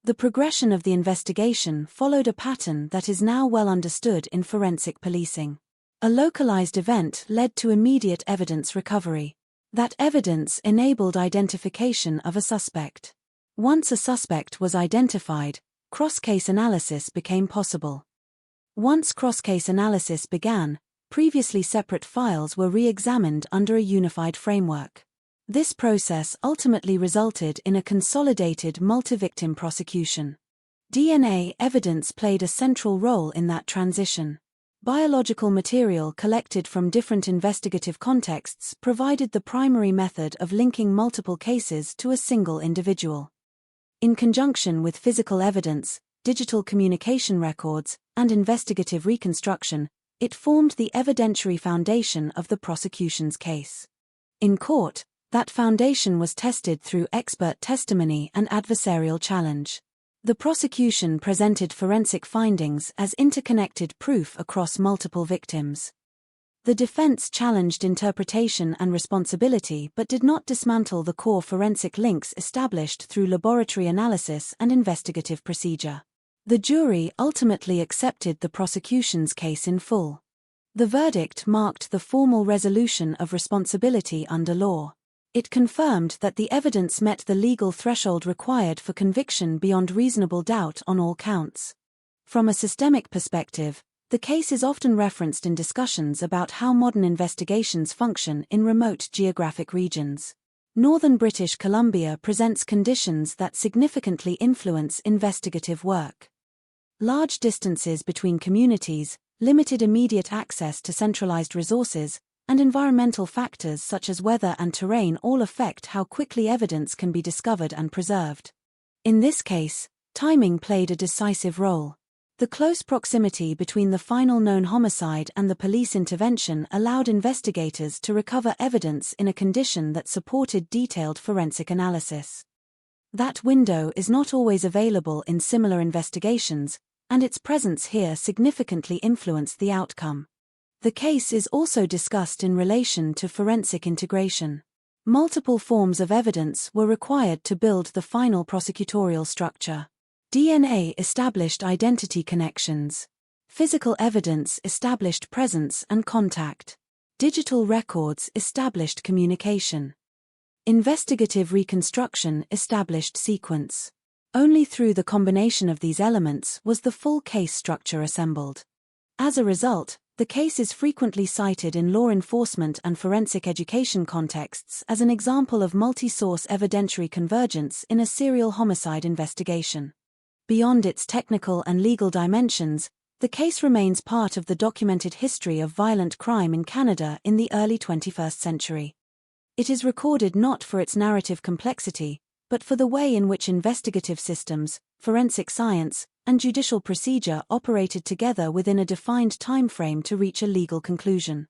R: The progression of the investigation followed a pattern that is now well understood in forensic policing. A localized event led to immediate evidence recovery. That evidence enabled identification of a suspect. Once a suspect was identified, cross-case analysis became possible. Once cross-case analysis began, previously separate files were re-examined under a unified framework. This process ultimately resulted in a consolidated multi-victim prosecution. DNA evidence played a central role in that transition. Biological material collected from different investigative contexts provided the primary method of linking multiple cases to a single individual. In conjunction with physical evidence, digital communication records, and investigative reconstruction, it formed the evidentiary foundation of the prosecution's case. In court, that foundation was tested through expert testimony and adversarial challenge. The prosecution presented forensic findings as interconnected proof across multiple victims. The defense challenged interpretation and responsibility but did not dismantle the core forensic links established through laboratory analysis and investigative procedure. The jury ultimately accepted the prosecution's case in full. The verdict marked the formal resolution of responsibility under law. It confirmed that the evidence met the legal threshold required for conviction beyond reasonable doubt on all counts. From a systemic perspective, the case is often referenced in discussions about how modern investigations function in remote geographic regions. Northern British Columbia presents conditions that significantly influence investigative work. Large distances between communities, limited immediate access to centralized resources, and environmental factors such as weather and terrain all affect how quickly evidence can be discovered and preserved. In this case, timing played a decisive role. The close proximity between the final known homicide and the police intervention allowed investigators to recover evidence in a condition that supported detailed forensic analysis. That window is not always available in similar investigations, and its presence here significantly influenced the outcome. The case is also discussed in relation to forensic integration. Multiple forms of evidence were required to build the final prosecutorial structure. DNA established identity connections. Physical evidence established presence and contact. Digital records established communication. Investigative reconstruction established sequence. Only through the combination of these elements was the full case structure assembled. As a result, the case is frequently cited in law enforcement and forensic education contexts as an example of multi-source evidentiary convergence in a serial homicide investigation. Beyond its technical and legal dimensions, the case remains part of the documented history of violent crime in Canada in the early 21st century. It is recorded not for its narrative complexity, but for the way in which investigative systems, forensic science, and judicial procedure operated together within a defined time frame to reach a legal conclusion.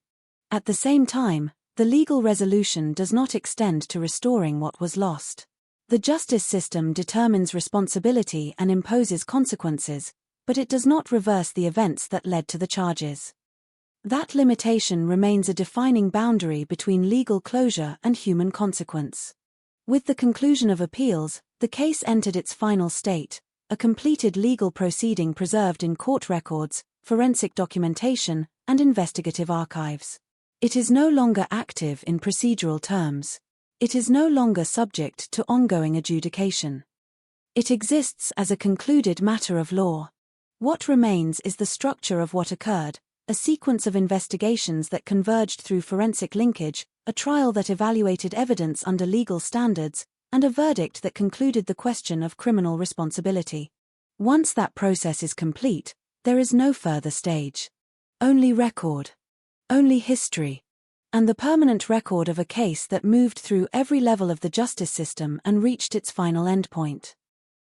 R: At the same time, the legal resolution does not extend to restoring what was lost. The justice system determines responsibility and imposes consequences, but it does not reverse the events that led to the charges. That limitation remains a defining boundary between legal closure and human consequence. With the conclusion of appeals, the case entered its final state, a completed legal proceeding preserved in court records, forensic documentation, and investigative archives. It is no longer active in procedural terms. It is no longer subject to ongoing adjudication. It exists as a concluded matter of law. What remains is the structure of what occurred, a sequence of investigations that converged through forensic linkage, a trial that evaluated evidence under legal standards, and a verdict that concluded the question of criminal responsibility. Once that process is complete, there is no further stage. Only record. Only history. And the permanent record of a case that moved through every level of the justice system and reached its final endpoint.